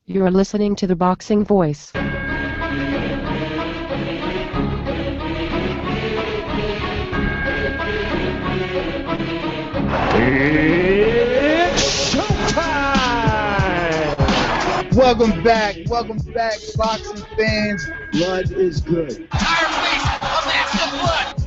You are listening to the Boxing Voice. It's showtime! Welcome back, boxing fans. Blood is good.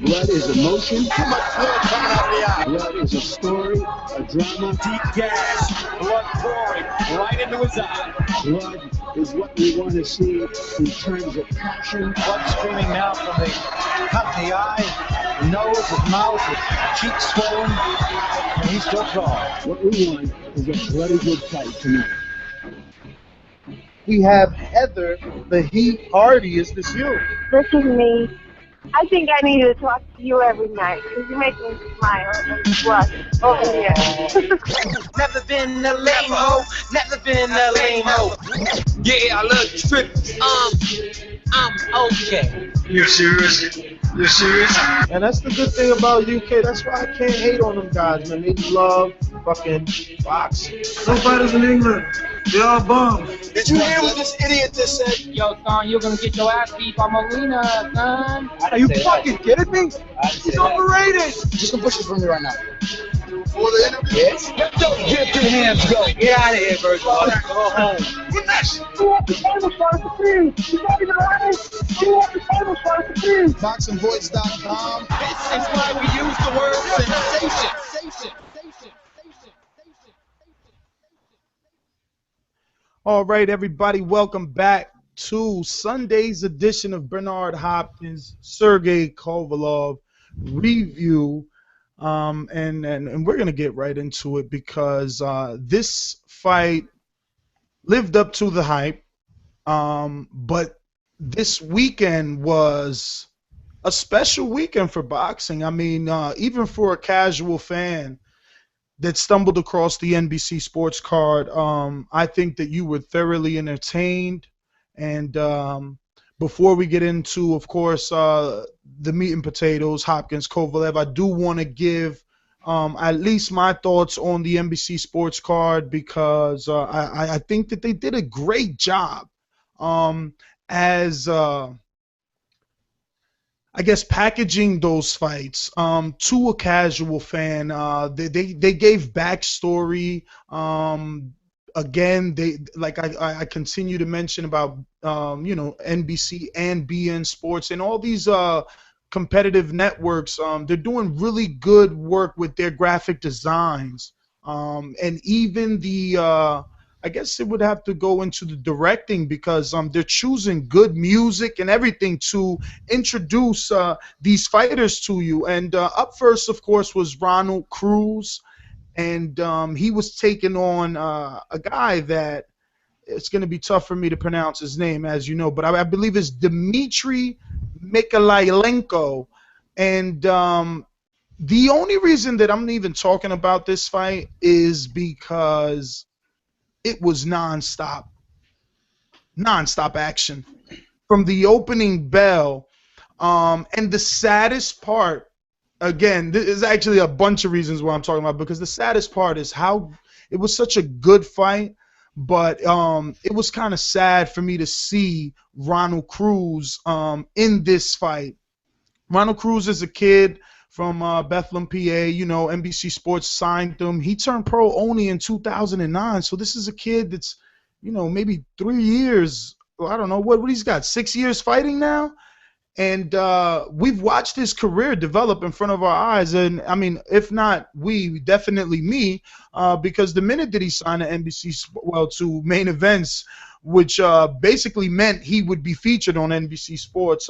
Blood is emotion. Too much blood coming out of the eye. Blood is a story, a drama. Deep gas, blood pouring right into his eye. Blood is what we want to see in terms of passion. Blood streaming now from the cut in the eye, nose, his mouth, his cheeks swollen, and he's still calm. What we want is a bloody good fight tonight. We have Heather, the Heat Hardy. Is this you? This is me. I think I need to talk to you every night because you make me smile and blush over here. Never been a lame-o, never been a lame-o. Yeah, I love strippers. I'm okay. You serious? You serious? And that's the good thing about UK. That's why I can't hate on them guys, man. They love fucking boxing. No fighters in England. They all bums. Did you hear what this idiot just said? Yo, son, you're gonna get your ass beat by Molina, son. Are you fucking kidding me? He's overrated. Just gonna push it from me right now. For the interview? Yes. Don't get your hands go. Get out of here, Bird. Go home. You want the table first, please. You not even lying. You want the table first, please. BoxingVoice.com. This is why we use the word sensation. All right, everybody, welcome back to Sunday's edition of Bernard Hopkins, Sergey Kovalev review. And we're going to get right into it because this fight lived up to the hype. But this weekend was a special weekend for boxing. I mean, even for a casual fan that stumbled across the NBC Sports card, I think that you were thoroughly entertained. And before we get into, of course, the meat and potatoes, Hopkins, Kovalev, I do want to give at least my thoughts on the NBC Sports card because I think that they did a great job as I guess packaging those fights to a casual fan. They gave backstory. Again, they like I continue to mention about NBC and BN Sports and all these competitive networks. They're doing really good work with their graphic designs, and even the I guess it would have to go into the directing because they're choosing good music and everything to introduce these fighters to you. And up first, of course, was Ronald Cruz, and he was taking on a guy that it's going to be tough for me to pronounce his name, as you know, but I believe it's Dmitry Mikhailenko. And the only reason that I'm even talking about this fight is because it was nonstop action from the opening bell. And the saddest part, again, there's actually a bunch of reasons why I'm talking about, because the saddest part is how it was such a good fight, but it was kind of sad for me to see Ronald Cruz in this fight. Ronald Cruz is a kid from Bethlehem, PA. NBC Sports signed him. He turned pro only in 2009, so this is a kid that's, maybe 3 years. I don't know what he's got. 6 years fighting now, and we've watched his career develop in front of our eyes. And I mean, if not we, definitely me, because the minute that he signed to NBC, to main events, which basically meant he would be featured on NBC Sports,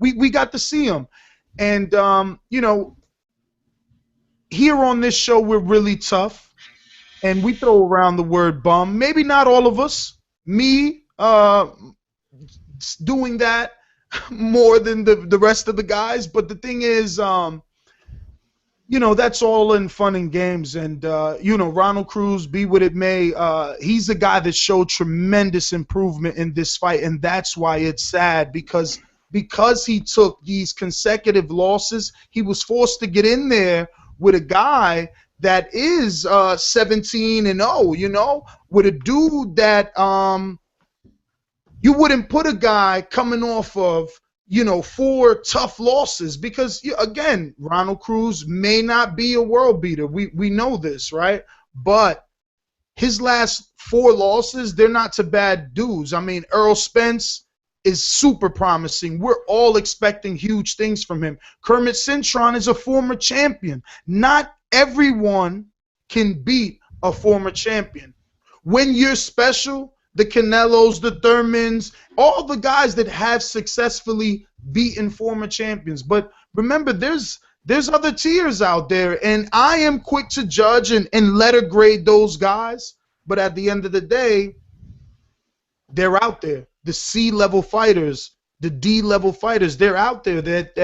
we got to see him. And, here on this show, we're really tough, and we throw around the word bum. Maybe not all of us. Me doing that more than the rest of the guys. But the thing is, that's all in fun and games. And, Ronald Cruz, be what it may, he's a guy that showed tremendous improvement in this fight, and that's why it's sad, because he took these consecutive losses, he was forced to get in there with a guy that is 17-0, with a dude that you wouldn't put a guy coming off of, 4 tough losses because, again, Ronald Cruz may not be a world beater. We know this, right? But his last 4 losses, they're not to bad dudes. I mean, Errol Spence is super promising. We're all expecting huge things from him. Kermit Cintron is a former champion. Not everyone can beat a former champion. When you're special, the Canelos, the Thurmans, all the guys that have successfully beaten former champions. But remember, there's other tiers out there, and I am quick to judge and letter grade those guys. But at the end of the day, they're out there. The C-level fighters, the D-level fighters, they're out there that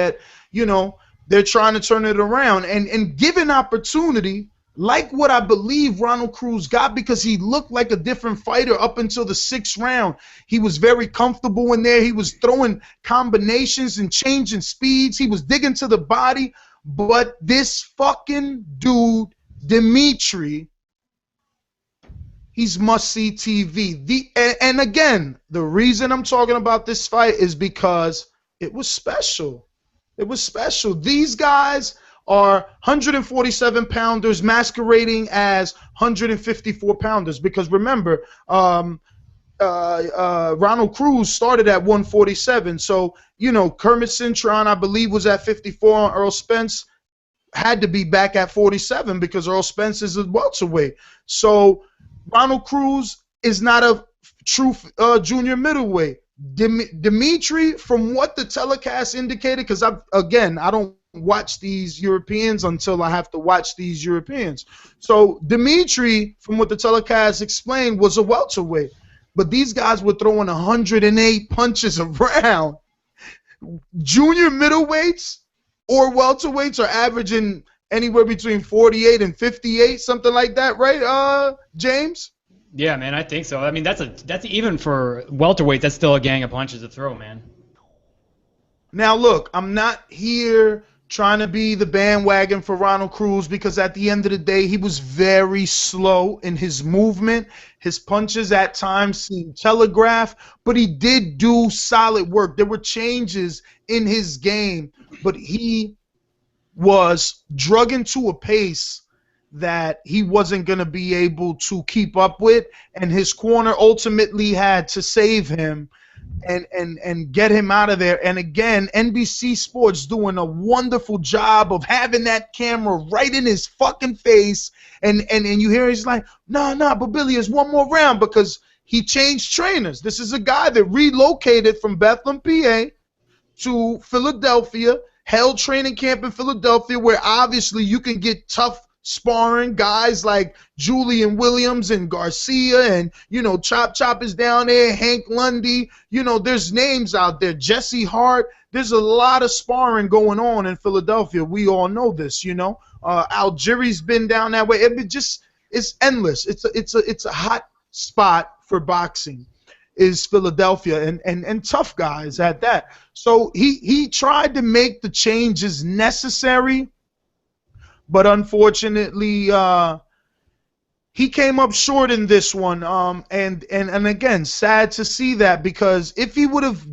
they're trying to turn it around. And given opportunity, like what I believe Ronald Cruz got, because he looked like a different fighter up until the 6th round. He was very comfortable in there. He was throwing combinations and changing speeds. He was digging to the body. But this fucking dude, Dimitri, he's must-see TV. And again, the reason I'm talking about this fight is because it was special. It was special. These guys are 147-pounders masquerading as 154-pounders. Because remember, Ronald Cruz started at 147. So, Kermit Cintron, I believe, was at 54. Earl Spence had to be back at 47 because Earl Spence is a welterweight. So Ronald Cruz is not a true junior middleweight. Dimitri, from what the telecast indicated, because I don't watch these Europeans until I have to watch these Europeans. So Dimitri, from what the telecast explained, was a welterweight. But these guys were throwing 108 punches around. Junior middleweights or welterweights are averaging anywhere between 48 and 58, something like that, right, James? Yeah, man, I think so. I mean, that's even for welterweight, that's still a gang of punches to throw, man. Now, look, I'm not here trying to be the bandwagon for Ronald Cruz because at the end of the day, he was very slow in his movement. His punches at times seemed telegraphed, but he did do solid work. There were changes in his game, but he was drug into a pace that he wasn't going to be able to keep up with, and his corner ultimately had to save him and get him out of there. And again, NBC Sports doing a wonderful job of having that camera right in his fucking face, and you hear he's like, no, but Billy, is one more round, because he changed trainers. This is a guy that relocated from Bethlehem, PA to Philadelphia, held training camp in Philadelphia, where obviously you can get tough sparring guys like Julian Williams and Garcia, and Chop is down there, Hank Lundy, there's names out there, Jesse Hart. There's a lot of sparring going on in Philadelphia. We all know this, Algieri's been down that way. It's endless. It's a hot spot for boxing, is Philadelphia, and tough guys at that. So he tried to make the changes necessary, but unfortunately, he came up short in this one. And again, sad to see that, because if he would have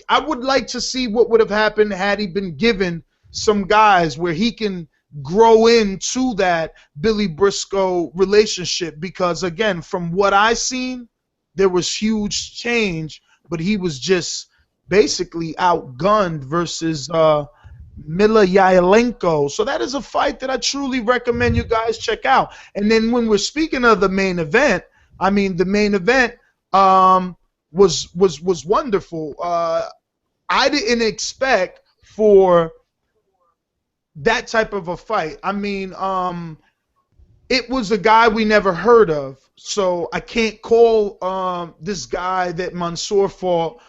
I would like to see what would have happened had he been given some guys where he can grow into that Billy Briscoe relationship. Because again, from what I seen, there was huge change, but he was just basically outgunned versus Mila Yalenko. So that is a fight that I truly recommend you guys check out. And then when we're speaking of the main event, I mean, the main event was wonderful. I didn't expect for that type of a fight. I mean, it was a guy we never heard of. So I can't call this guy that Mansour fought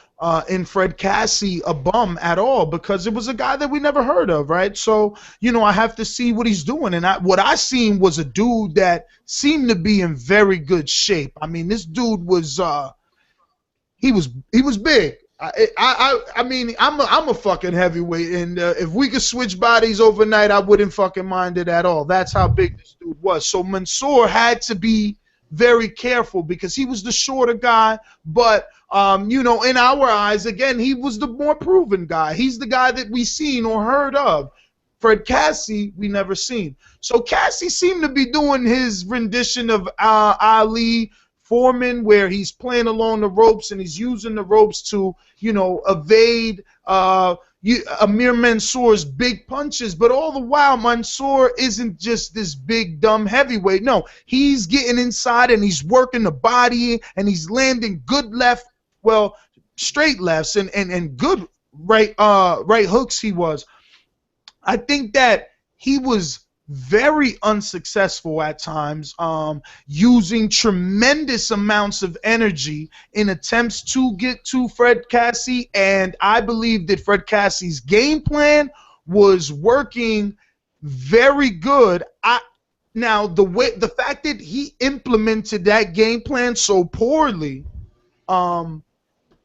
in Fred Cassie a bum at all, because it was a guy that we never heard of, right? So, I have to see what he's doing. And what I seen was a dude that seemed to be in very good shape. I mean, this dude was he was big. I mean, I'm a fucking heavyweight, and if we could switch bodies overnight, I wouldn't fucking mind it at all. That's how big this dude was. So Mansour had to be very careful because he was the shorter guy, but you know, in our eyes, again, he was the more proven guy. He's the guy that we seen or heard of. Fred Cassie, we never seen. So Cassie seemed to be doing his rendition of Ali Foreman, where he's playing along the ropes and he's using the ropes to, you know, evade Amir Mansour's big punches. But all the while, Mansour isn't just this big, dumb heavyweight. No, he's getting inside and he's working the body and he's landing good left, well, straight lefts and good right hooks he was. I think that he was very unsuccessful at times, using tremendous amounts of energy in attempts to get to Fred Cassie, and I believe that Fred Cassie's game plan was working very good. Now the fact that he implemented that game plan so poorly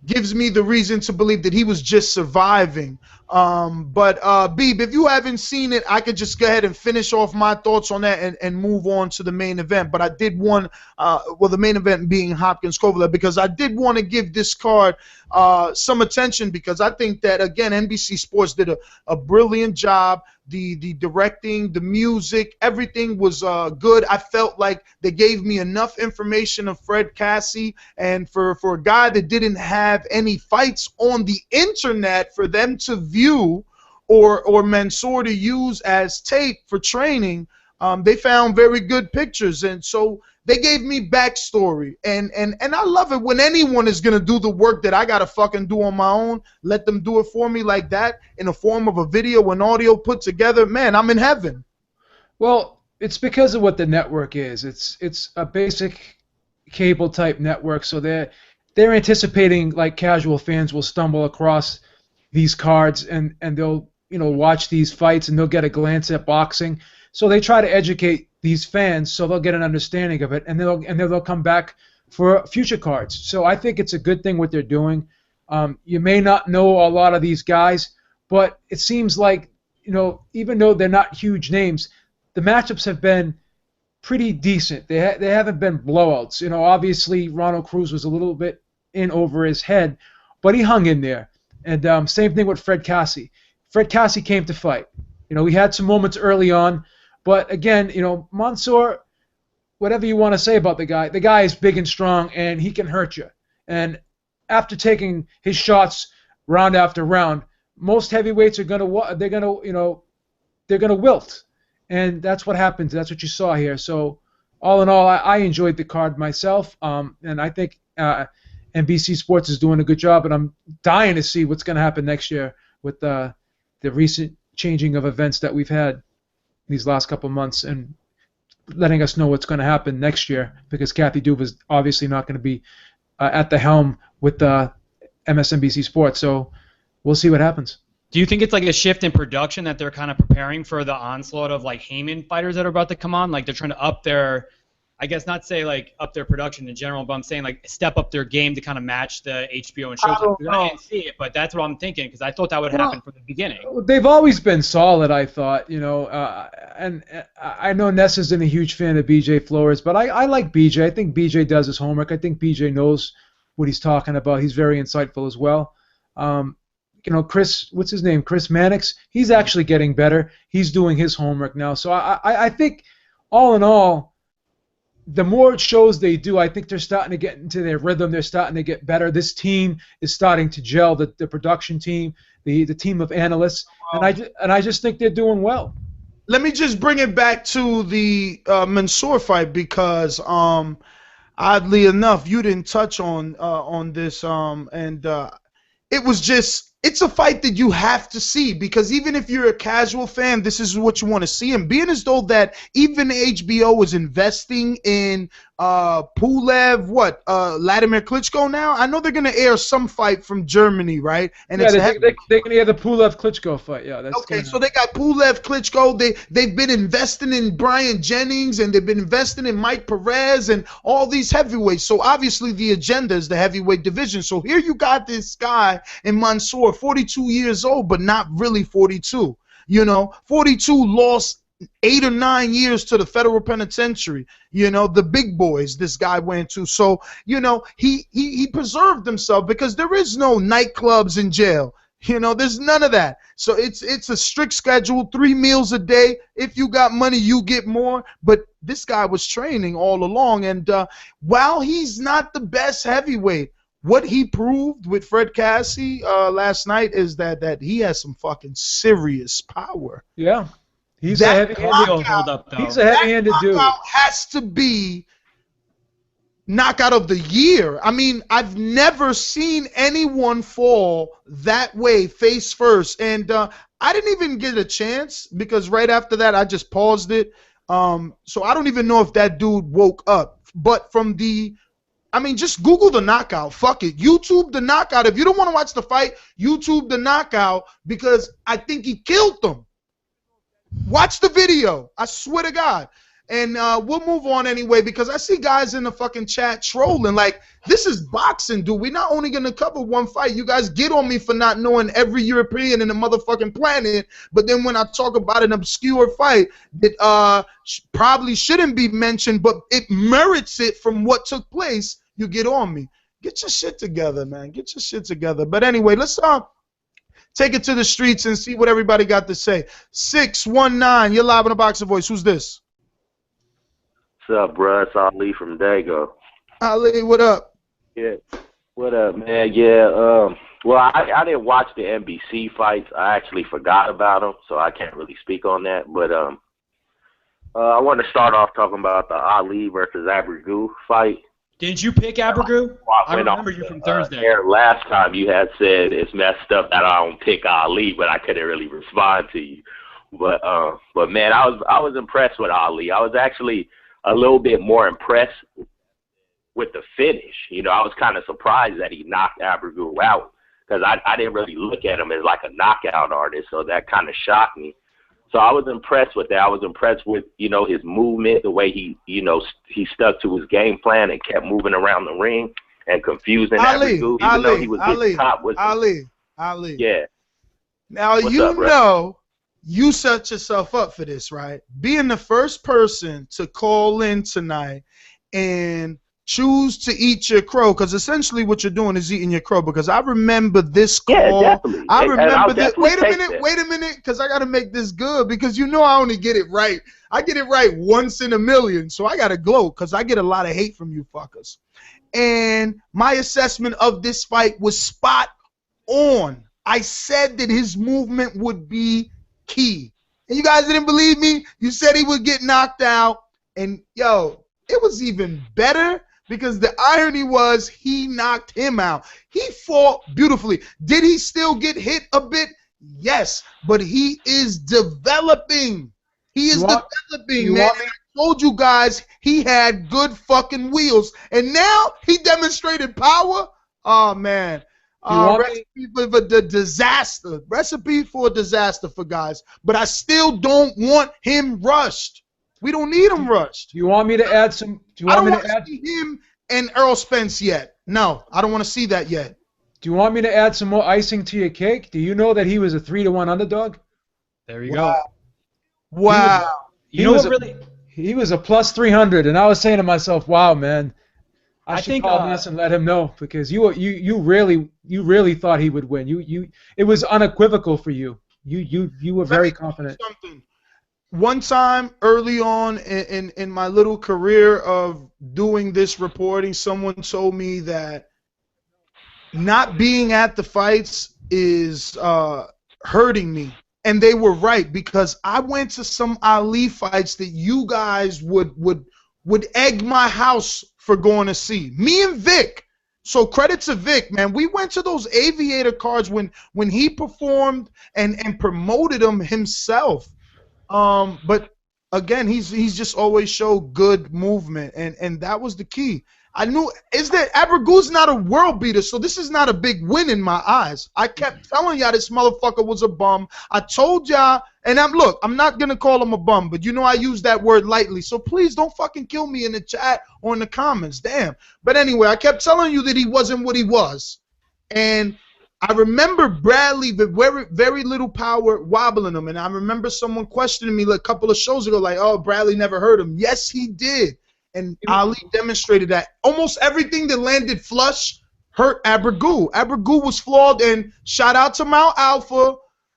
gives me the reason to believe that he was just surviving. But Beeb, if you haven't seen it, I could just go ahead and finish off my thoughts on that and move on to the main event. But I did want, well, the main event being Hopkins Kovalev, because I did want to give this card some attention, because I think that, again, NBC Sports did a brilliant job. The directing, the music, everything was good. I felt like they gave me enough information of Fred Cassie, and for a guy that didn't have any fights on the internet for them to view or Mansour to use as tape for training, they found very good pictures, and so they gave me backstory, and I love it when anyone is gonna do the work that I gotta fucking do on my own. Let them do it for me like that in the form of a video and audio put together. Man, I'm in heaven. Well, it's because of what the network is. It's a basic cable type network, so they're anticipating like casual fans will stumble across these cards and they'll, you know, watch these fights and they'll get a glance at boxing. So they try to educate these fans so they'll get an understanding of it, and they'll come back for future cards. So I think it's a good thing what they're doing. You may not know a lot of these guys, but it seems like, you know, even though they're not huge names, the matchups have been pretty decent. They haven't been blowouts. You know, obviously Ronald Cruz was a little bit in over his head, but he hung in there. And same thing with Fred Cassie. Fred Cassie came to fight. You know, he had some moments early on, but again, you know, Mansour, whatever you want to say about the guy is big and strong, and he can hurt you. And after taking his shots round after round, most heavyweights are gonna wilt, and that's what happens. That's what you saw here. So all in all, I enjoyed the card myself, and I think NBC Sports is doing a good job, and I'm dying to see what's going to happen next year with the recent changing of events that we've had these last couple months, and letting us know what's going to happen next year, because Kathy Duva is obviously not going to be at the helm with MSNBC Sports, so we'll see what happens. Do you think it's like a shift in production that they're kind of preparing for the onslaught of like Heyman fighters that are about to come on? Like they're trying to up their, I guess not say like up their production in general, but I'm saying like step up their game to kind of match the HBO and Showtime. I didn't see it, but that's what I'm thinking, because I thought that would happen from the beginning. They've always been solid, I thought, you know, and I know Ness isn't a huge fan of BJ Flores, but I like BJ. I think BJ does his homework. I think BJ knows what he's talking about. He's very insightful as well. You know, Chris, what's his name? Chris Mannix. He's actually getting better. He's doing his homework now. So I think, all in all, the more shows they do, I think they're starting to get into their rhythm. They're starting to get better. This team is starting to gel. The production team, the team of analysts, and I just think they're doing well. Let me just bring it back to the Mansour fight, because oddly enough, you didn't touch on this, and it was just. It's a fight that you have to see, because even if you're a casual fan, this is what you want to see. And being as though that even HBO is investing in Pulev, Vladimir Klitschko now? I know they're going to air some fight from Germany, right? And yeah, they can air the Pulev-Klitschko fight. Yeah, that's okay. So they got Pulev-Klitschko. They've been investing in Brian Jennings, and they've been investing in Mike Perez and all these heavyweights. So obviously the agenda is the heavyweight division. So here you got this guy in Mansour, 42 years old, but not really 42. You know, 42 lost 8 or 9 years to the federal penitentiary. You know, the big boys this guy went to. So, you know, he preserved himself because there is no nightclubs in jail. You know, there's none of that. So it's a strict schedule, 3 meals a day. If you got money, you get more. But this guy was training all along. And while he's not the best heavyweight, what he proved with Fred Cassie last night is that he has some fucking serious power. Yeah. He's a heavy-handed dude. Knockout has to be knockout of the year. I mean, I've never seen anyone fall that way face first. And I didn't even get a chance because right after that I just paused it. So I don't even know if that dude woke up. But just Google the knockout. Fuck it. YouTube the knockout. If you don't want to watch the fight, YouTube the knockout because I think he killed them. Watch the video. I swear to God. And we'll move on anyway because I see guys in the fucking chat trolling. Like, this is boxing, dude. We're not only going to cover one fight. You guys get on me for not knowing every European in the motherfucking planet. But then when I talk about an obscure fight that probably shouldn't be mentioned, but it merits it from what took place, you get on me. Get your shit together, man. Get your shit together. But anyway, let's take it to the streets and see what everybody got to say. 619, you're live on the Boxer Voice. Who's this? What's up, bro? It's Ali from Dago. Ali, what up? Yeah, what up, man? Yeah, well, I didn't watch the NBC fights. I actually forgot about them, so I can't really speak on that. But I want to start off talking about the Ali versus Abregu fight. Didn't you pick Abregu? I remember you from Thursday. Last time you had said it's messed up that I don't pick Ali, but I couldn't really respond to you. But man, I was impressed with Ali. I was actually a little bit more impressed with the finish. You know, I was kind of surprised that he knocked Abregu out because I didn't really look at him as like a knockout artist, so that kind of shocked me. So I was impressed with that. I was impressed with, you know, his movement, the way he stuck to his game plan and kept moving around the ring and confusing Abregu, even though he was getting caught with Ali. Yeah. Now, you set yourself up for this, right? Being the first person to call in tonight and choose to eat your crow, because essentially what you're doing is eating your crow, because I remember this call. Yeah, definitely. I remember this. Wait a minute, because I got to make this good, because you know I only get it right. I get it right once in a million, so I got to gloat, because I get a lot of hate from you fuckers. And my assessment of this fight was spot on. I said that his movement would be key. And you guys didn't believe me? You said he would get knocked out. And, yo, it was even better because the irony was he knocked him out. He fought beautifully. Did he still get hit a bit? Yes. But he is developing. He is developing, man. I told you guys he had good fucking wheels. And now he demonstrated power. Oh, man. Recipe for the disaster. Recipe for a disaster for guys. But I still don't want him rushed. We don't need him rushed. Do you want me to add some? I don't want to see him and Errol Spence yet. No, I don't want to see that yet. Do you want me to add some more icing to your cake? Do you know that he was a 3-1 underdog? There you go. Wow. He was a plus 300, and I was saying to myself, "Wow, man, I should call Ness and let him know," because you really thought he would win. It was unequivocal for you. You were very confident. One time early on in my little career of doing this reporting, someone told me that not being at the fights is hurting me. And they were right, because I went to some Ali fights that you guys would egg my house for going to see. Me and Vic. So credit to Vic, man. We went to those Aviator cards when he performed and promoted them himself. But again, he's just always showed good movement, and that was the key. I knew Abragu's not a world beater, so this is not a big win in my eyes. I kept telling y'all this motherfucker was a bum. I told y'all, and I'm not gonna call him a bum, but you know I use that word lightly, so please don't fucking kill me in the chat or in the comments, damn. But anyway, I kept telling you that he wasn't what he was, and I remember Bradley with very, very little power wobbling him, and I remember someone questioning me like a couple of shows ago, like, "Oh, Bradley never hurt him." Yes, he did, and Ali demonstrated that. Almost everything that landed flush hurt Abregu. Abregu was flawed, and shout out to Mount Alpha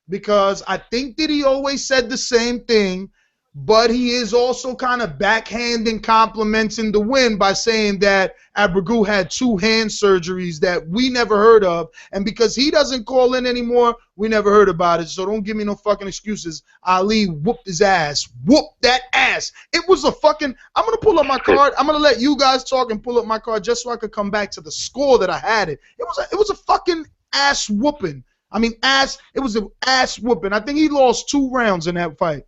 because I think that he always said the same thing, but he is also kind of backhanding compliments in the win by saying that Abregu had 2 hand surgeries that we never heard of, and because he doesn't call in anymore, we never heard about it. So don't give me no fucking excuses. Ali whooped his ass. Whooped that ass. It was a fucking. I'm gonna pull up my card. I'm gonna let you guys talk and pull up my card just so I could come back to the score that I had it. It was a fucking ass whooping. I mean ass. It was an ass whooping. I think he lost 2 rounds in that fight.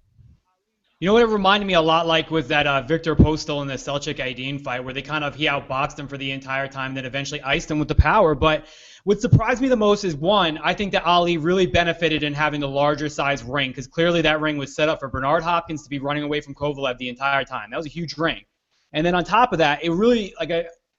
You know what it reminded me a lot like was that Victor Postal in the Selchuk-Aydin fight where he outboxed him for the entire time, then eventually iced him with the power. But what surprised me the most is, one, I think that Ali really benefited in having the larger size ring because clearly that ring was set up for Bernard Hopkins to be running away from Kovalev the entire time. That was a huge ring. And then on top of that, it really,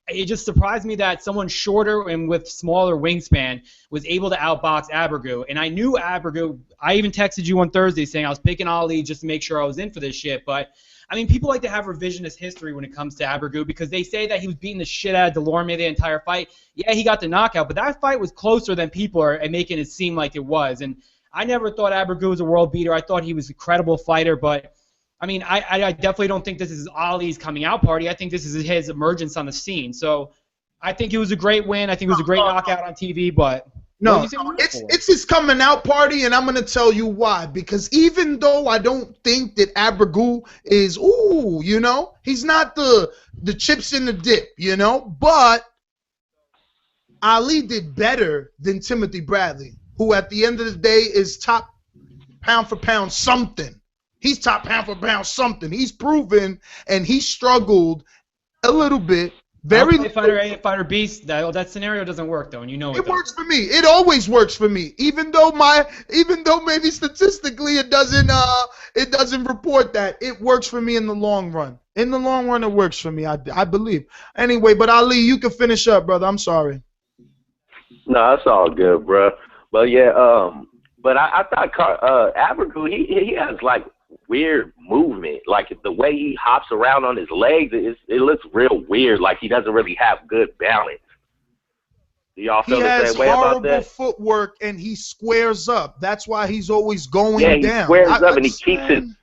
it just surprised me that someone shorter and with smaller wingspan was able to outbox Abregu. And I knew Abregu. I even texted you on Thursday saying I was picking Ali just to make sure I was in for this shit. But, I mean, people like to have revisionist history when it comes to Abregu because they say that he was beating the shit out of Delorme the entire fight. Yeah, he got the knockout, but that fight was closer than people are making it seem like it was. And I never thought Abregu was a world beater. I thought he was a credible fighter, but I mean, I definitely don't think this is Ali's coming out party. I think this is his emergence on the scene. So I think it was a great win. I think it was a great knockout on TV, but no, it's his coming out party, and I'm going to tell you why. Because even though I don't think that Abregu is, he's not the chips in the dip, but Ali did better than Timothy Bradley, who at the end of the day is top pound for pound something. He's top pound for pound something. He's proven, and he struggled a little bit. Fighter A, fighter B. That scenario doesn't work though, and you know it. It works for me. It always works for me, even though maybe statistically it doesn't report that. It works for me in the long run. In the long run, it works for me. I believe. Anyway, but Ali, you can finish up, brother. I'm sorry. No, it's all good, bro. But yeah, but I thought Abregu he has like weird movement, like the way he hops around on his legs, it looks real weird, like he doesn't really have good balance. Do y'all feel the same way about that? He has horrible footwork and he squares up. That's why he's always going down. Yeah, he squares up and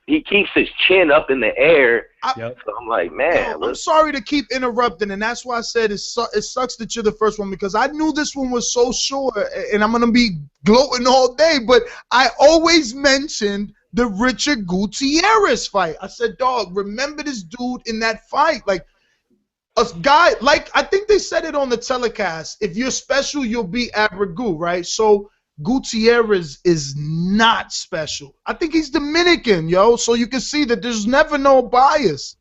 he keeps his chin up in the air. So I'm like, man. I'm sorry to keep interrupting, and that's why I said it sucks that you're the first one because I knew this one was so short, and I'm gonna be gloating all day. But I always mentioned the Richard Gutierrez fight. I said, dog, remember this dude in that fight. Like, a guy, like, I think they said it on the telecast. If you're special, you'll beat Abregu, right? So Gutierrez is not special. I think he's Dominican, yo. So you can see that there's never no bias.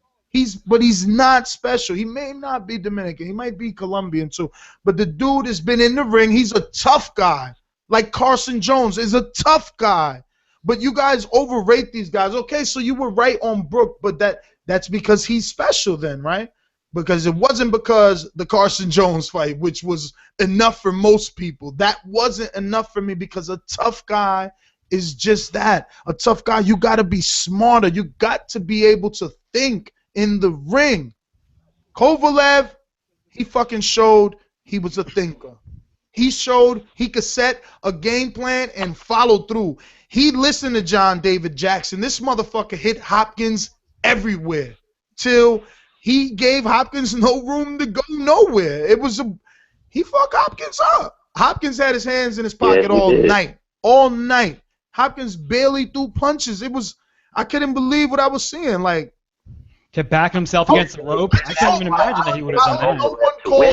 But he's not special. He may not be Dominican. He might be Colombian, too. But the dude has been in the ring. He's a tough guy. Like Carson Jones is a tough guy. But you guys overrate these guys. Okay, so you were right on Brook, but that's because he's special then, right? Because it wasn't because the Carson Jones fight, which was enough for most people. That wasn't enough for me because a tough guy is just that. A tough guy, you got to be smarter. You got to be able to think in the ring. Kovalev, he fucking showed he was a thinker. He showed he could set a game plan and follow through. He listened to John David Jackson. This motherfucker hit Hopkins everywhere till he gave Hopkins no room to go nowhere. He fucked Hopkins up. Hopkins had his hands in his pocket all night. Hopkins barely threw punches. I couldn't believe what I was seeing. Like, to back himself against the rope. I can't even imagine that he would have done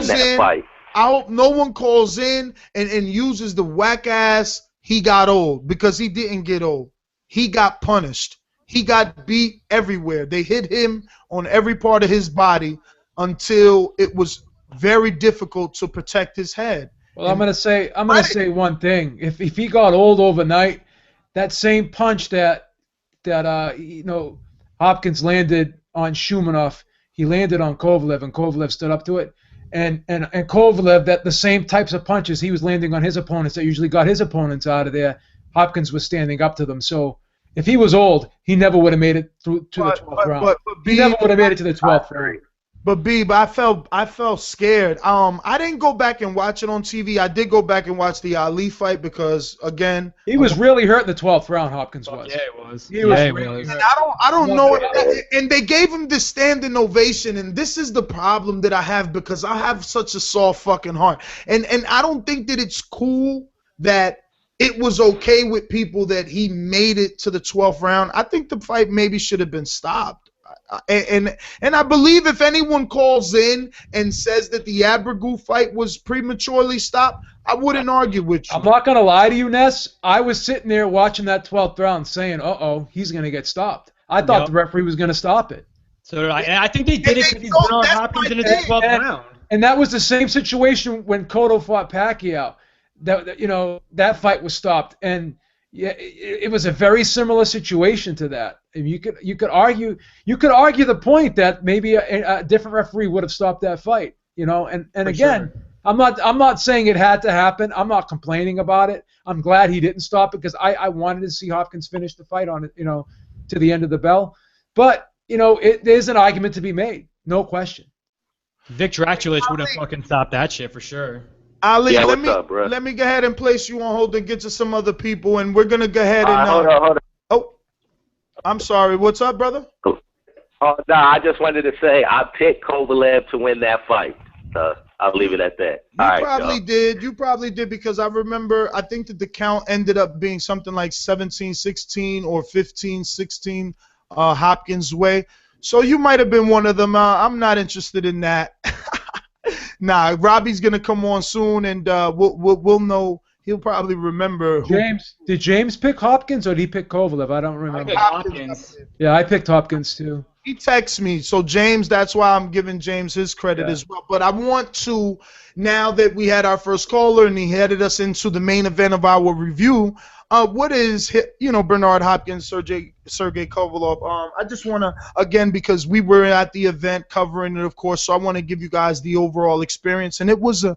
that. I hope no one calls in and uses the whack ass he got old, because he didn't get old. He got punished. He got beat everywhere. They hit him on every part of his body until it was very difficult to protect his head. Well, I'm gonna say one thing. If he got old overnight, that same punch that Hopkins landed on Shumanov, he landed on Kovalev, and Kovalev stood up to it. and Kovalev, that the same types of punches he was landing on his opponents that usually got his opponents out of there, Hopkins was standing up to them. So if he was old, he never would have made it through to the 12th round. He never would have made it to the 12th round. But I felt scared. I didn't go back and watch it on TV. I did go back and watch the Ali fight because, again, he was really hurt in the 12th round. Hopkins was. Yeah, it was. He was really hurt. And I don't know. And they gave him this standing ovation, and this is the problem that I have because I have such a soft fucking heart. And I don't think that it's cool that it was okay with people that he made it to the 12th round. I think the fight maybe should have been stopped. And I believe if anyone calls in and says that the Abregu fight was prematurely stopped, I wouldn't argue with you. I'm not going to lie to you, Ness. I was sitting there watching that 12th round saying, uh-oh, he's going to get stopped. I thought the referee was going to stop it. So did I. And I think they did it because he's Bernard Hopkins into the 12th round. And that was the same situation when Cotto fought Pacquiao. That fight was stopped. And yeah, it was a very similar situation to that. And you could argue the point that maybe a different referee would have stopped that fight. And again, sure. I'm not saying it had to happen. I'm not complaining about it. I'm glad he didn't stop it because I wanted to see Hopkins finish the fight on it, to the end of the bell. But there's an argument to be made, no question. Victor Draculich would have fucking stopped that shit for sure. Ali, yeah, let me go ahead and place you on hold and get to some other people, and we're gonna go ahead and. Hold on. Oh, I'm sorry. What's up, brother? Oh no, I just wanted to say I picked Kovalev to win that fight. I'll leave it at that. You probably did because I remember. I think that the count ended up being something like 17-16 or 15-16 Hopkins' way. So you might have been one of them. I'm not interested in that. Nah, Robbie's gonna come on soon, and we'll know. He'll probably remember. Did James pick Hopkins or did he pick Kovalev? I don't remember. I picked Hopkins. Yeah, I picked Hopkins too. He texts me, so James. That's why I'm giving James his credit as well. But I want to, now that we had our first caller and he headed us into the main event of our review. What is Bernard Hopkins, Sergey Kovalev? I just want to, again, because we were at the event covering it, of course, so I want to give you guys the overall experience, and it was an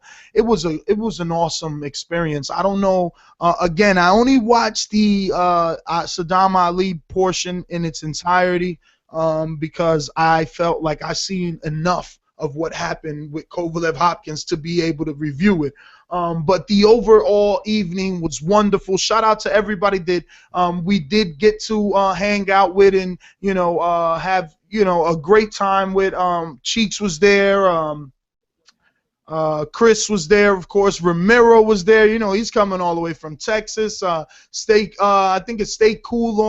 awesome experience. I don't know. Again, I only watched the Saddam Ali portion in its entirety because I felt like I seen enough of what happened with Kovalev Hopkins to be able to review it. But the overall evening was wonderful. Shout out to everybody that we did get to hang out with and have a great time with. Cheeks was there. Chris was there, of course. Ramiro was there. He's coming all the way from Texas. I think it's Stay Cool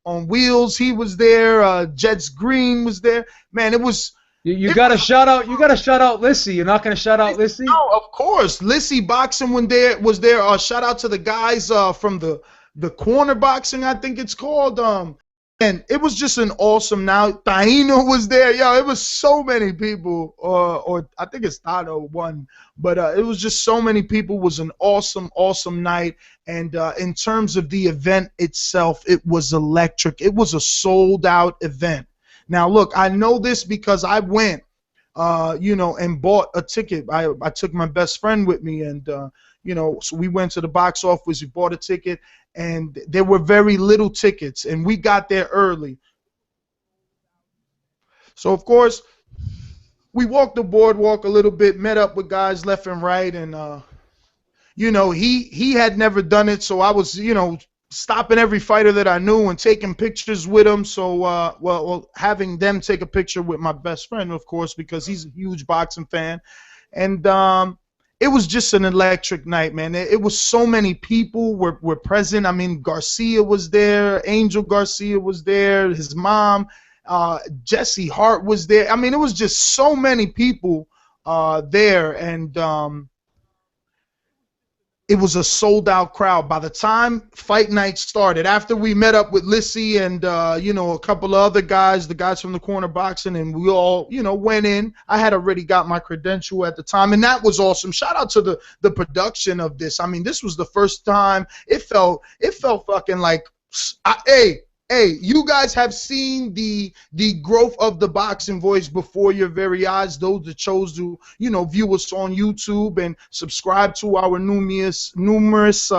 on Wheels. He was there. Jets Green was there. Man, it was. You got to shout out Lissy. You're not going to shout out Lissy? No, of course. Lissy Boxing was there. Shout out to the guys from the Corner Boxing, I think it's called. And it was just an awesome night. Taino was there. Yo, it was so many people. Or I think it's Tano won. But it was just so many people. It was an awesome, awesome night. And in terms of the event itself, it was electric. It was a sold-out event. Now, look, I know this because I went, and bought a ticket. I took my best friend with me, and, so we went to the box office. We bought a ticket, and there were very little tickets, and we got there early. So, of course, we walked the boardwalk a little bit, met up with guys left and right, and, he had never done it, so I was, stopping every fighter that I knew and taking pictures with them. So, having them take a picture with my best friend, of course, because he's a huge boxing fan. And it was just an electric night, man. It was so many people were present. I mean, Garcia was there. Angel Garcia was there. His mom, Jesse Hart was there. I mean, it was just so many people there. And it was a sold-out crowd. By the time fight night started, after we met up with Lissy and, a couple of other guys, the guys from the Corner Boxing, and we all, went in. I had already got my credential at the time, and that was awesome. Shout out to the production of this. I mean, this was the first time. It felt fucking like, hey, hey, you guys have seen the growth of the boxing voice before your very eyes. Those that chose to, view us on YouTube and subscribe to our numerous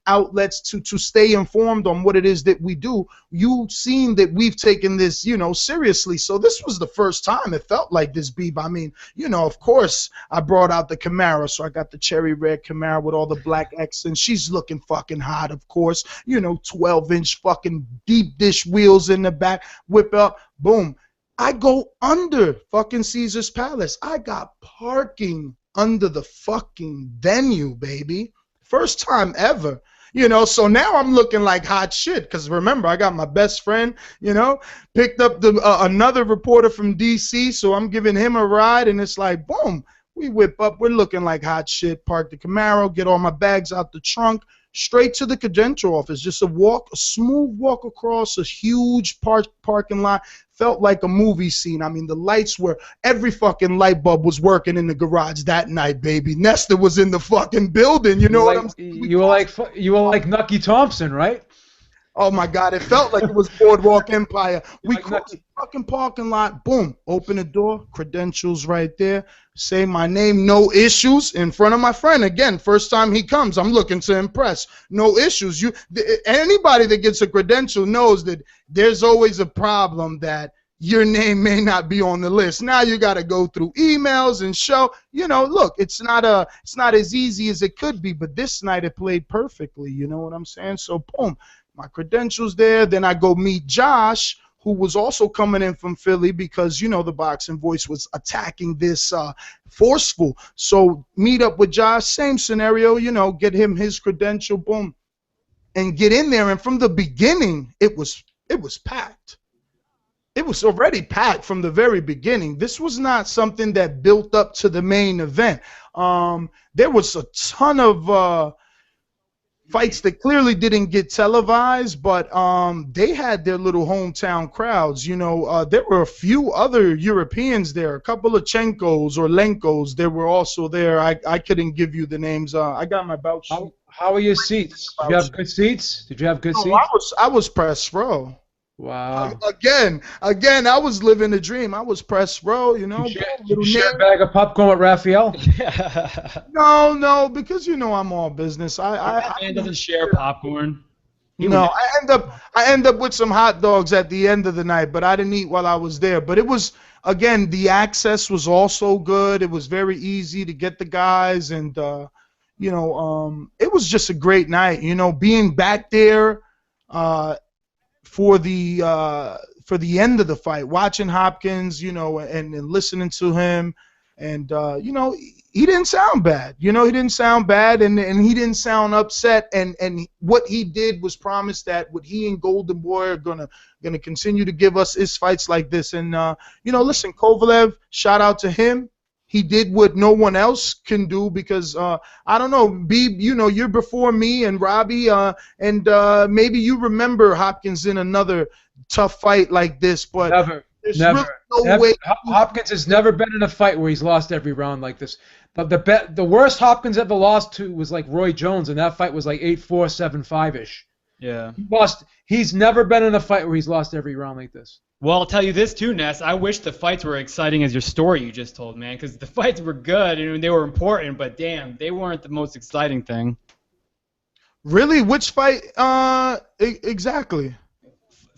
outlets to stay informed on what it is that we do. You've seen that we've taken this, seriously. So this was the first time it felt like this, Beeb. I mean, of course, I brought out the Camaro, so I got the cherry red Camaro with all the black X, and she's looking fucking hot, of course. 12-inch fucking deep dish wheels in the back, whip up, boom. I go under fucking Caesar's Palace. I got parking under the fucking venue, baby. First time ever. So now I'm looking like hot shit because remember, I got my best friend, picked up another reporter from D.C., so I'm giving him a ride, and it's like, boom, we whip up. We're looking like hot shit, park the Camaro, get all my bags out the trunk, straight to the credential office. Just a smooth walk across a huge parking lot. Felt like a movie scene. I mean, the lights were, every fucking light bulb was working in the garage that night, baby. Nesta was in the fucking building. You know what I'm saying? You were like Nucky Thompson, right? Oh my God, it felt like it was Boardwalk Empire. We crossed the fucking parking lot, boom, open the door, credentials right there, say my name, no issues, in front of my friend. Again, first time he comes, I'm looking to impress. No issues. Anybody that gets a credential knows that there's always a problem that your name may not be on the list. Now you got to go through emails and show, look, it's not as easy as it could be, but this night it played perfectly, you know what I'm saying? So boom, my credentials there. Then I go meet Josh, who was also coming in from Philly because, the boxing voice was attacking this forceful. So meet up with Josh, same scenario, get him his credential, boom, and get in there. And from the beginning, it was packed. It was already packed from the very beginning. This was not something that built up to the main event. There was a ton of fights that clearly didn't get televised, but they had their little hometown crowds. There were a few other Europeans there, a couple of Chenkos or Lenkos. They were also there. I couldn't give you the names. I got my bout sheet. How are your seats? Did you have good seats? I was press row. Wow. Again, I was living the dream. I was press row, Did you share a bag of popcorn with Raphael? No, because I'm all business. Man doesn't share popcorn. I end up with some hot dogs at the end of the night, but I didn't eat while I was there. But it was, again, the access was also good. It was very easy to get the guys, and it was just a great night. Being back there. For the end of the fight, watching Hopkins, and listening to him, and he didn't sound bad. He didn't sound bad, and he didn't sound upset. And what he did was promise that what he and Golden Boy are gonna continue to give us is fights like this. And listen, Kovalev, shout out to him. He did what no one else can do because, I don't know, Beeb, you're before me and Robbie, and maybe you remember Hopkins in another tough fight like this, but never. Really no way. Hopkins has never been in a fight where he's lost every round like this. But the worst Hopkins ever lost to was like Roy Jones, and that fight was like 8-4, 7-5-ish. Yeah. He's never been in a fight where he's lost every round like this. Well, I'll tell you this too, Ness. I wish the fights were exciting as your story you just told, man, because the fights were good and they were important, but damn, they weren't the most exciting thing. Really? Which fight exactly?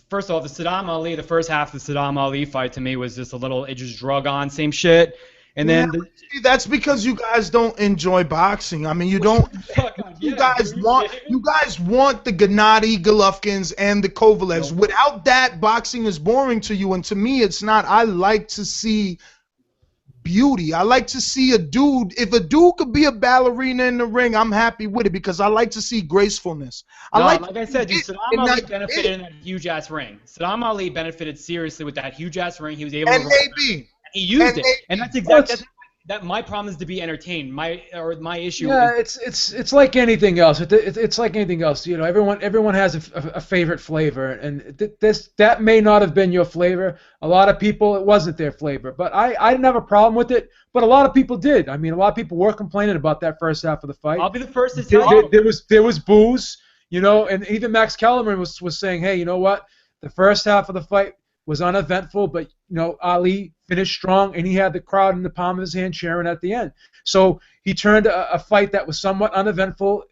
First of all, the first half of the Saddam Ali fight to me was just it just drug on, same shit. And then that's because you guys don't enjoy boxing. I mean, you don't. You guys want the Gennady Golovkins and the Kovalevs. Without that, boxing is boring to you, and to me, it's not. I like to see beauty. I like to see a dude. If a dude could be a ballerina in the ring, I'm happy with it because I like to see gracefulness. Like I said, dude, Saddam Ali benefited in that huge ass ring. Saddam Ali benefited seriously with that huge ass ring. He was able to. He used it, and that's exactly that. My problem is to be entertained. My issue. Yeah, it's like anything else. It's like anything else. Everyone has a favorite flavor, and that may not have been your flavor. A lot of people, it wasn't their flavor, but I didn't have a problem with it. But a lot of people did. I mean, a lot of people were complaining about that first half of the fight. I'll be the first to tell you. There was booze, and even Max Kellerman was saying, hey, you know what? The first half of the fight was uneventful, but Ali finished strong, and he had the crowd in the palm of his hand cheering at the end. So he turned a fight that was somewhat uneventful,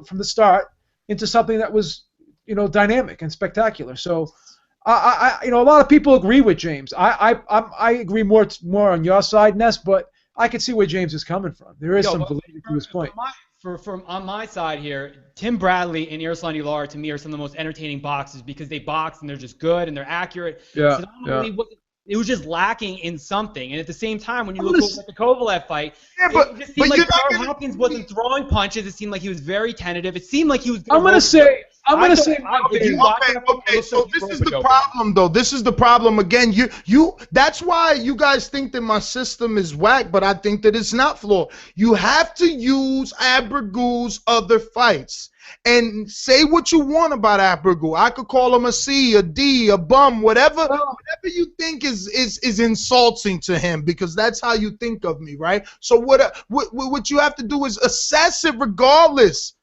from the start, into something that was, dynamic and spectacular. So, a lot of people agree with James. I agree more on your side, Ness, but I can see where James is coming from. There is some validity to his point. From on my side here, Tim Bradley and Yaroslav Ular to me are some of the most entertaining boxers because they box and they're just good and they're accurate. Yeah, it was just lacking in something. And at the same time, when you look at the Kovalev fight, it just seemed like Bernard Hopkins wasn't throwing punches. It seemed like he was very tentative. It seemed like he was. Okay. So this is the problem, though. This is the problem again. That's why you guys think that my system is whack, but I think that it's not flawed. You have to use Abragu's other fights. And say what you want about Abragu. I could call him a C, a D, a bum, whatever you think is insulting to him, because that's how you think of me, right? So what you have to do is assess it regardless.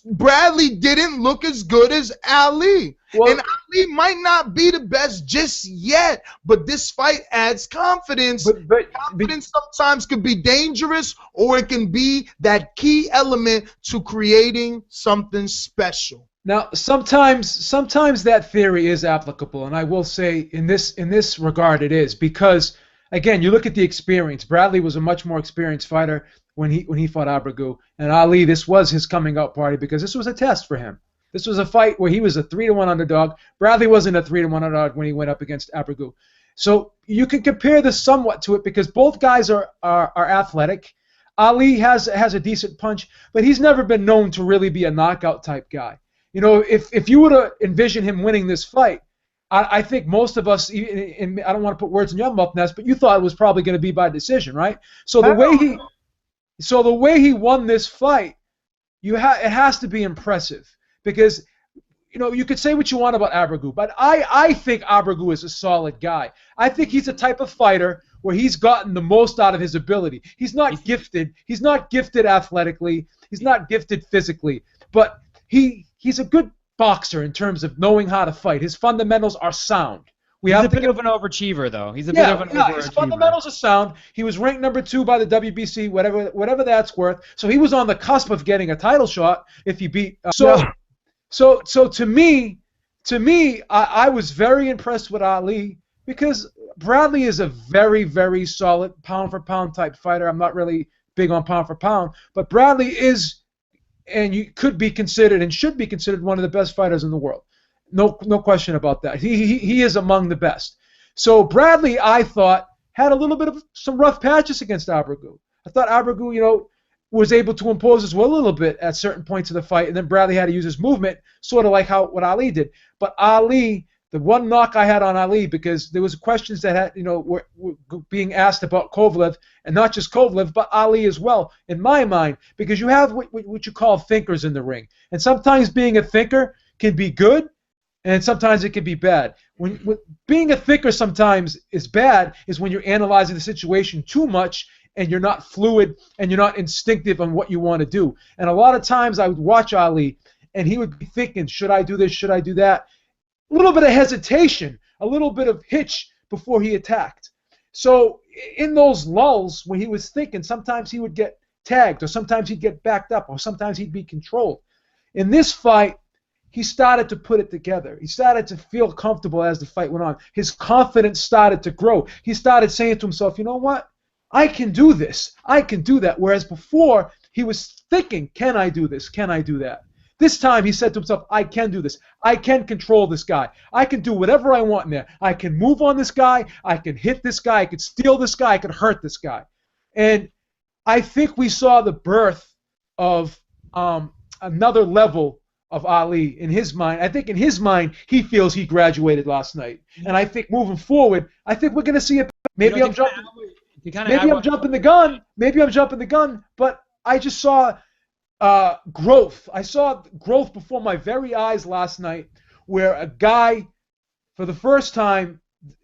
Bradley didn't look as good as Ali. And Ali might not be the best just yet, but this fight adds confidence. But confidence sometimes could be dangerous, or it can be that key element to creating something special. Now, sometimes that theory is applicable, and I will say in this regard it is, because again, you look at the experience. Bradley was a much more experienced fighter when he fought Abragu, and Ali, this was his coming out party because this was a test for him. This was a fight where he was a 3-1 underdog. Bradley wasn't a 3-1 underdog when he went up against Abragu. So you can compare this somewhat to it because both guys are athletic. Ali has a decent punch, but he's never been known to really be a knockout type guy. If you were to envision him winning this fight, I think most of us, and I don't want to put words in your mouth, Ness, but you thought it was probably going to be by decision, right? So the way he won this fight, it has to be impressive. Because, you could say what you want about Abragu, but I think Abragu is a solid guy. I think he's a type of fighter where he's gotten the most out of his ability. He's not gifted. He's not gifted athletically. He's not gifted physically. But he's a good boxer in terms of knowing how to fight. His fundamentals are sound. He's a bit of an overachiever, though. He's a bit of an overachiever. His fundamentals are sound. He was ranked number 2 by the WBC, whatever that's worth. So he was on the cusp of getting a title shot if he beat. So to me, I was very impressed with Ali because Bradley is a very, very solid pound-for-pound type fighter. I'm not really big on pound-for-pound, but Bradley is, and you could be considered and should be considered one of the best fighters in the world. No question about that. He is among the best. So Bradley, I thought, had a little bit of some rough patches against Abragu. I thought Abragu, was able to impose his will a little bit at certain points of the fight, and then Bradley had to use his movement, sort of like what Ali did. But Ali, the one knock I had on Ali, because there was questions that had, were being asked about Kovalev, and not just Kovalev, but Ali as well, in my mind, because you have what you call thinkers in the ring, and sometimes being a thinker can be good, and sometimes it can be bad. When being a thinker sometimes is bad is when you're analyzing the situation too much, and you're not fluid, and you're not instinctive on what you want to do. And a lot of times I would watch Ali, and he would be thinking, should I do this, should I do that? A little bit of hesitation, a little bit of hitch before he attacked. So in those lulls, when he was thinking, sometimes he would get tagged, or sometimes he'd get backed up, or sometimes he'd be controlled. In this fight, he started to put it together. He started to feel comfortable as the fight went on. His confidence started to grow. He started saying to himself, you know what? I can do this. I can do that. Whereas before, he was thinking, can I do this? Can I do that? This time, he said to himself, I can do this. I can control this guy. I can do whatever I want in there. I can move on this guy. I can hit this guy. I can steal this guy. I can hurt this guy. And I think we saw the birth of another level of Ali in his mind. I think in his mind, he feels he graduated last night. And I think moving forward, I think we're going to see it. Maybe I'm jumping. Maybe I'm jumping the gun. Maybe I'm jumping the gun. But I just saw growth. I saw growth before my very eyes last night, where a guy, for the first time,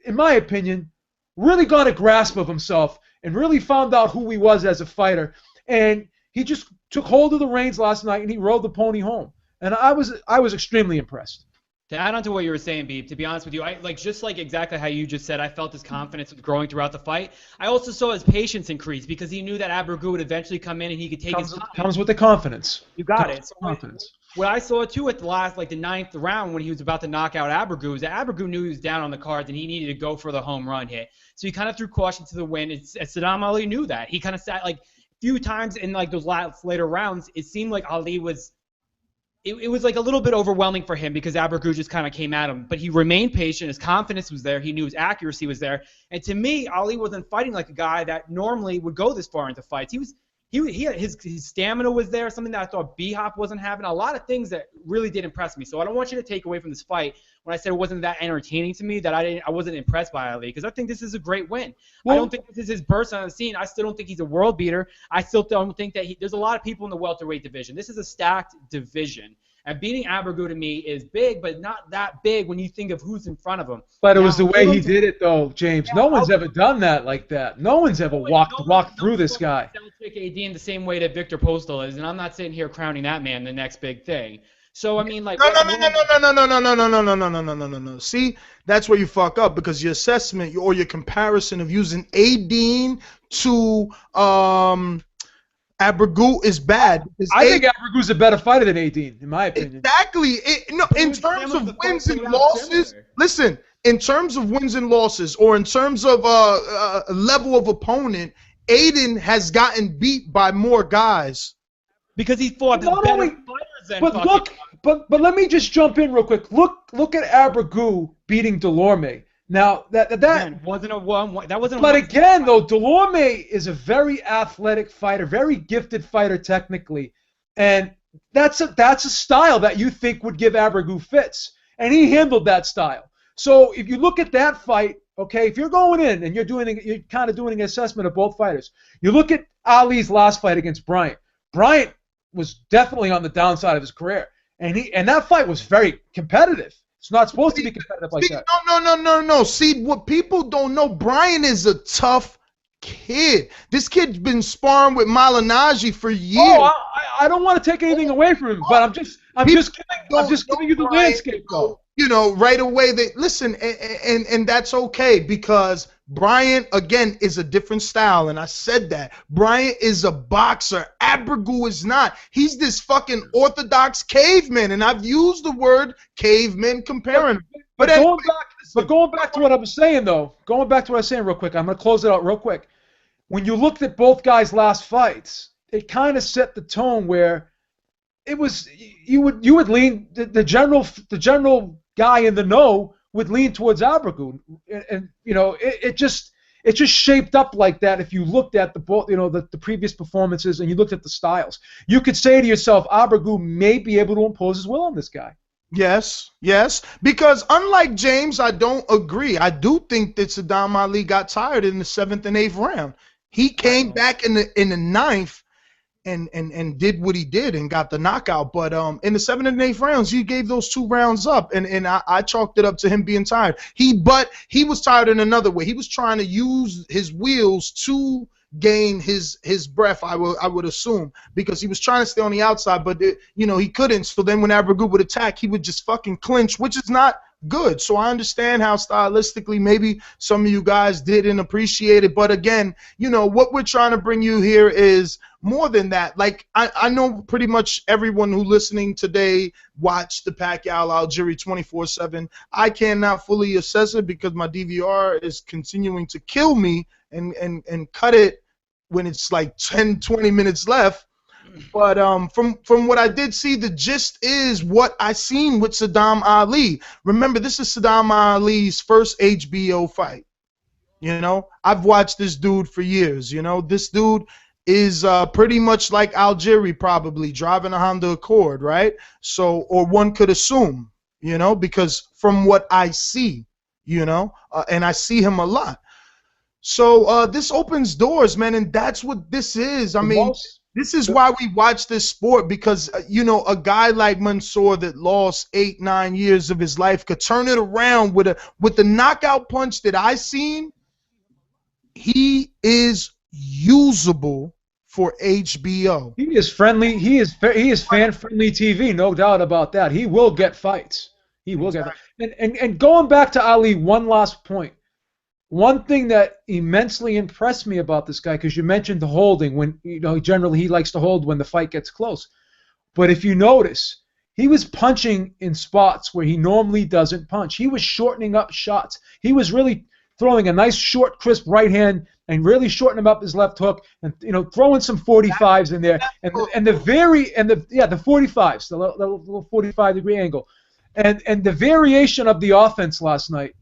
in my opinion, really got a grasp of himself and really found out who he was as a fighter. And he just took hold of the reins last night and he rode the pony home. And I was extremely impressed. To add on to what you were saying, Beep, to be honest with you, just like exactly how you just said, I felt his confidence was growing throughout the fight. I also saw his patience increase because he knew that Abregu would eventually come in and he could take his time. Comes with the confidence. You got it. So confidence. What I saw too at the last, the 9th round when he was about to knock out Abregu, is that Abregu knew he was down on the cards and he needed to go for the home run hit. So he kind of threw caution to the wind. Saddam Ali knew that. He kind of sat a few times in those later rounds. It seemed like Ali was. It was a little bit overwhelming for him because Abregu just kind of came at him. But he remained patient. His confidence was there. He knew his accuracy was there. And to me, Ali wasn't fighting like a guy that normally would go this far into fights. He had his stamina was there, something that I thought B-Hop wasn't having. A lot of things that really did impress me. So I don't want you to take away from this fight when I said it wasn't that entertaining to me, that I wasn't impressed by Ali, because I think this is a great win. Well, I don't think this is his burst on the scene. I still don't think he's a world beater. I still don't think that there's a lot of people in the welterweight division. This is a stacked division. And beating Abregu to me is big, but not that big when you think of who's in front of him. But it was the way he did it, though, James. No one's ever done that like that. No one's ever walked through this guy. AD in the same way that Victor Postal is, and I'm not sitting here crowning that man the next big thing. So I mean, no. See, that's where you fuck up, because your assessment or your comparison of using Adine to Abregu is bad. I think Abragu's a better fighter than Adine, in my opinion. Exactly. In terms of wins and losses, listen. In terms of wins and losses, or in terms of level of opponent, Aiden has gotten beat by more guys because he fought better fighters than. But let me just jump in real quick. Look at Abregu beating Delorme. Now that again, wasn't a one. That wasn't. But again, though, Delorme is a very athletic fighter, very gifted fighter technically, and that's a style that you think would give Abregu fits, and he handled that style. So if you look at that fight, okay, if you're going in and you're kind of doing an assessment of both fighters, you look at Ali's last fight against Bryant. Bryant was definitely on the downside of his career, and that fight was very competitive. It's not supposed to be competitive like that. No. See, what people don't know, Brian is a tough kid. This kid's been sparring with Malignaggi for years. Oh, I don't want to take anything away from him, but I'm just giving you the landscape, though. You know, right away they listen, and that's okay, because Bryant again is a different style, and I said that. Bryant is a boxer. Abregu is not. He's this fucking orthodox caveman, and I've used the word caveman comparing him. But going back to what I was saying, though, real quick, I'm going to close it out real quick. When you looked at both guys' last fights, it kind of set the tone where it was you would lean the general guy in the know would lean towards Abregu, and you know it just shaped up like that. If you looked at the previous performances and you looked at the styles, you could say to yourself, Abregu may be able to impose his will on this guy. Yes, because unlike James, I don't agree. I do think that Saddam Ali got tired in the 7th and 8th round. He came back in the 9th and did what he did and got the knockout. But in the 7th and 8th rounds, he gave those 2 rounds up, and I chalked it up to him being tired. But he was tired in another way. He was trying to use his wheels to gain his breath, I would assume, because he was trying to stay on the outside, but he couldn't. So then when Abregu would attack, he would just fucking clinch, which is not good. So I understand how stylistically maybe some of you guys didn't appreciate it, but again, what we're trying to bring you here is more than that. Like I know pretty much everyone who listening today watched the Pacquiao-Algieri 24/7. I cannot fully assess it because my DVR is continuing to kill me and cut it when it's like 10-20 minutes left. But from what I did see, the gist is what I seen with Saddam Ali. Remember, this is Saddam Ali's first HBO fight. I've watched this dude for years. This dude is pretty much like Algieri, probably driving a Honda Accord, right? So, or one could assume, because from what I see, and I see him a lot. So this opens doors, man, and that's what this is. I mean, this is why we watch this sport, because a guy like Mansour that lost 8-9 years of his life could turn it around with the knockout punch that I seen. He is usable for HBO. He is friendly. He is fan friendly TV, no doubt about that. He will get fights. He will get that. And going back to Ali, one last point. One thing that immensely impressed me about this guy, because you mentioned the holding, when generally he likes to hold when the fight gets close. But if you notice, he was punching in spots where he normally doesn't punch. He was shortening up shots. He was really throwing a nice short, crisp right hand and really shortening up his left hook and throwing some 45s in there and the 45s, the little 45-degree angle. And the variation of the offense last night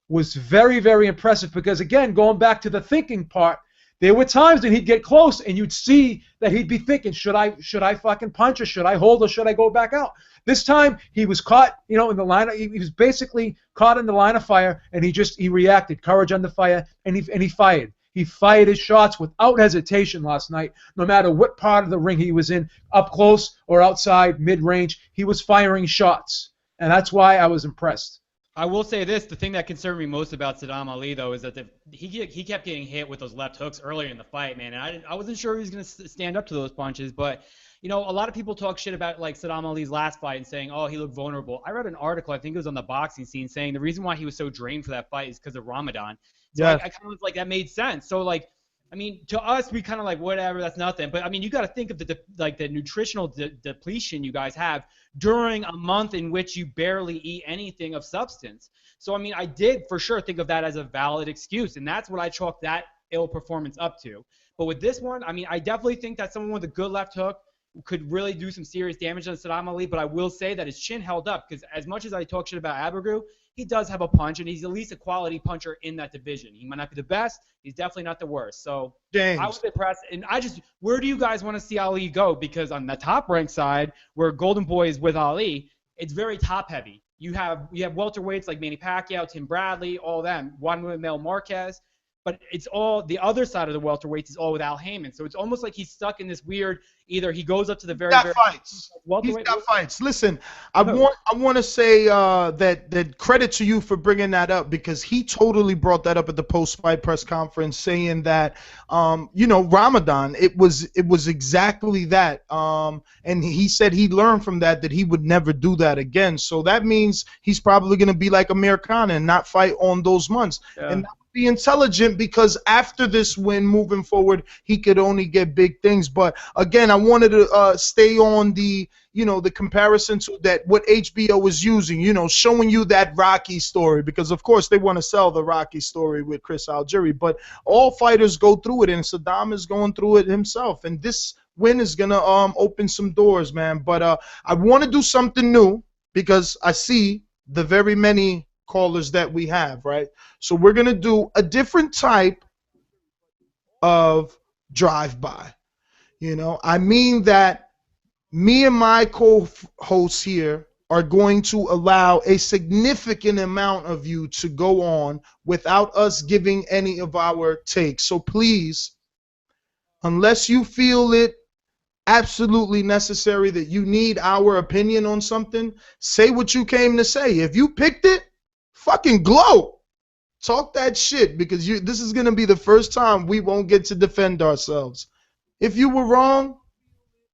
was very, very impressive because, again, going back to the thinking part, there were times that he'd get close and you'd see that he'd be thinking, should I fucking punch or should I hold or should I go back out? This time he was caught, in the line. He was basically caught in the line of fire and he reacted, courage under fire, and he fired. He fired his shots without hesitation last night, no matter what part of the ring he was in, up close or outside, mid-range. He was firing shots, and that's why I was impressed. I will say this, the thing that concerned me most about Saddam Ali, though, is that he kept getting hit with those left hooks earlier in the fight, man, and I wasn't sure he was going to stand up to those punches, but, a lot of people talk shit about, like, Saddam Ali's last fight and saying, oh, he looked vulnerable. I read an article, I think it was on the boxing scene, saying the reason why he was so drained for that fight is because of Ramadan. So I kind of was like, that made sense. So, like, I mean, to us, we kind of like, whatever, that's nothing. But, I mean, you got to think of the nutritional depletion you guys have during a month in which you barely eat anything of substance. So, I mean, I did for sure think of that as a valid excuse, and that's what I chalked that ill performance up to. But with this one, I mean, I definitely think that someone with a good left hook could really do some serious damage on Saddam Ali, but I will say that his chin held up because as much as I talk shit about Abergru, he does have a punch, and he's at least a quality puncher in that division. He might not be the best. He's definitely not the worst. So James. I was impressed. And where do you guys want to see Ali go? Because on the top-ranked side, where Golden Boy is with Ali, it's very top-heavy. You have welterweights like Manny Pacquiao, Tim Bradley, all them, Juan Mel Marquez. But it's all the other side of the welterweights is all with Al Heyman. So it's almost like he's stuck in this weird. Either he goes up to the very fights. He's got fights. Listen, I want to say that credit to you for bringing that up because he totally brought that up at the post-fight press conference, saying that Ramadan. It was exactly that. And he said he learned from that he would never do that again. So that means he's probably going to be like Amir Khan and not fight on those months. Yeah. And be intelligent because after this win moving forward he could only get big things. But again, I wanted to stay on the the comparison to that what HBO is using, showing you that Rocky story, because of course they want to sell the Rocky story with Chris Algieri, but all fighters go through it, and Saddam is going through it himself, and this win is gonna open some doors, man. But I want to do something new because I see the very many callers that we have, right? So we're going to do a different type of drive-by. I mean that me and my co-hosts here are going to allow a significant amount of you to go on without us giving any of our takes. So please, unless you feel it absolutely necessary that you need our opinion on something, say what you came to say. If you picked it, fucking glow. Talk that shit because this is going to be the first time we won't get to defend ourselves. If you were wrong,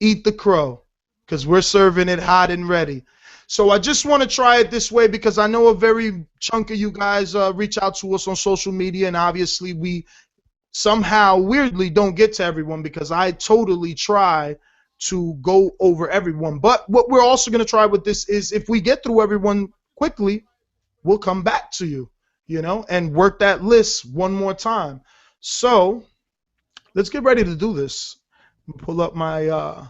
eat the crow because we're serving it hot and ready. So I just want to try it this way because I know a very chunk of you guys reach out to us on social media, and obviously we somehow weirdly don't get to everyone because I totally try to go over everyone. But what we're also going to try with this is if we get through everyone quickly, we'll come back to you, and work that list one more time. So let's get ready to do this. Pull up my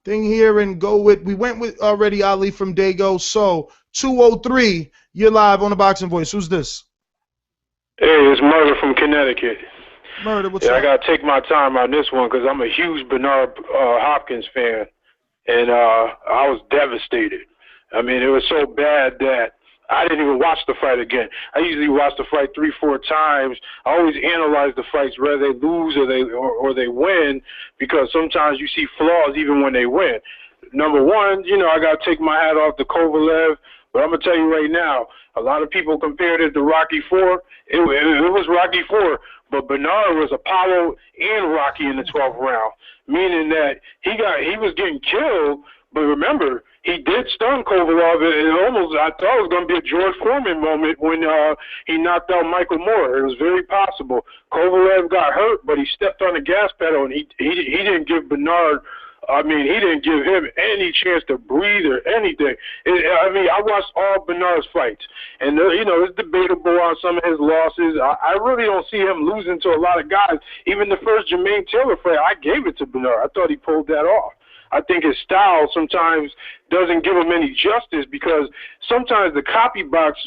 thing here and go with, we went with already Ali from Dago. So 203, you're live on the Boxing Voice. Who's this? Hey, it's Murder from Connecticut. Murder, what's up? I got to take my time on this one because I'm a huge Bernard Hopkins fan, and I was devastated. I mean, it was so bad that I didn't even watch the fight again. I usually watch the fight 3-4 times. I always analyze the fights whether they lose or they win because sometimes you see flaws even when they win. Number one, I got to take my hat off to Kovalev, but I'm going to tell you right now, a lot of people compared it to Rocky IV. It was Rocky IV, but Bernard was Apollo and Rocky in the 12th round, meaning that he was getting killed, but remember, he did stun Kovalev. It almost, I thought it was going to be a George Foreman moment when he knocked out Michael Moore. It was very possible. Kovalev got hurt, but he stepped on the gas pedal, and he didn't give Bernard. I mean, he didn't give him any chance to breathe or anything. I mean, I watched all Bernard's fights, and you know, it's debatable on some of his losses. I really don't see him losing to a lot of guys. Even the first Jermaine Taylor fight, I gave it to Bernard. I thought he pulled that off. I think his style sometimes doesn't give him any justice because sometimes the copy box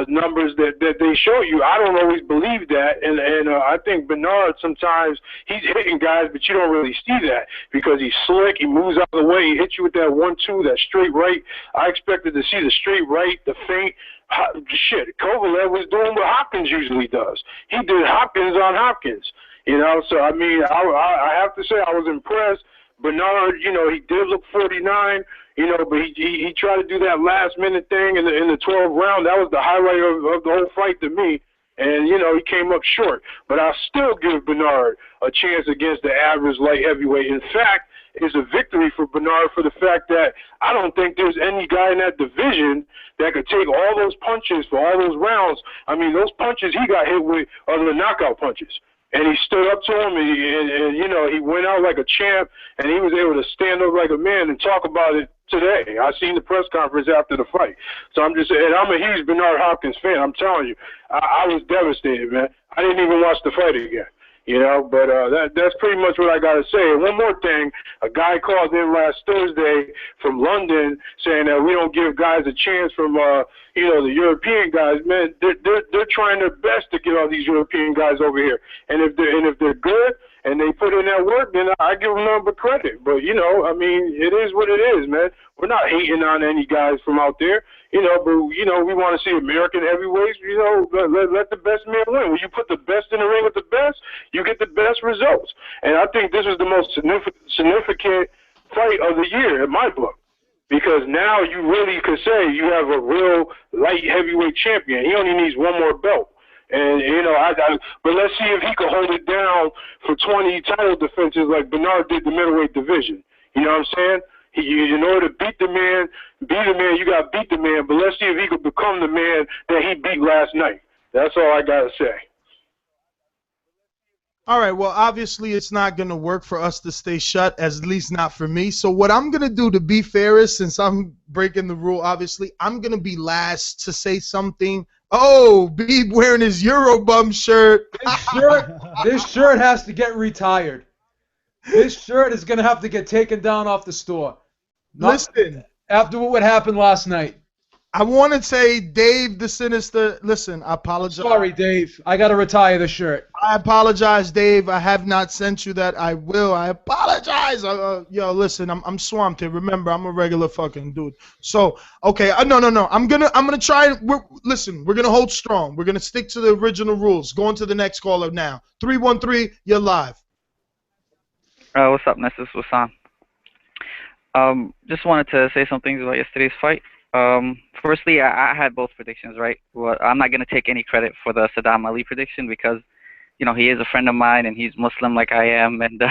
numbers that they show you, I don't always believe that, and I think Bernard sometimes he's hitting guys, but you don't really see that because he's slick, he moves out of the way, he hits you with that 1-2, that straight right. I expected to see the straight right, the feint. Shit, Kovalev was doing what Hopkins usually does. He did Hopkins on Hopkins, you know. So I mean, I have to say I was impressed. Bernard, you know, he did look 49, you know, but he tried to do that last minute thing in the 12th round. That was the highlight of the whole fight to me. And, you know, he came up short. But I'll still give Bernard a chance against the average light heavyweight. In fact, it's a victory for Bernard for the fact that I don't think there's any guy in that division that could take all those punches for all those rounds. I mean, those punches he got hit with are the knockout punches. And he stood up to him, and you know, he went out like a champ, and he was able to stand up like a man and talk about it today. I seen the press conference after the fight. So I'm just saying, I'm a huge Bernard Hopkins fan. I'm telling you, I was devastated, man. I didn't even watch the fight again. You know, but that's pretty much what I got to say. And one more thing, a guy called in last Thursday from London saying that we don't give guys a chance from, you know, the European guys. Man, they're trying their best to get all these European guys over here. And if they're good and they put in that work, then I give them nothing but credit. But, you know, I mean, it is what it is, man. We're not hating on any guys from out there. You know, but, you know, we want to see American heavyweights, you know, let the best man win. When you put the best in the ring with the best, you get the best results. And I think this is the most significant fight of the year in my book. Because now you really could say you have a real light heavyweight champion. He only needs one more belt. And, you know, but let's see if he can hold it down for 20 title defenses like Bernard did the middleweight division. You know what I'm saying? In order to beat the man, you got to beat the man. But let's see if he could become the man that he beat last night. That's all I got to say. All right, well, obviously it's not going to work for us to stay shut, at least not for me. So what I'm going to do, to be fair, is since I'm breaking the rule, obviously, I'm going to be last to say something. Oh, Beeb wearing his Eurobum shirt. This shirt has to get retired. This shirt is going to have to get taken down off the store. Listen. After what happened last night. I want to say, Dave the Sinister, listen, I apologize. Sorry, Dave. I got to retire the shirt. I apologize, Dave. I have not sent you that. I will. I apologize. Yo, listen, I'm swamped here. Remember, I'm a regular fucking dude. So, okay, no. I'm gonna try. Listen, we're gonna hold strong. We're gonna stick to the original rules. Going to the next caller now. 313, you're live. What's up, Nessus? What's on? Just wanted to say some things about yesterday's fight. Firstly, I had both predictions right. Well, I'm not going to take any credit for the Saddam Ali prediction because, you know, he is a friend of mine and he's Muslim like I am, and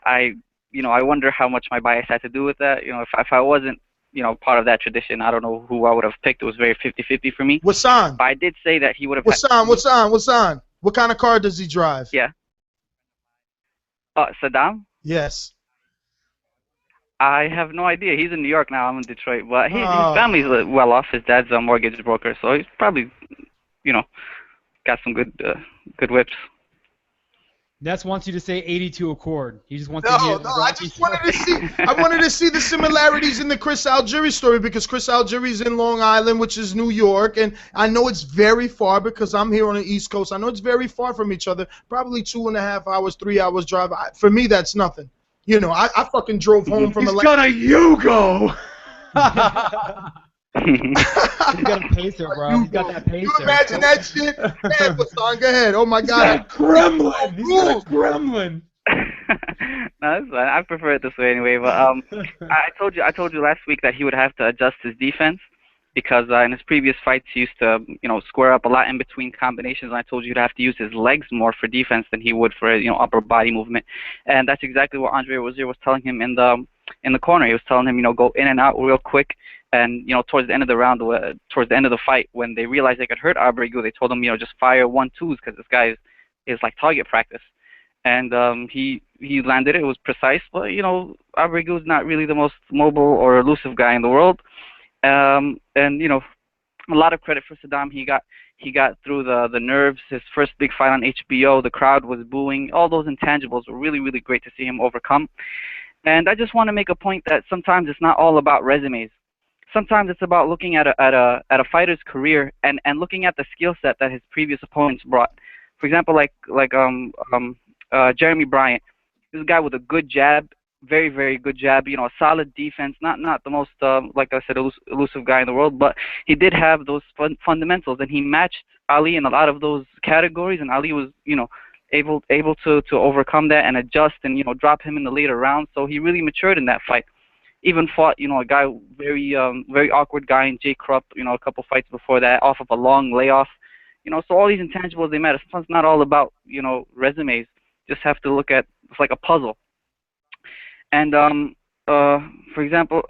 I wonder how much my bias had to do with that. You know, if I wasn't, you know, part of that tradition, I don't know who I would have picked. It was very 50-50 for me. What's on? But I did say that he would have. What's on? What kind of car does he drive? Yeah. Saddam? Yes. I have no idea. He's in New York now. I'm in Detroit. But his family's well off. His dad's a mortgage broker, so he's probably, you know, got some good whips. Ness wants you to say 82 Accord. He just wants No, to hear I just wanted to see. I wanted to see the similarities in the Chris Algieri story because Chris Algieri's in Long Island, which is New York, and I know it's very far because I'm here on the East Coast. I know it's very far from each other. Probably 2.5 hours, 3 hours drive. For me, that's nothing. You know, I fucking drove home from He's got a Yugo. He's got a pacer, bro. He's got that pacer. You imagine that shit? Man, what's on? Go ahead. Oh my God. He's got a gremlin. He's got a gremlin. No, that's fine. I prefer it this way anyway. But I told you last week that he would have to adjust his defense because in his previous fights he used to, you know, square up a lot in between combinations. And I told you he'd have to use his legs more for defense than he would for, you know, upper body movement. And that's exactly what Andre Rozier was telling him in in the corner. He was telling him, go in and out real quick. And towards the end of the round, towards the end of the fight, when they realized they could hurt Abregu, they told him, just fire 1-2s because this guy is like target practice. And he landed it. It was precise, but Abregu is not really the most mobile or elusive guy in the world. And a lot of credit for Saddam. He got through the nerves. His first big fight on HBO, the crowd was booing. All those intangibles were really, really great to see him overcome. And I just want to make a point that sometimes it's not all about resumes. Sometimes it's about looking at a fighter's career and looking at the skill set that his previous opponents brought. For example, like Jeremy Bryant. This is a guy with a good jab, very, very good jab. A solid defense. Not the most, like I said, elusive guy in the world, but he did have those fundamentals, and he matched Ali in a lot of those categories. And Ali was, able to overcome that and adjust and drop him in the later rounds. So he really matured in that fight. Even fought, a guy very awkward guy in Jay Krupp, a couple fights before that, off of a long layoff. So all these intangibles, they matter. Sometimes it's not all about, resumes. Just have to look at, it's like a puzzle. And for example,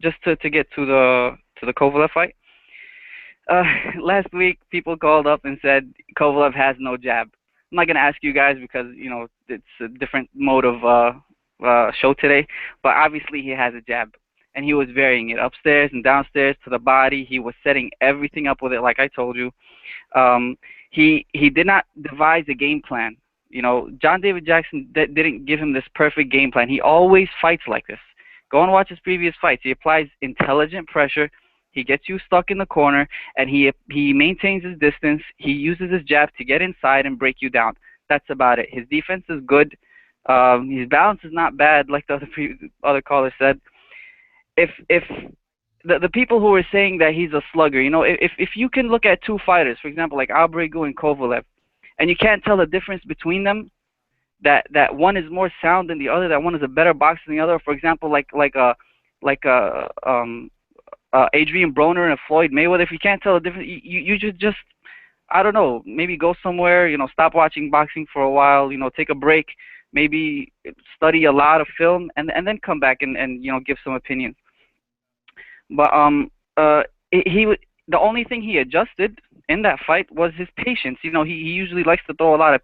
just to get to the Kovalev fight, last week people called up and said Kovalev has no jab. I'm not gonna ask you guys because it's a different mode of show today, but obviously he has a jab, and he was varying it upstairs and downstairs to the body. He was setting everything up with it, like I told you. He did not devise a game plan. John David Jackson didn't give him this perfect game plan. He always fights like this. Go and watch his previous fights. He applies intelligent pressure. He gets you stuck in the corner, and he maintains his distance. He uses his jab to get inside and break you down. That's about it. His defense is good. His balance is not bad, like the other caller said. If the people who are saying that he's a slugger, if you can look at two fighters, for example, like Abregu and Kovalev, and you can't tell the difference between them, that one is more sound than the other, that one is a better boxer than the other. For example, like Adrian Broner and Floyd Mayweather. If you can't tell the difference, you should just, I don't know, maybe go somewhere, stop watching boxing for a while, take a break, maybe study a lot of film, and then come back and give some opinions. But the only thing he adjusted in that fight was his patience. He usually likes to throw a lot of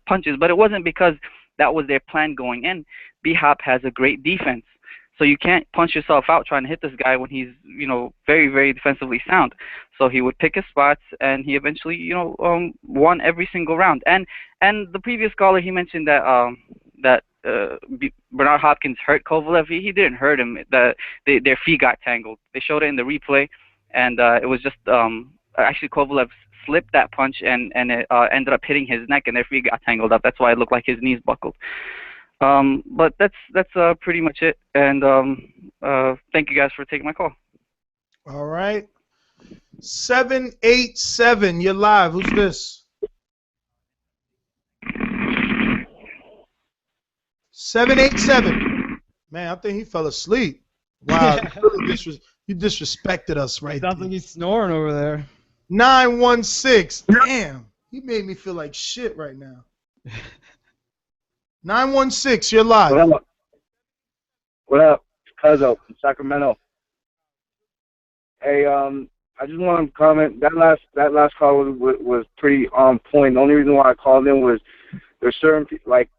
punches, but it wasn't because that was their plan going in. B-Hop has a great defense, so you can't punch yourself out trying to hit this guy when he's very, very defensively sound. So he would pick his spots, and he eventually won every single round. And the previous caller, he mentioned that Bernard Hopkins hurt Kovalev. He didn't hurt him. Their feet got tangled. They showed it in the replay, and it was just actually Kovalev slipped that punch, and it ended up hitting his neck, and their feet got tangled up. That's why it looked like his knees buckled. But that's pretty much it. And thank you guys for taking my call. All right. 787, you're live. Who's this? 787. Man, I think he fell asleep. Wow, you disrespected us right there. Sounds like he's snoring over there. 916. Damn, he made me feel like shit right now. 916, you're live. What up? What up? Cuzzo from Sacramento. Hey, I just want to comment. That last call was pretty on point. The only reason why I called in was there's certain like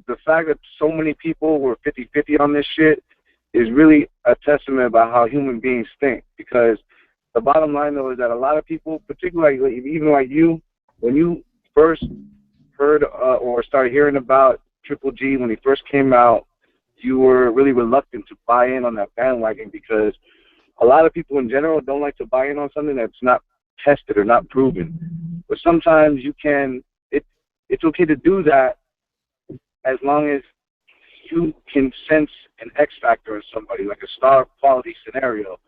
the fact that so many people were 50-50 on this shit is really a testament about how human beings think. Because the bottom line though is that a lot of people, particularly even like you, when you first heard or started hearing about Triple G when he first came out, you were really reluctant to buy in on that bandwagon because a lot of people in general don't like to buy in on something that's not tested or not proven. But sometimes you can, it's okay to do that as long as you can sense an X factor in somebody, like a star quality scenario.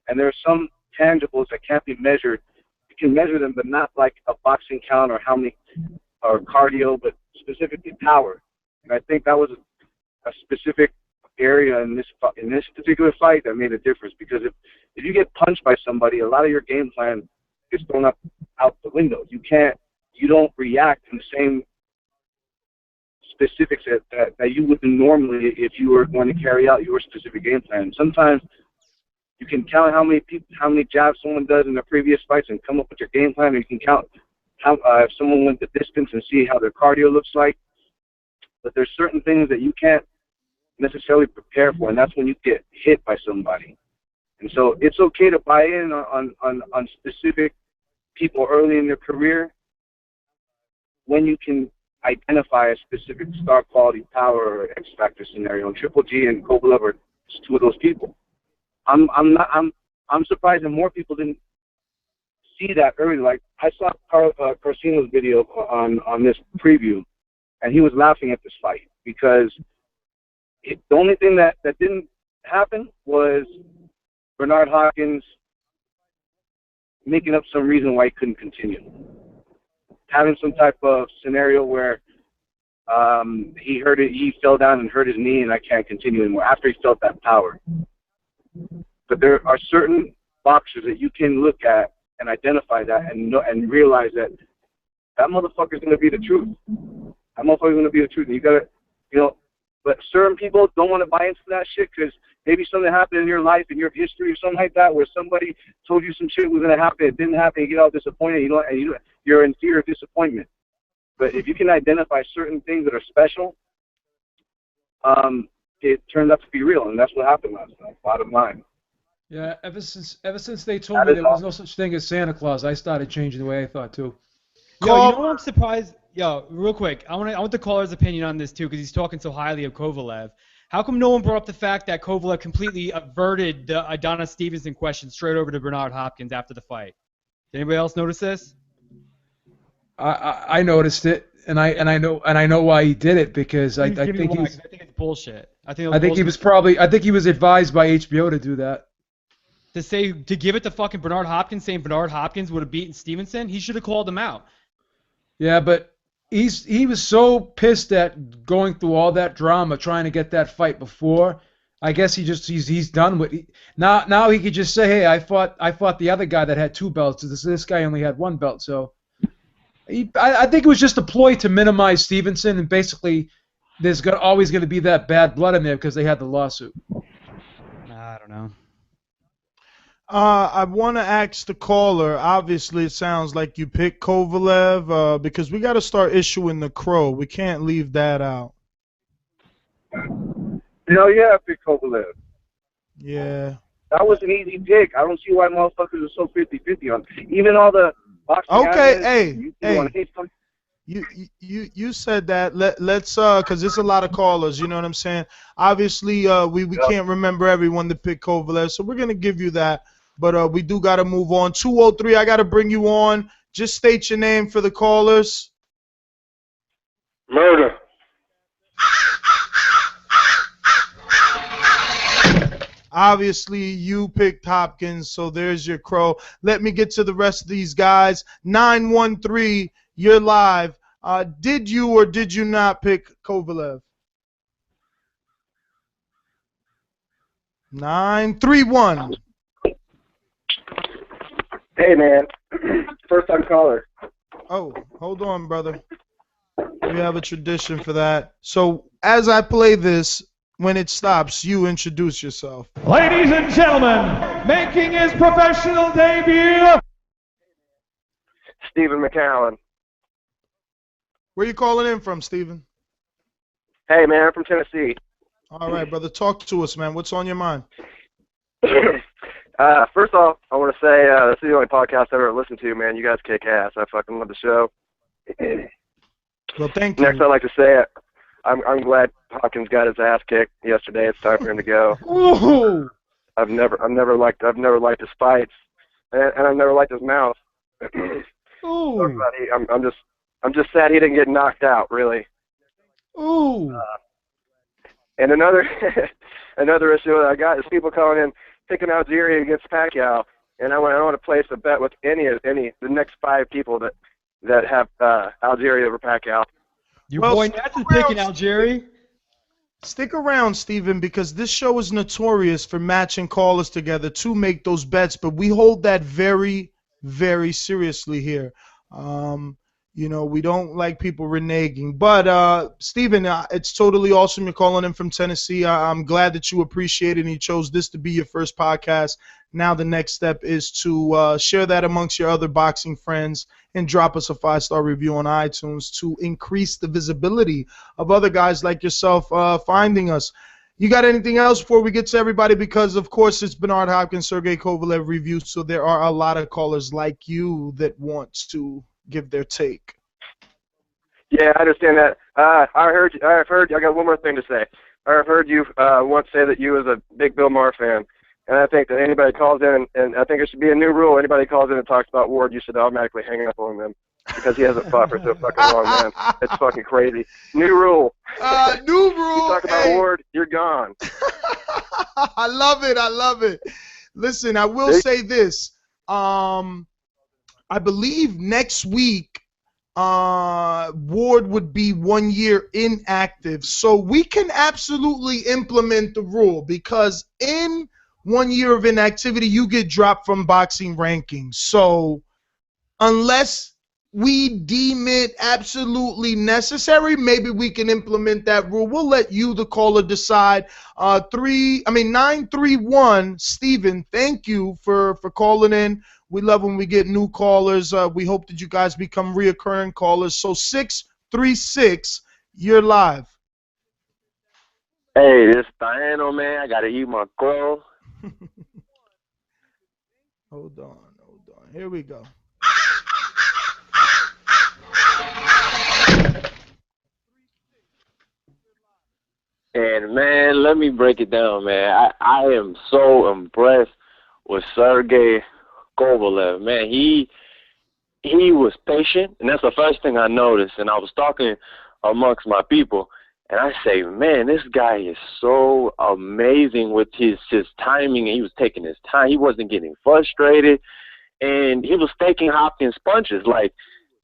And there are some tangibles that can't be measured. You can measure them, but not like a boxing count or how many, or cardio, but specifically power. And I think that was a specific area in this particular fight that made a difference. Because if you get punched by somebody, a lot of your game plan is thrown out the window. You don't react in the same specifics that you wouldn't normally if you were going to carry out your specific game plan. Sometimes you can count how many jabs someone does in their previous fights and come up with your game plan, or you can count how if someone went the distance and see how their cardio looks like. But there's certain things that you can't necessarily prepare for, and that's when you get hit by somebody. And so it's okay to buy in on specific people early in their career when you can identify a specific star quality power or X factor scenario. And Triple G and Kovalev are two of those people. I'm surprised that more people didn't see that early. Like I saw Carcino's video on this preview, and he was laughing at this fight because the only thing that didn't happen was Bernard Hopkins making up some reason why he couldn't continue. Having some type of scenario where he fell down and hurt his knee, and I can't continue anymore after he felt that power. But there are certain boxers that you can look at and identify that and realize that motherfucker's going to be the truth. That motherfucker's going to be the truth. And you got to, but certain people don't want to buy into that shit because maybe something happened in your life, in your history, or something like that, where somebody told you some shit was going to happen, it didn't happen, you get all disappointed, you're in fear of disappointment. But if you can identify certain things that are special, it turned out to be real, and that's what happened last night, bottom line. Yeah, ever since they told me there was no such thing as Santa Claus, I started changing the way I thought too. Yo, you know what I'm surprised? Yo, real quick, I want the caller's opinion on this too, because he's talking so highly of Kovalev. How come no one brought up the fact that Kovalev completely averted the Adonis Stevenson question straight over to Bernard Hopkins after the fight? Did anybody else notice this? I noticed it, and I know why he did it because I think it's bullshit. I think he was advised by HBO to do that. To give it to fucking Bernard Hopkins, saying Bernard Hopkins would have beaten Stevenson, he should have called him out. Yeah, but he was so pissed at going through all that drama trying to get that fight before. I guess he's done with it. Now he could just say, hey, I fought the other guy that had 2 belts. This guy only had 1 belt. So I think it was just a ploy to minimize Stevenson, and basically there's always going to be that bad blood in there because they had the lawsuit. I don't know. I want to ask the caller. Obviously, it sounds like you picked Kovalev because we got to start issuing the crow. We can't leave that out. Hell yeah, I picked Kovalev. Yeah. That was an easy pick. I don't see why motherfuckers are so 50-50 on. Even all the boxing. Okay, you said that. Let's because there's a lot of callers. You know what I'm saying? Obviously, we can't remember everyone to pick Kovalev, so we're gonna give you that. But we do got to move on. 203, I got to bring you on. Just state your name for the callers. Murder. Obviously, you picked Hopkins, so there's your crow. Let me get to the rest of these guys. 913, you're live. Did you or did you not pick Kovalev? 931. Hey, man. First time caller. Oh, hold on, brother. We have a tradition for that. So as I play this, when it stops, you introduce yourself. Ladies and gentlemen, making his professional debut, Stephen McCowan. Where you calling in from, Stephen? Hey, man, I'm from Tennessee. All right, brother. Talk to us, man. What's on your mind? First off, I want to say this is the only podcast I've ever listened to, man. You guys kick ass. I fucking love the show. Well, thank you. Next, I'd like to say I'm glad Hopkins got his ass kicked yesterday. It's time for him to go. Ooh. I've never liked his fights, and I've never liked his mouth. Ooh. I'm just sad he didn't get knocked out, really. Ooh. And another issue that I got is people calling in picking Algeria against Pacquiao, and I want to place a bet with the next 5 people that have Algeria over Pacquiao. Your boy Nats is picking Algeria. Stick around, Stephen, because this show is notorious for matching callers together to make those bets, but we hold that very, very seriously here. You know, we don't like people reneging. But, Steven, it's totally awesome you're calling in from Tennessee. I'm glad that you appreciate it and you chose this to be your first podcast. Now the next step is to share that amongst your other boxing friends and drop us a 5-star review on iTunes to increase the visibility of other guys like yourself finding us. You got anything else before we get to everybody? Because, of course, it's Bernard Hopkins, Sergey Kovalev review, so there are a lot of callers like you that want to give their take. Yeah, I understand that. I've heard. I got one more thing to say. I've heard you once say that you was a big Bill Maher fan, and I think that anybody calls in, and I think there should be a new rule. Anybody calls in and talks about Ward, you should automatically hang up on them because he hasn't fought for so fucking long, man. It's fucking crazy. New rule. New rule. You talk about Ward, you're gone. I love it. I love it. Listen, I will say this. I believe next week Ward would be 1 year inactive. So we can absolutely implement the rule because in 1 year of inactivity, you get dropped from boxing rankings. So unless we deem it absolutely necessary, maybe we can implement that rule. We'll let you, the caller, decide. 931, Steven, thank you for calling in. We love when we get new callers. We hope that you guys become reoccurring callers. So 636, you're live. Hey, this is Diano, man. I got to eat my crow. Hold on. Here we go. And, man, let me break it down, man. I am so impressed with Sergey Kovalev. Man, he was patient, and that's the first thing I noticed. And I was talking amongst my people, and I say, man, this guy is so amazing with his timing, and he was taking his time. He wasn't getting frustrated, and he was taking Hopkins punches. Like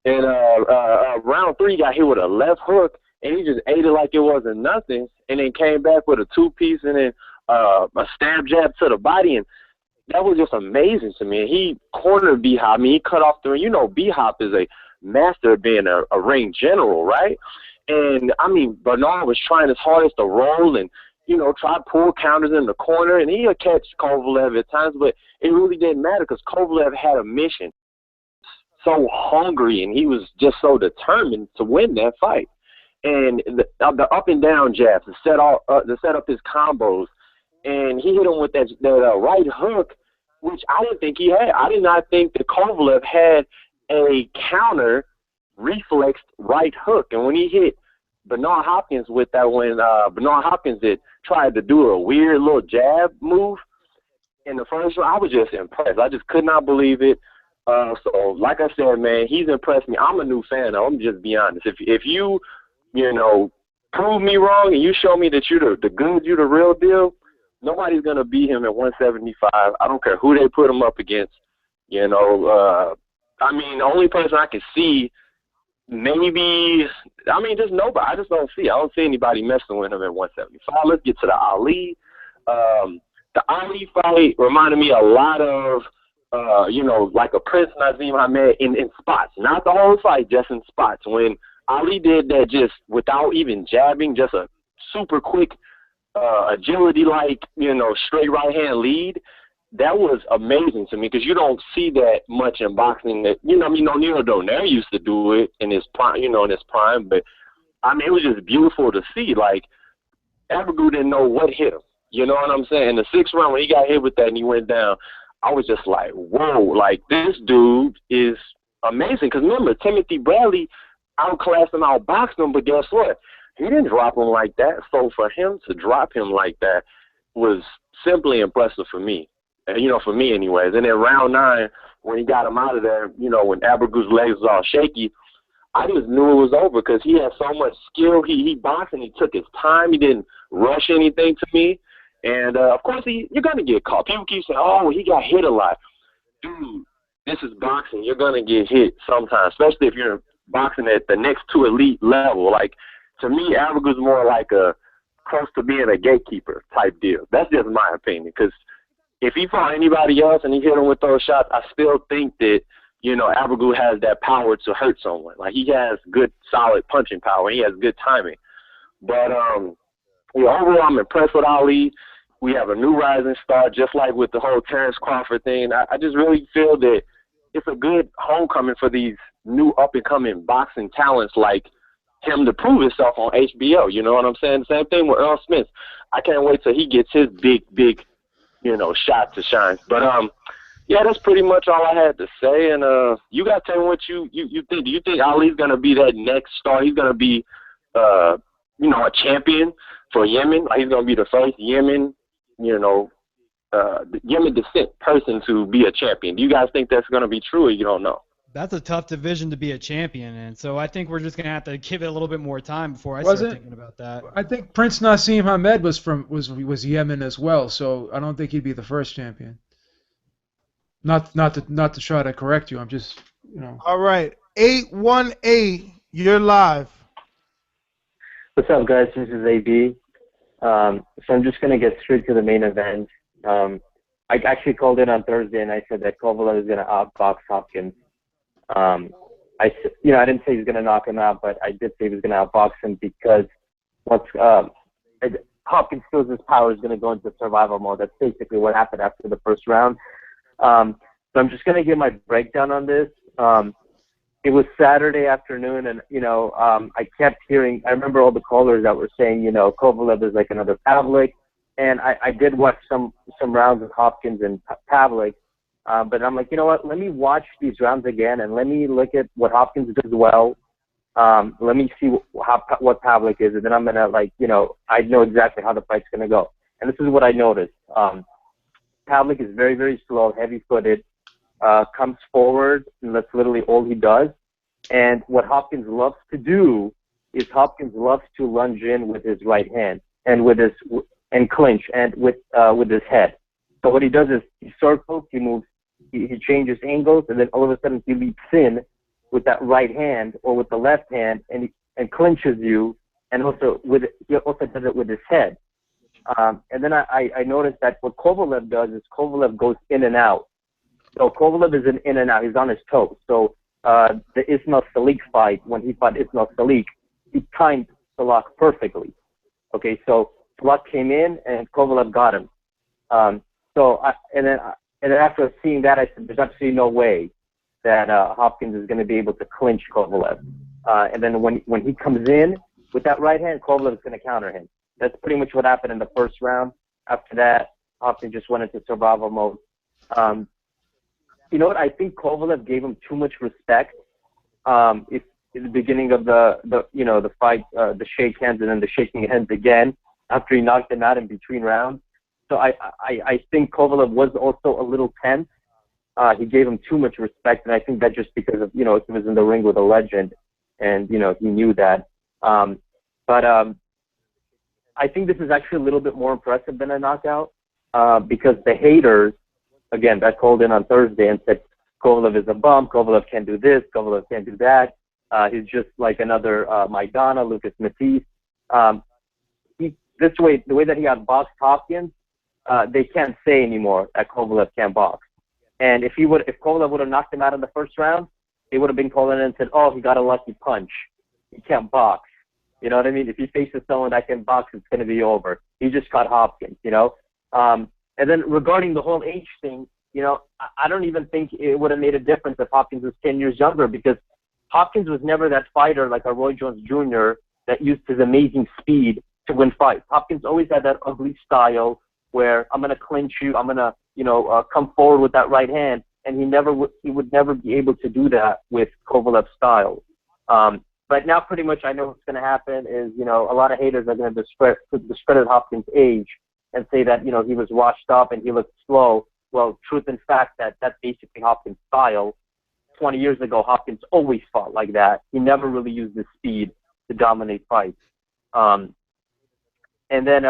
in round 3, he got hit with a left hook, and he just ate it like it wasn't nothing, and then came back with a 2-piece and then a stab jab to the body, and that was just amazing to me. He cornered B-Hop. I mean, he cut off the ring. You know, B-Hop is a master of being a ring general, right? And, I mean, Bernard was trying his hardest to roll and, you know, try to pull counters in the corner, and he would catch Kovalev at times, but it really didn't matter because Kovalev had a mission. So hungry, and he was just so determined to win that fight. And the up and down jabs to set up his combos, and he hit him with that right hook, which I didn't think he had. I did not think that Kovalev had a counter reflexed right hook. And when he hit Bernard Hopkins with that, when Bernard Hopkins tried to do a weird little jab move in the first round, I was just impressed. I just could not believe it. So, like I said, man, he's impressed me. I'm a new fan, though. I'm just be honest. If you know, prove me wrong and you show me that you're the good, you're the real deal, nobody's going to beat him at 175. I don't care who they put him up against. You know, I mean, the only person I can see maybe, I mean, just nobody. I just don't see. I don't see anybody messing with him at 175. Let's get to the Ali. The Ali fight reminded me a lot of, you know, like a Prince Nazim Ahmed in spots. Not the whole fight, just in spots. When Ali did that just without even jabbing, just a super quick agility-like, you know, straight right-hand lead, that was amazing to me because you don't see that much in boxing. That, you know, I mean, O'Neal Donaire used to do it in his prime, you know, but I mean, it was just beautiful to see. Like, Abregu didn't know what hit him. You know what I'm saying? In the 6th round, when he got hit with that and he went down, I was just like, whoa, like, this dude is amazing. Because remember, Timothy Bradley outclassed him, outboxed him, but guess what? He didn't drop him like that. So for him to drop him like that was simply impressive for me. And, you know, for me anyways. And then round 9, when he got him out of there, you know, when Abegu's legs was all shaky, I just knew it was over because he had so much skill. He boxed and he took his time. He didn't rush anything to me. And, of course, you're going to get caught. People keep saying, oh, he got hit a lot. Dude, this is boxing. You're going to get hit sometimes, especially if you're boxing at the next to elite level. Like, to me, Abegu's more like a close to being a gatekeeper type deal. That's just my opinion because if he fought anybody else and he hit him with those shots, I still think that you know, Abregu has that power to hurt someone. Like, he has good, solid punching power. He has good timing. But overall, I'm impressed with Ali. We have a new rising star, just like with the whole Terrence Crawford thing. I just really feel that it's a good homecoming for these new up-and-coming boxing talents like him to prove himself on HBO. You know what I'm saying? Same thing with Earl Smith. I can't wait till he gets his big, you know, shot to shine. But, yeah, that's pretty much all I had to say. And you got to tell me what you think. Do you think Ali's going to be that next star? He's going to be, you know, a champion for Yemen? Like, he's going to be the first Yemen, you know, Yemen descent person to be a champion. Do you guys think that's going to be true, or you don't know? That's a tough division to be a champion in, so I think we're just going to have to give it a little bit more time before I start thinking about that. I think Prince Nassim Hamed was Yemen as well, so I don't think he'd be the first champion. Not to try to correct you, I'm just, you know. All right, 818, you're live. What's up, guys? This is AB. So I'm just going to get straight to the main event. I actually called in on Thursday, and I said that Kovalev is going to outbox Hopkins. I didn't say he was going to knock him out, but I did say he was going to outbox him because once Hopkins feels his power is going to go into survival mode. That's basically what happened after the first round. So I'm just going to give my breakdown on this. It was Saturday afternoon, and, you know, I kept hearing, I remember all the callers that were saying, you know, Kovalev is like another Pavlik, and I did watch some rounds with Hopkins and Pavlik, but I'm like, you know what, let me watch these rounds again, and let me look at what Hopkins does well. Let me see what Pavlik is, and then I'm going to, like, you know, I know exactly how the fight's going to go. And this is what I noticed. Pavlik is very, very slow, heavy-footed, comes forward, and that's literally all he does. And what Hopkins loves to do is Hopkins loves to lunge in with his right hand and and clinch and with his head. So what he does is he circles, he moves, he changes angles, and then all of a sudden he leaps in with that right hand or with the left hand and clinches you, and he also does it with his head. And then I noticed that what Kovalev does is Kovalev goes in and out. So Kovalev is in and out. He's on his toes. So the Ismail Salik fight, when he fought Ismail Salik, he timed Salak perfectly. Okay, so Salak came in and Kovalev got him. And then after seeing that, I said, there's absolutely no way that Hopkins is going to be able to clinch Kovalev. And then when he comes in with that right hand, Kovalev is going to counter him. That's pretty much what happened in the first round. After that, Hopkins just went into survival mode. You know what? I think Kovalev gave him too much respect. If in the beginning of the fight, the shake hands and then the shaking hands again after he knocked him out in between rounds. So I think Kovalev was also a little tense. He gave him too much respect, and I think that just because of, you know, he was in the ring with a legend, and, you know, he knew that. But I think this is actually a little bit more impressive than a knockout because the haters, again, that called in on Thursday and said Kovalev is a bum, Kovalev can't do this, Kovalev can't do that. He's just like another Maidana, Lucas Matisse. The way that he outboxed Hopkins, they can't say anymore that Kovalev can't box. And if Kovalev would have knocked him out in the first round, they would have been calling in and said, oh, he got a lucky punch. He can't box. You know what I mean? If he faces someone that can box, it's going to be over. He just caught Hopkins, you know? And then regarding the whole age thing, you know, I don't even think it would have made a difference if Hopkins was 10 years younger, because Hopkins was never that fighter like a Roy Jones Jr. that used his amazing speed to win fights. Hopkins always had that ugly style where I'm going to clinch you, I'm going to, you know, come forward with that right hand, and he would never be able to do that with Kovalev's style. But now pretty much I know what's going to happen is, you know, a lot of haters are going to discredit Hopkins' age and say that, you know, he was washed up and he looked slow. Well, truth and fact, that's basically Hopkins' style. 20 years ago, Hopkins always fought like that. He never really used his speed to dominate fights. And then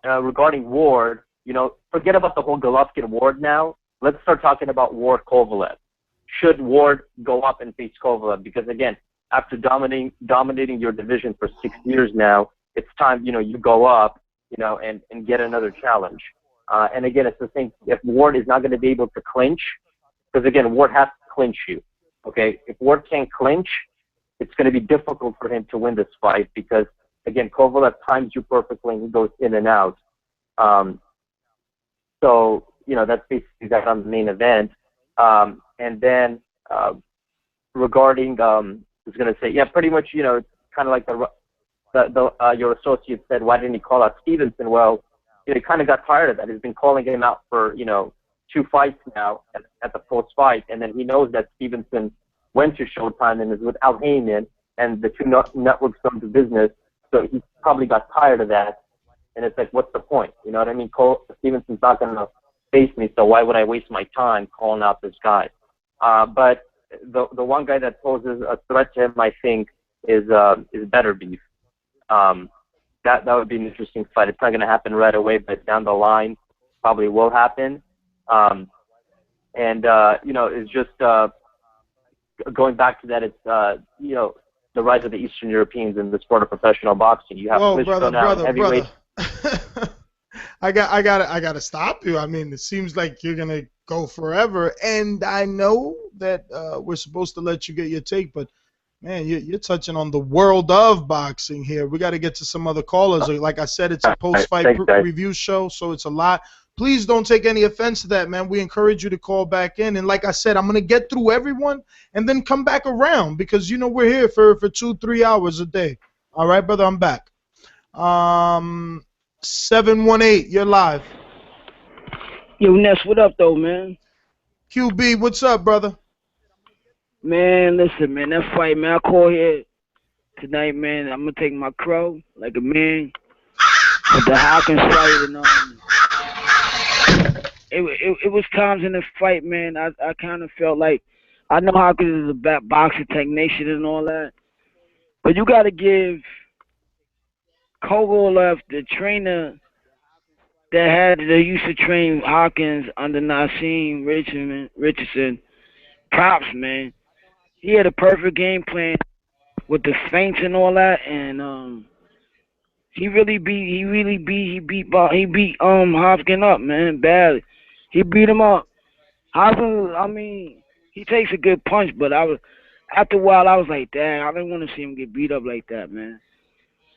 regarding Ward, you know, forget about the whole Golovkin-Ward now. Let's start talking about Ward-Kovalev. Should Ward go up and face Kovalev? Because, again, after dominating your division for 6 years now, it's time, you know, you go up, you know, and get another challenge. And again, it's the same. If Ward is not going to be able to clinch, because again, Ward has to clinch you. Okay, if Ward can't clinch, it's going to be difficult for him to win this fight because, again, Kovalev times you perfectly and he goes in and out. So, you know, that's basically that on the main event. And then regarding, I was going to say, yeah, pretty much, you know, it's kind of like your associate said, why didn't he call out Stevenson? Well, you know, he kind of got tired of that. He's been calling him out for, you know, 2 fights now at the post-fight, and then he knows that Stevenson went to Showtime and is with Al Heyman, and the two networks don't do business, so he probably got tired of that, and it's like, what's the point? You know what I mean? Stevenson's not going to face me, so why would I waste my time calling out this guy? But the one guy that poses a threat to him, I think, is Better Beef. That would be an interesting fight. It's not going to happen right away, but down the line probably will happen. You know, it's just going back to that. It's you know, the rise of the Eastern Europeans in the sport of professional boxing. You have brother. I gotta stop you. I mean, it seems like you're gonna go forever, and I know that we're supposed to let you get your take, but man, you're touching on the world of boxing here. We got to get to some other callers. Like I said, it's a post-fight review show, so it's a lot. Please don't take any offense to that, man. We encourage you to call back in. And like I said, I'm going to get through everyone and then come back around because, you know, we're here for 2-3 hours a day. All right, brother, I'm back. 718, you're live. Yo, Ness, what up, though, man? QB, what's up, brother? Man, listen, man, that fight, man, I call here tonight, man. I'm going to take my crow like a man with the Hopkins fight. And it was times in the fight, man, I kind of felt like, I know Hopkins is a boxing technician and all that, but you got to give Kovalev, the trainer that used to train Hopkins under Nassim Richardson, props, man. He had a perfect game plan with the feints and all that, and he beat Hopkins up, man, badly. He beat him up. Hopkins, I mean, he takes a good punch, but after a while I was like, damn, I didn't want to see him get beat up like that, man.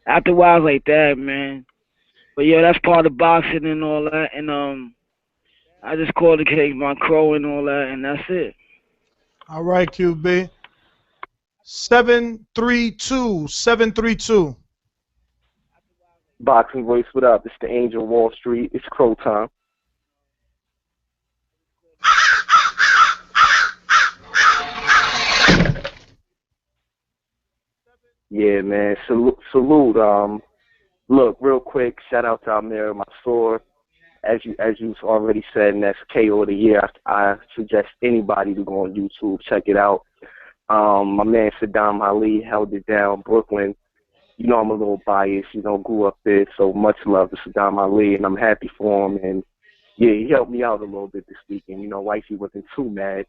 After a while I was like that, man. But yeah, that's part of boxing and all that, and I just called to take my crow and all that, and that's it. All right, QB. 732. Boxing Voice, what up? It's the Angel Wall Street. It's crow time. Yeah, man. Salute. Look, real quick, shout out to Amir Mansour. As you've already said, and that's KO of the year. I suggest anybody to go on YouTube, check it out. My man Saddam Ali held it down, Brooklyn. You know I'm a little biased, you know, grew up there, so much love to Saddam Ali, and I'm happy for him. And yeah, he helped me out a little bit this weekend. You know, wifey wasn't too mad.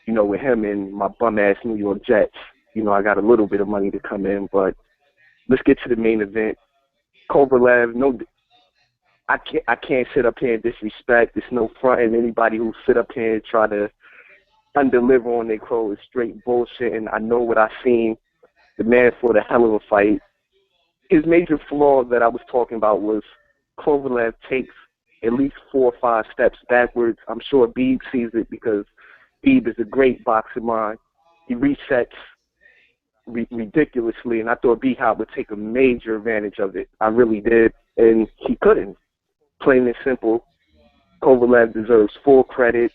You know, with him and my bum-ass New York Jets, you know, I got a little bit of money to come in. But let's get to the main event. Kovalev, I can't sit up here and disrespect. There's no front, and anybody who sit up here and try to undeliver on their crow is straight bullshit. And I know what I've seen. The man fought a hell of a fight. His major flaw that I was talking about was Kovalev takes at least 4 or 5 steps backwards. I'm sure Beeb sees it because Beeb is a great boxing mind. He resets ridiculously, and I thought B-Hop would take a major advantage of it. I really did, and he couldn't. Plain and simple, Kovalev deserves full credit.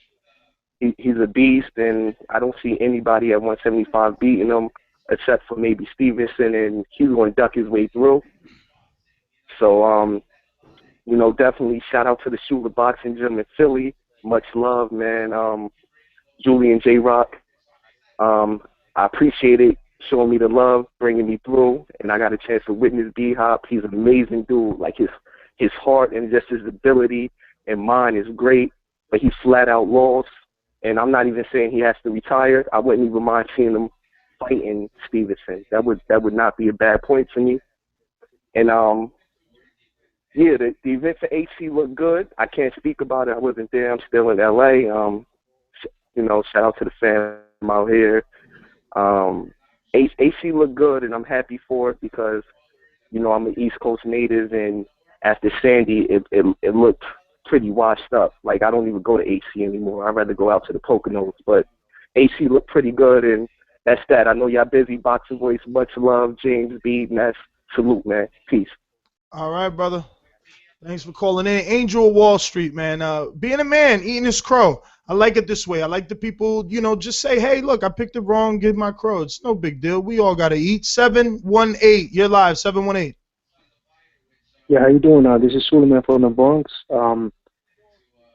He's a beast, and I don't see anybody at 175 beating him except for maybe Stevenson, and he's going to duck his way through. So, you know, definitely shout out to the Shooter Boxing Gym in Philly. Much love, man. Julian J. Rock, I appreciate it, showing me the love, bringing me through, and I got a chance to witness B-Hop. He's an amazing dude. Like, his heart and just his ability and mind is great, but he flat out lost. And I'm not even saying he has to retire. I wouldn't even mind seeing him fighting Stevenson. That would not be a bad point for me. And yeah, the event for AC looked good. I can't speak about it. I wasn't there. I'm still in LA. shout out to the fam out here. AC looked good, and I'm happy for it because, I'm an East Coast native, and after Sandy, it looked pretty washed up. Like, I don't even go to AC anymore. I'd rather go out to the Poconos. But AC looked pretty good, and that's that. I know y'all busy, Boxing Voice. Much love, James B. And that's salute, man. Peace. All right, brother. Thanks for calling in. Angel of Wall Street, man. Being a man, eating his crow. I like it this way. I like the people, just say, hey, look, I picked it wrong, give my crow. It's no big deal. We all got to eat. 718. You're live, 718. Yeah, how you doing? This is Suleiman from the Bronx.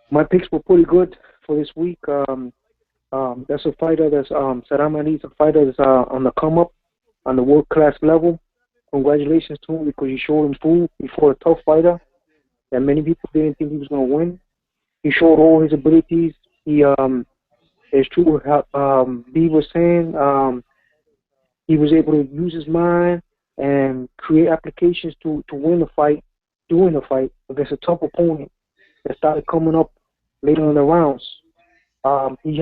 My picks were pretty good for this week. That's a fighter that's Saddam Ali is a fighter that's on the come up on the world class level. Congratulations to him because he showed him food before a tough fighter that many people didn't think he was going to win. He showed all his abilities. He it's true what B was saying. He was able to use his mind and create applications to win the fight, during the fight against a tough opponent that started coming up later in the rounds. He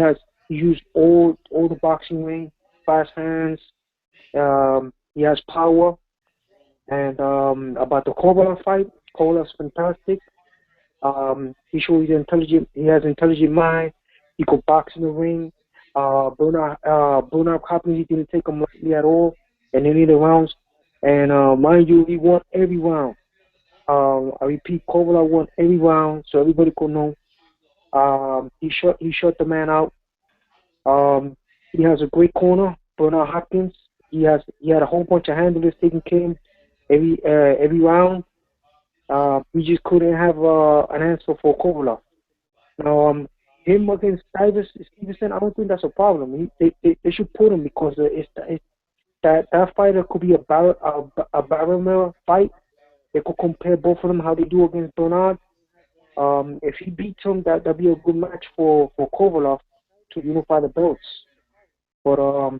used all the boxing ring, fast hands. He has power. And about the Kovalev fight, Kovalev's fantastic. He showed he's intelligent. He has intelligent mind. He could box in the ring. Bernard Hopkins, he didn't take him lightly at all in any of the rounds. And mind you, he won every round. I repeat, Kovalev won every round, so everybody could know. He shut the man out. He has a great corner, Bernard Hopkins. He had a whole bunch of handlers taking care of him every round. We just couldn't have an answer for Kovalev. Now, him against Stevenson, I don't think that's a problem. They should put him because that fighter could be a barometer fight. They could compare both of them, how they do against Bernard. If he beats him, that'd be a good match for Kovalev to unify the belts. But I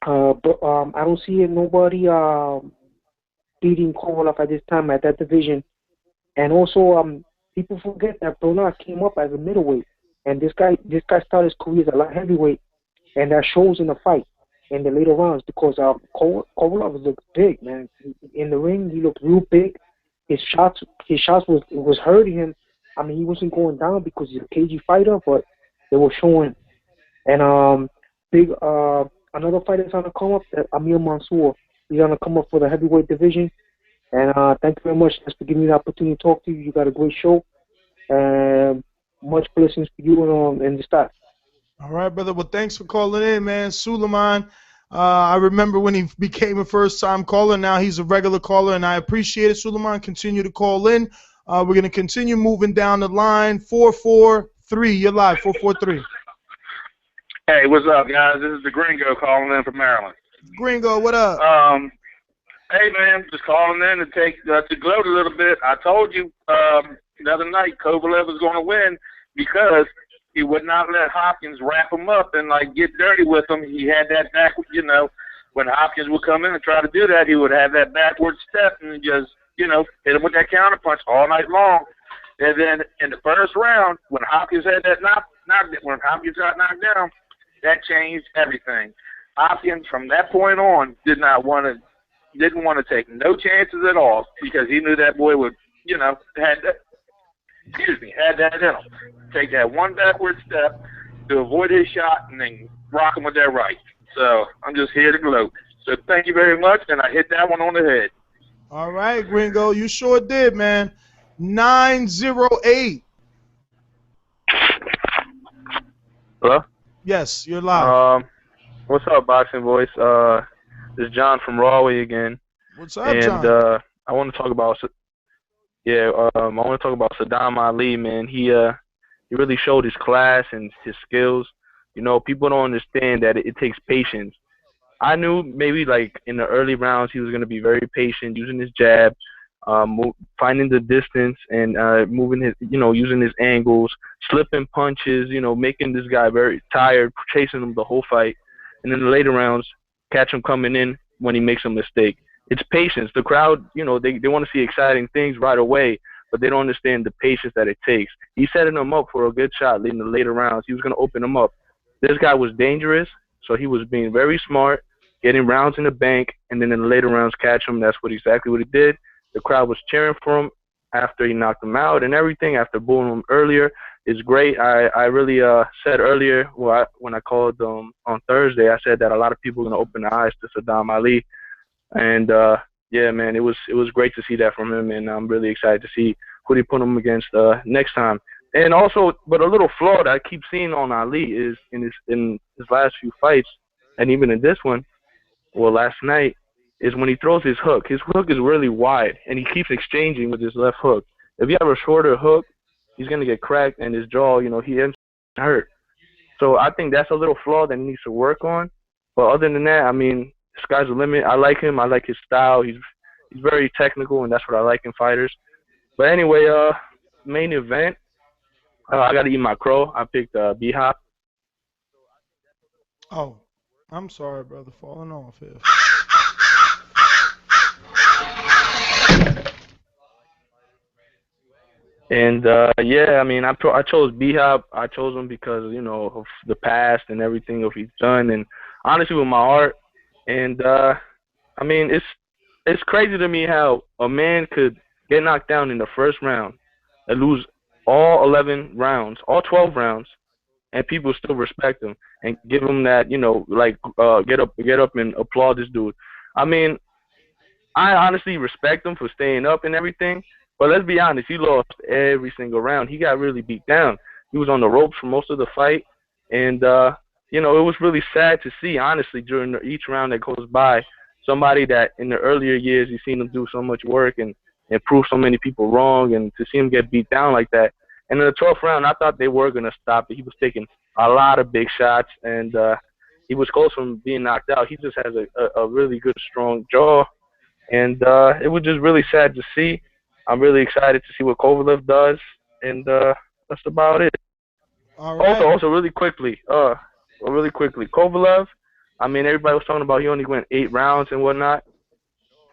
don't see nobody beating Kovalev at this time at that division. And also, people forget that Bernard came up as a middleweight, and this guy started his career as a light heavyweight, and that shows in the fight in the later rounds because Kovalev looked big, man. In the ring, he looked real big. His shots was hurting him. I mean, he wasn't going down because he's a cagey fighter, but they were showing. And another fighter that's on the come up, Amir Mansour. He's on the come up for the heavyweight division. And thank you very much for giving me the opportunity to talk to you. You got a great show. And much blessings for you and the staff. All right, brother. Well, thanks for calling in, man. Suleiman, I remember when he became a first-time caller. Now he's a regular caller, and I appreciate it. Suleiman, continue to call in. We're going to continue moving down the line. 443, you're live, 443. Hey, what's up, guys? This is the Gringo calling in from Maryland. Gringo, what up? Hey, man, just calling in to gloat a little bit. I told you the other night Kovalev was going to win because he would not let Hopkins wrap him up and, get dirty with him. He had that backward, when Hopkins would come in and try to do that, he would have that backward step and just, hit him with that counterpunch all night long. And then in the first round, when Hopkins had that when Hopkins got knocked down, that changed everything. Hopkins, from that point on, didn't want to take no chances at all because he knew that boy would, had that in him. Take that one backward step to avoid his shot and then rock him with that right. So I'm just here to gloat. So thank you very much, and I hit that one on the head. All right, Gringo, you sure did, man. 908. Hello? Yes, you're live. What's up, Boxing Voice? This is John from Rahway again. What's up, John? And I want to talk about Saddam Ali, man. He really showed his class and his skills. People don't understand that it takes patience. I knew maybe in the early rounds he was going to be very patient, using his jab, finding the distance and moving his, using his angles, slipping punches, making this guy very tired, chasing him the whole fight. And in the later rounds, catch him coming in when he makes a mistake. It's patience. The crowd, they want to see exciting things right away, but they don't understand the patience that it takes. He's setting him up for a good shot in the later rounds. He was going to open him up. This guy was dangerous, so he was being very smart, getting rounds in the bank, and then in the later rounds catch him. That's exactly what he did. The crowd was cheering for him after he knocked him out and everything, after booing him earlier. It's great. I really said earlier when I called on Thursday, I said that a lot of people are going to open their eyes to Saddam Ali. And, yeah, man, it was great to see that from him, and I'm really excited to see who they put him against next time. And also, but a little flaw that I keep seeing on Ali is in his last few fights, and even in this one, well, last night, is when he throws his hook. His hook is really wide, and he keeps exchanging with his left hook. If you have a shorter hook, he's going to get cracked, and his jaw, he ends up hurt. So I think that's a little flaw that he needs to work on. But other than that, I mean, the sky's the limit. I like him. I like his style. He's very technical, and that's what I like in fighters. But anyway, main event, I got to eat my crow. I picked B-Hop. Oh, I'm sorry, brother. Falling off here. And yeah, I mean, I chose B-Hop. I chose him because of the past and everything of he's done, and honestly with my heart. And I mean, it's crazy to me how a man could get knocked down in the first round and lose all 11 rounds, all 12 rounds, and people still respect him and give him that, get up and applaud this dude. I mean, I honestly respect him for staying up and everything. But let's be honest, he lost every single round. He got really beat down. He was on the ropes for most of the fight. And, it was really sad to see, honestly, during each round that goes by, somebody that in the earlier years you've seen him do so much work and prove so many people wrong, and to see him get beat down like that. And in the 12th round, I thought they were going to stop it. He was taking a lot of big shots, and he was close from being knocked out. He just has a really good, strong jaw. And it was just really sad to see. I'm really excited to see what Kovalev does, and that's about it. All right. Also, really quickly, Kovalev, I mean, everybody was talking about he only went 8 rounds and whatnot.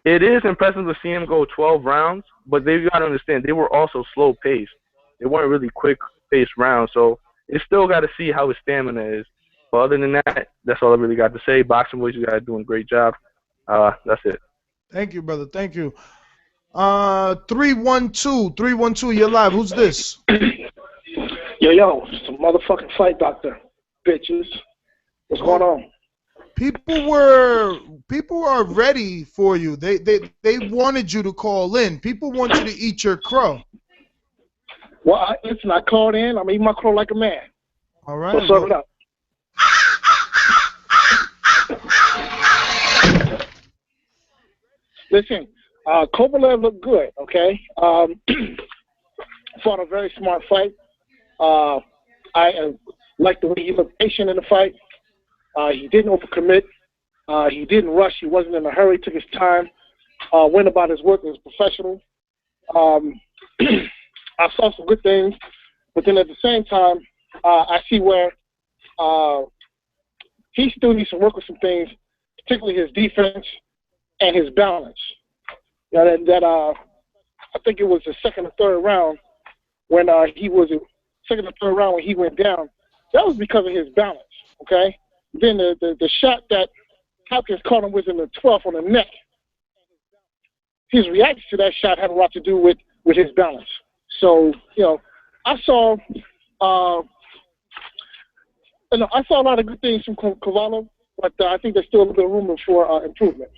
It is impressive to see him go 12 rounds, but you got to understand, they were also slow-paced. They weren't really quick-paced rounds, so you still got to see how his stamina is. But other than that, that's all I really got to say. Boxing Boys, you guys are doing a great job. That's it. Thank you, brother. Thank you. 312, you're live. Who's this? Yo, it's a motherfucking fight doctor, bitches. What's going on? People are ready for you. They wanted you to call in. People want you to eat your crow. Well, listen, I called in. I'm eating my crow like a man. All right. So serve it up. Listen. Kovalev looked good, okay? Fought a very smart fight. I like the way he looked patient in the fight. He didn't overcommit. He didn't rush. He wasn't in a hurry. Took his time. Went about his work as a professional. I saw some good things, but then at the same time, I see where he still needs to work with some things, particularly his defense and his balance. I think it was the second or third round when he went down. That was because of his balance, okay? Then the shot that Hopkins caught him was in the 12th on the neck. His reaction to that shot had a lot to do with his balance. So, I saw a lot of good things from Kovalev, but I think there's still a little bit of room for improvement.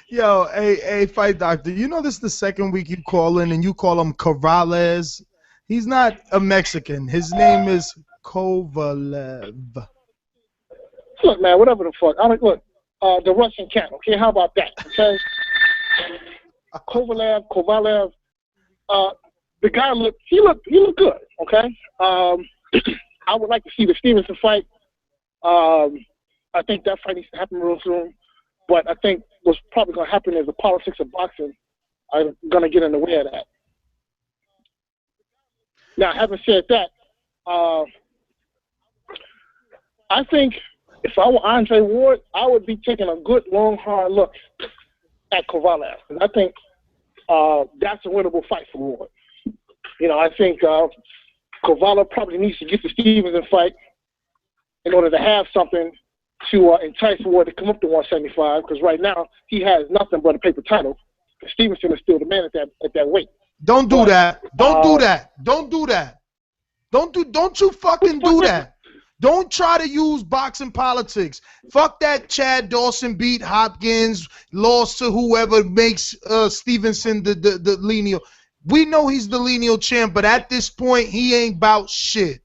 Yo, hey, fight doctor. This is the second week you call in and you call him Kovalev. He's not a Mexican. His name is Kovalev. Look, man, whatever the fuck. Look, the Russian cat. Okay, how about that? Okay. Kovalev. The guy looked good. Okay. I would like to see the Stevenson fight. I think that fight needs to happen real soon. But I think what's probably going to happen is the politics of boxing are going to get in the way of that. Now, having said that, I think if I were Andre Ward, I would be taking a good, long, hard look at Kovalev. I think that's a winnable fight for Ward. I think Kovalev probably needs to get the Stevenson fight in order to have something to entice Ward to come up to 175, because right now he has nothing but a paper title. Stevenson is still the man at that weight. Don't do that. Don't do that. Don't do that. Don't you fucking do that. Don't try to use boxing politics. Fuck that Chad Dawson beat Hopkins, lost to whoever makes Stevenson the lineal. We know he's the lineal champ, but at this point, he ain't bout shit.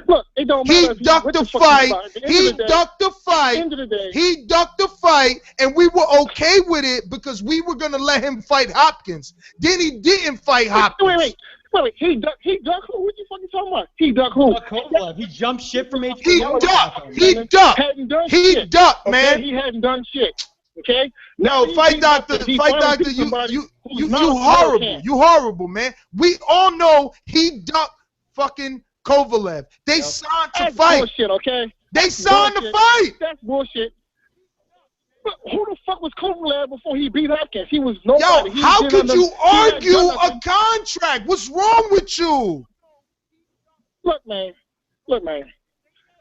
Look, it don't matter. He ducked the fight. He ducked the fight. He ducked the fight, and we were okay with it because we were gonna let him fight Hopkins. Then he didn't fight Hopkins. Wait, he ducked who? What you fucking talking about? He ducked who? Kovalev. He jumped shit from HBO. He ducked, man. Okay? He hadn't done shit. Okay? No, fight doctor, you horrible. You horrible, man. We all know he ducked fucking Kovalev. They signed to fight. Bullshit, okay? They signed to fight. That's bullshit. But who the fuck was Kovalev before he beat Hopkins? He was nobody. Yo, how could you argue a contract? What's wrong with you? Look, man.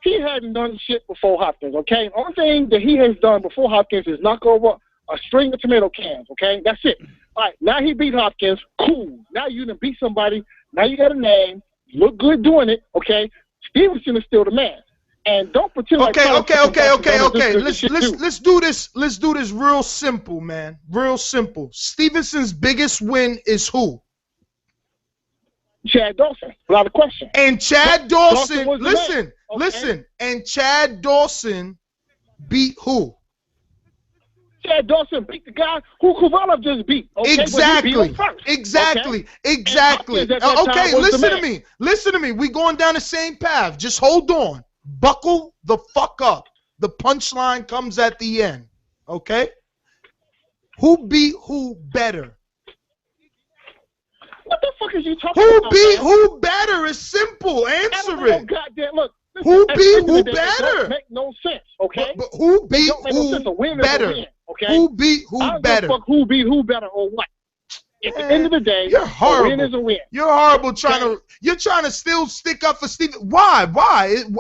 He hadn't done shit before Hopkins, okay? The only thing that he has done before Hopkins is knock over a string of tomato cans, okay? That's it. All right, now he beat Hopkins. Cool. Now you done beat somebody. Now you got a name. You look good doing it, okay? Stevenson is still the man. And don't pretend like okay. Let's do this. Let's do this real simple, man. Real simple. Stevenson's biggest win is who? Chad Dawson, without a question. And Chad Dawson, listen. And Chad Dawson beat who? Chad Dawson beat the guy who Kovalev just beat. Okay? Exactly. Okay, listen to me. We going down the same path. Just hold on. Buckle the fuck up. The punchline comes at the end. Okay? Who beat who better? What the fuck is you talking about? Who beat who better? It's simple. Answer it. Goddamn, look. Who beat who better? It don't make no sense, okay? But who beat who better? Who beat who better? Fuck who beat who better or what? At the end of the day, you're horrible. A win is a win. You're horrible. You're trying to still stick up for Steven. Why?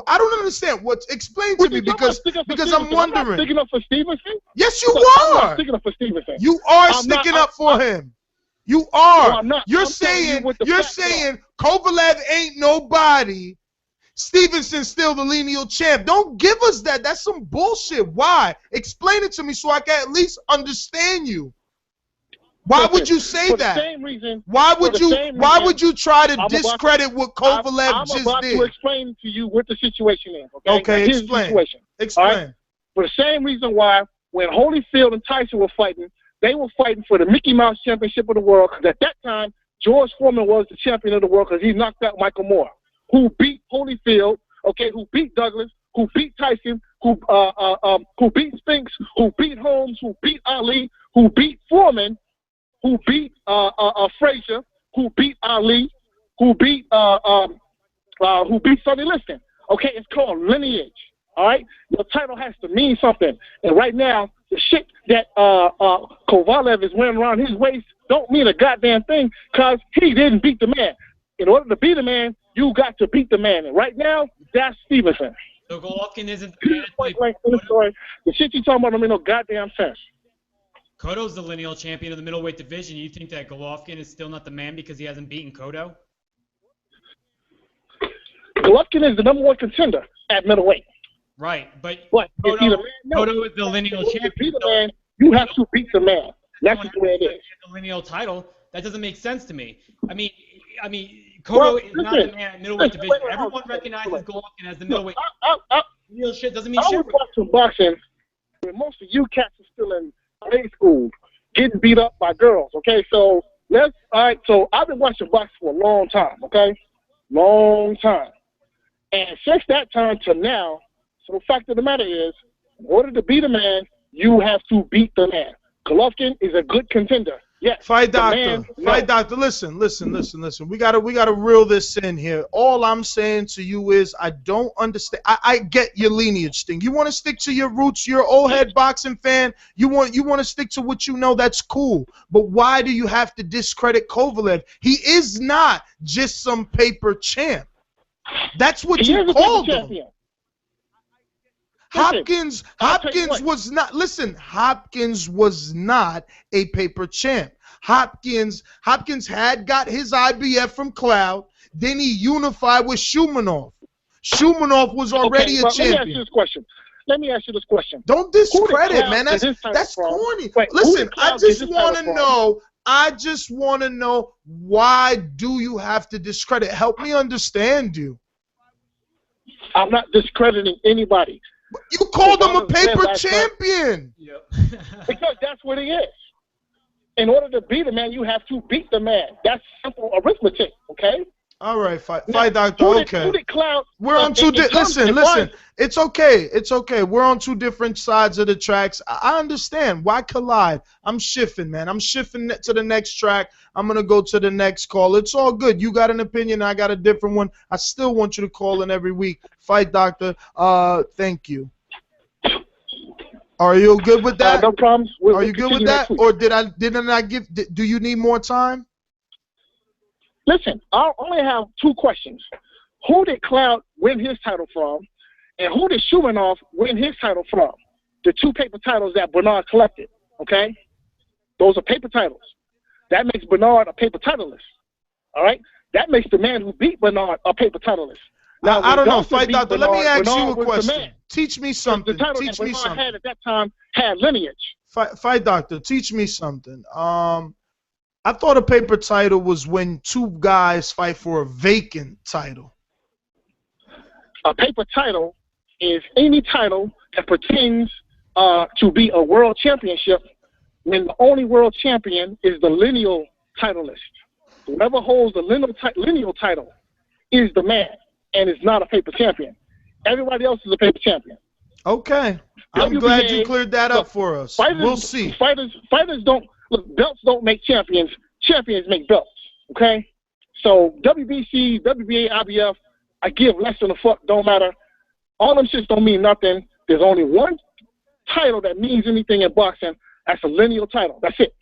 I don't understand. Explain to me because I'm wondering. I'm not sticking up for Stevenson. Yes, you I'm are. not sticking up for Stevenson. You are sticking up for him. You are. No, I'm not. You're saying Kovalev ain't nobody. Stevenson's still the lineal champ. Don't give us that. That's some bullshit. Why? Explain it to me so I can at least understand you. Why would you say that? Why would you try to discredit what Kovalev just did? I'm about to explain to you what the situation is. Okay, explain. Right? For the same reason why when Holyfield and Tyson were fighting, they were fighting for the Mickey Mouse Championship of the world. Because at that time, George Foreman was the champion of the world because he knocked out Michael Moore, who beat Holyfield, who beat Douglas, who beat Tyson, who beat Spinks, who beat Holmes, who beat Ali, who beat Foreman, who beat Frazier, who beat Ali, who beat Sonny Liston. Okay, it's called lineage. All right, your title has to mean something. And right now, the shit that Kovalev is wearing around his waist don't mean a goddamn thing because he didn't beat the man. In order to beat the man, you got to beat the man. And right now, that's Stevenson. So Golovkin isn't the man. The shit you talking about don't make no goddamn sense. Cotto's the lineal champion of the middleweight division. You think that Golovkin is still not the man because he hasn't beaten Cotto? Golovkin is the #1 contender at middleweight. Right, but Cotto is the lineal champion. Beat the man, you have to beat the man. That's the way it is. The lineal title. That doesn't make sense to me. I mean, Cotto is not the man at middleweight division. Everyone recognizes Golovkin as the middleweight. Real shit doesn't mean shit. I was watching boxing when most of you cats are still in grade school, getting beat up by girls. Okay, so So I've been watching boxing for a long time. Okay, long time, and since that time to now. So the fact of the matter is, in order to beat a man, you have to beat the man. Golovkin is a good contender. Yes. Fight doctor. Listen. We gotta reel this in here. All I'm saying to you is I don't understand. I get your lineage thing. You want to stick to your roots. You're an old head boxing fan. You want to stick to what you know. That's cool. But why do you have to discredit Kovalev? He is not just some paper champ. That's what you called him. Hopkins was not. Listen, Hopkins was not a paper champ. Hopkins had got his IBF from Cloud. Then he unified with Shumanov. Shumanov was already a champion. Let me ask you this question. Don't discredit, man. That's corny. Listen, I just want to know. I just want to know, why do you have to discredit? Help me understand you. I'm not discrediting anybody. You called him a paper champion. Because that's what he is. In order to beat a man, you have to beat the man. That's simple arithmetic, okay? All right, fight doctor. Okay. We're on two. Listen. It's okay. It's okay. We're on two different sides of the tracks. I understand. Why collide? I'm shifting, man. I'm shifting to the next track. I'm gonna go to the next call. It's all good. You got an opinion. I got a different one. I still want you to call in every week. Fight doctor. Thank you. Are you good with that? No problems. Are you good with that? Or didn't I give? Do you need more time? Listen, I only have two questions. Who did Cloud win his title from, and who did Shumanov win his title from? The two paper titles that Bernard collected, okay? Those are paper titles. That makes Bernard a paper titleist, all right? That makes the man who beat Bernard a paper titleist. Now, I don't know, fight doctor. Let me ask you a question. Teach me something. The title Teach that me Bernard something. had at that time had lineage. Fight doctor. Teach me something. I thought a paper title was when two guys fight for a vacant title. A paper title is any title that pertains to be a world championship when the only world champion is the lineal titleist. Whoever holds the lineal title is the man and is not a paper champion. Everybody else is a paper champion. Okay. I'm glad you cleared that up for us. We'll see. Fighters don't look. Belts don't make champions. Champions make belts. Okay. So WBC, WBA, IBF, I give less than a fuck. Don't matter. All them shits don't mean nothing. There's only one title that means anything in boxing. That's a lineal title. That's it.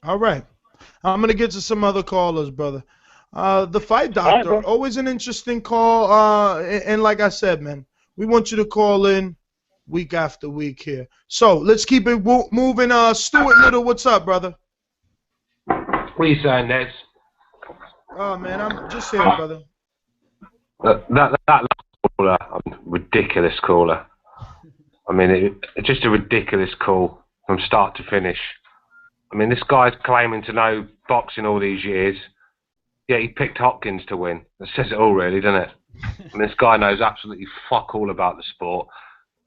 All right. I'm gonna get to some other callers, brother. The fight doctor, always an interesting call. And like I said, man, we want you to call in week after week here. So let's keep it moving. Stuart Little, what's up, brother? What are you saying, Nez? Oh man, I'm just here, brother. That last caller, ridiculous caller. I mean, it's just a ridiculous call from start to finish. I mean, this guy's claiming to know boxing all these years. Yeah, he picked Hopkins to win. That says it all, really, doesn't it? I mean, this guy knows absolutely fuck all about the sport.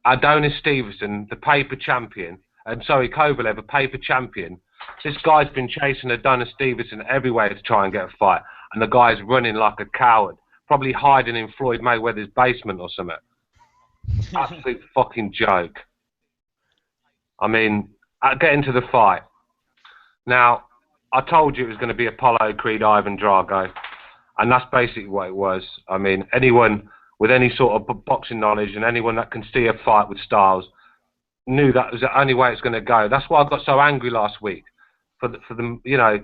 Adonis Stevenson, the paper champion, Kovalev, a paper champion. This guy's been chasing Adonis Stevenson everywhere to try and get a fight, and the guy's running like a coward, probably hiding in Floyd Mayweather's basement or something. Absolute fucking joke. I mean, getting to the fight. Now, I told you it was going to be Apollo Creed, Ivan Drago, and that's basically what it was. I mean, anyone with any sort of boxing knowledge and anyone that can see a fight with Styles knew that was the only way it's going to go. That's why I got so angry last week. For the you know,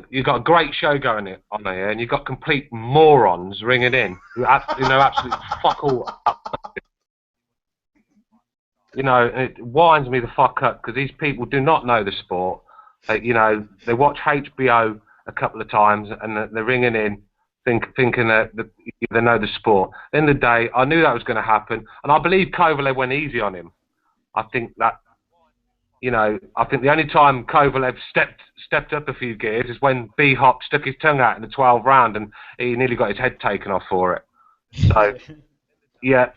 you've got a great show going on here, and you've got complete morons ringing in who absolutely fuck all. You know, it winds me the fuck up because these people do not know the sport. They watch HBO a couple of times and they're ringing in thinking that they know the sport. At the end of the day, I knew that was going to happen, and I believe Kovalev went easy on him. I think that, I think the only time Kovalev stepped up a few gears is when B-Hop stuck his tongue out in the 12th round and he nearly got his head taken off for it. So, yeah,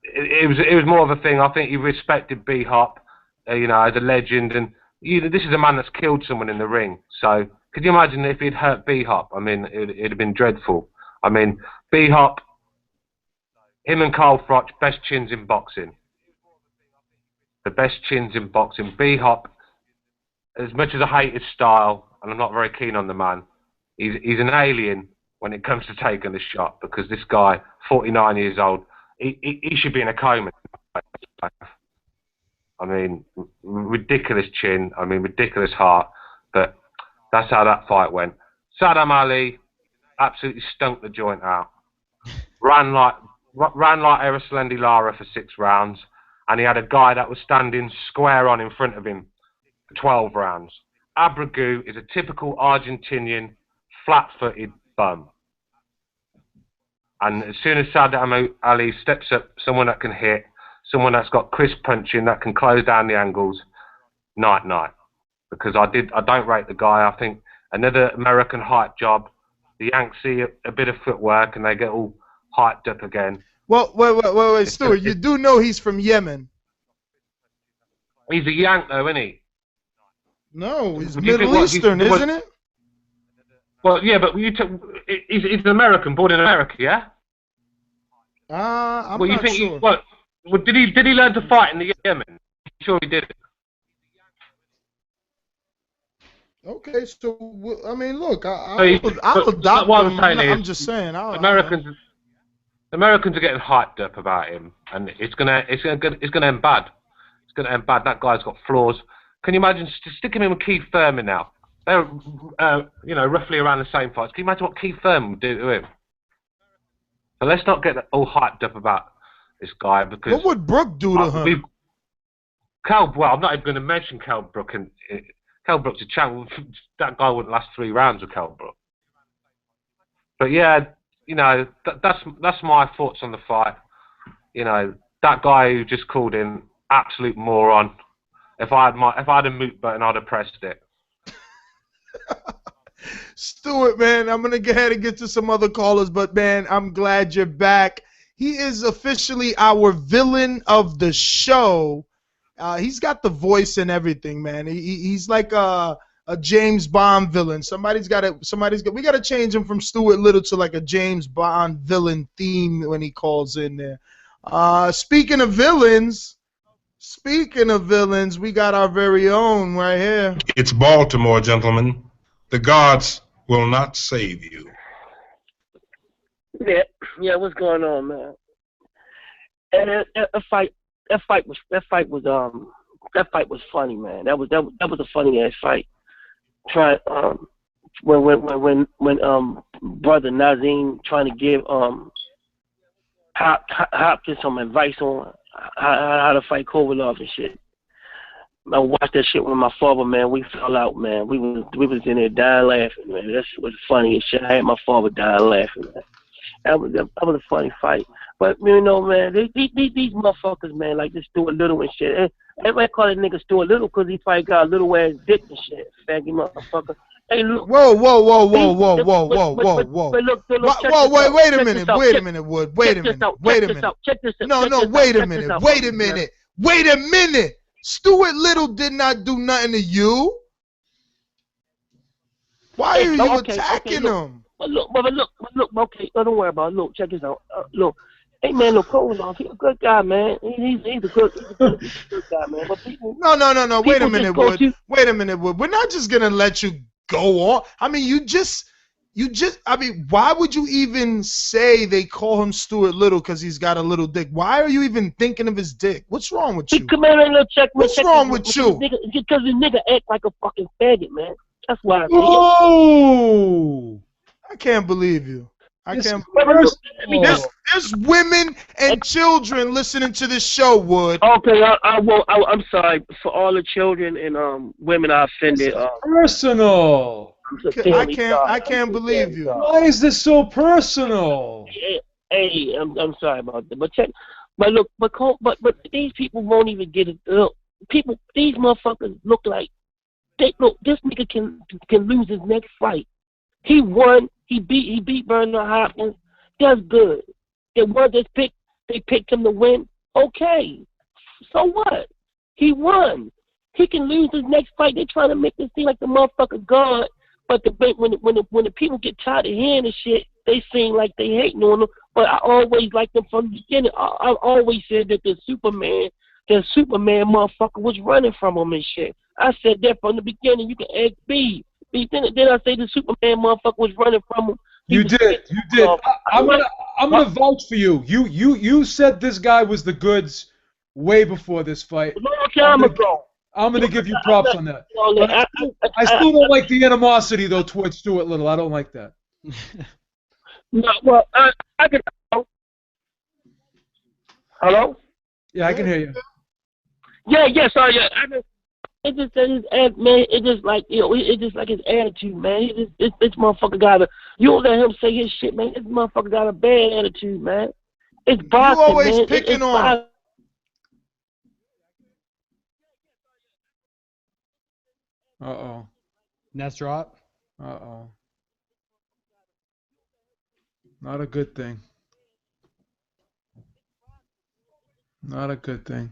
it was more of a thing. I think he respected B-Hop, as a legend, and this is a man that's killed someone in the ring. So, could you imagine if he'd hurt B-Hop? I mean, it'd have been dreadful. I mean, B-Hop, him and Carl Froch, best chins in boxing. The best chins in boxing. B-Hop, as much as I hate his style, and I'm not very keen on the man, he's an alien when it comes to taking the shot, because this guy, 49 years old, he should be in a coma. I mean, ridiculous chin, ridiculous heart, but that's how that fight went. Saddam Ali absolutely stunk the joint out. Ran like ran like Araceli Lara for 6 rounds, and he had a guy that was standing square on in front of him for 12 rounds. Abregu is a typical Argentinian, flat-footed bum. And as soon as Saddam Ali steps up, someone that can hit, someone that's got crisp punching, that can close down the angles, night. Because I don't rate the guy. I think another American hype job. The Yanks see a bit of footwork and they get all hyped up again. Well, wait, Stuart. You do know he's from Yemen. He's a Yank, though, isn't he? No, he's Middle Eastern, isn't it? Well, yeah, but he's an American, born in America, yeah? I'm not sure. Did he learn to fight in the Yemen? Sure he did. Okay, so I mean, look, I'll adopt what him. I'm just saying, Americans are getting hyped up about him, and it's gonna end bad. It's gonna end bad. That guy's got flaws. Can you imagine sticking him with Keith Thurman now? They're roughly around the same fights. Can you imagine what Keith Thurman would do to him? So let's not get all hyped up about this guy, because what would Brook do to him? Well, I'm not even going to mention Kell Brook. And Kell Brook's a champ. That guy wouldn't last 3 rounds with Kell Brook. But yeah, that's my thoughts on the fight. That guy who just called in, absolute moron. If I had a mute button, I'd have pressed it. Stuart, man, I'm going to go ahead and get to some other callers, but, man, I'm glad you're back. He is officially our villain of the show. He's got the voice and everything, man. He's like a James Bond villain. We got to change him from Stuart Little to like a James Bond villain theme when he calls in there. Speaking of villains, we got our very own right here. It's Baltimore, gentlemen. The gods will not save you. Yeah, what's going on, man? And that fight was funny, man. That was a funny ass fight. When brother Nazim trying to give Hopkins some advice on how to fight Kovalev and shit. I watched that shit with my father, man. We fell out, man. We was in there dying laughing, man. That shit was funny as shit. I had my father dying laughing, man. That was a funny fight. But man, these motherfuckers, man, like this Stuart Little and shit. Everybody call that nigga Stuart Little because he probably got a little ass dick and shit. Faggy motherfucker. Hey, look. Whoa. Wait a minute, Wood. Wait a minute. Wait a minute. Stuart Little did not do nothing to you. Why are you attacking him? Look, okay, don't worry about it. Look, check this out. Look, hey man, look, Kovalev, he's a good guy, man. He's a good guy, man. But people, no. Wait a minute, Wood. We're not just gonna let you go on. I mean, why would you even say they call him Stuart Little because he's got a little dick? Why are you even thinking of his dick? What's wrong with you? What's wrong with you? Because the nigga act like a fucking faggot, man. That's why. Oh! I can't believe you. There's women and children listening to this show, Wood. Okay, I'm sorry for all the children and women I offended. Personal. I can't believe you. Why is this so personal? Hey, I'm sorry about that. But these people won't even get it. Look, these motherfuckers look like this nigga can lose his next fight. He won. He beat Bernard Hopkins. That's good. They picked him to win. Okay. So what? He won. He can lose his next fight. They're trying to make this seem like the motherfucker God. But when the people get tired of hearing the shit, they seem like they hating on him. But I always liked them from the beginning. I always said that the Superman motherfucker was running from him and shit. I said that from the beginning. You can ask B. Then I say the Superman motherfucker was running from him. You did. I'm gonna vouch for you. You said this guy was the goods way before this fight. A long time ago. I'm gonna give you props on that. I still don't like the animosity though towards Stuart Little. I don't like that. No, well, I can. Hello? Yeah, I can hear you. Yeah, sorry. Yeah, it just that his man. It just like it just like his attitude, man. This motherfucker got a. You don't let him say his shit, man. This motherfucker got a bad attitude, man. It's boxing, You always man. picking on him. Uh-oh. Nest drop. Uh-oh. Not a good thing. Not a good thing.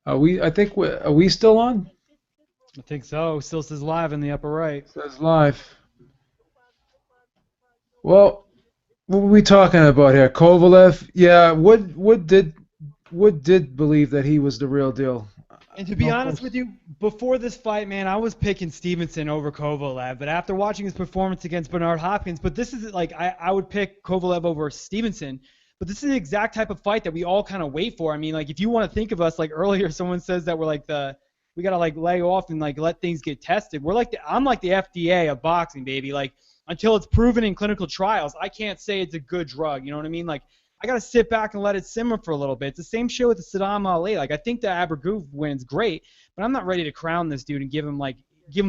Are we still on? I think so. Still says live in the upper right. Says live. Well, what were we talking about here? Kovalev? Yeah, Wood did believe that he was the real deal. And to be honest with you, before this fight, man, I was picking Stevenson over Kovalev. But after watching his performance against Bernard Hopkins, but this is like I would pick Kovalev over Stevenson. But this is the exact type of fight that we all kind of wait for. I mean, like if you want to think of us like earlier, someone says that we're like we gotta like lay off and like let things get tested. We're like I'm like the FDA of boxing, baby. Like until it's proven in clinical trials, I can't say it's a good drug. You know what I mean? Like I gotta sit back and let it simmer for a little bit. It's the same shit with the Saddam Ali. Like I think the Abergoof win's great, but I'm not ready to crown this dude and give him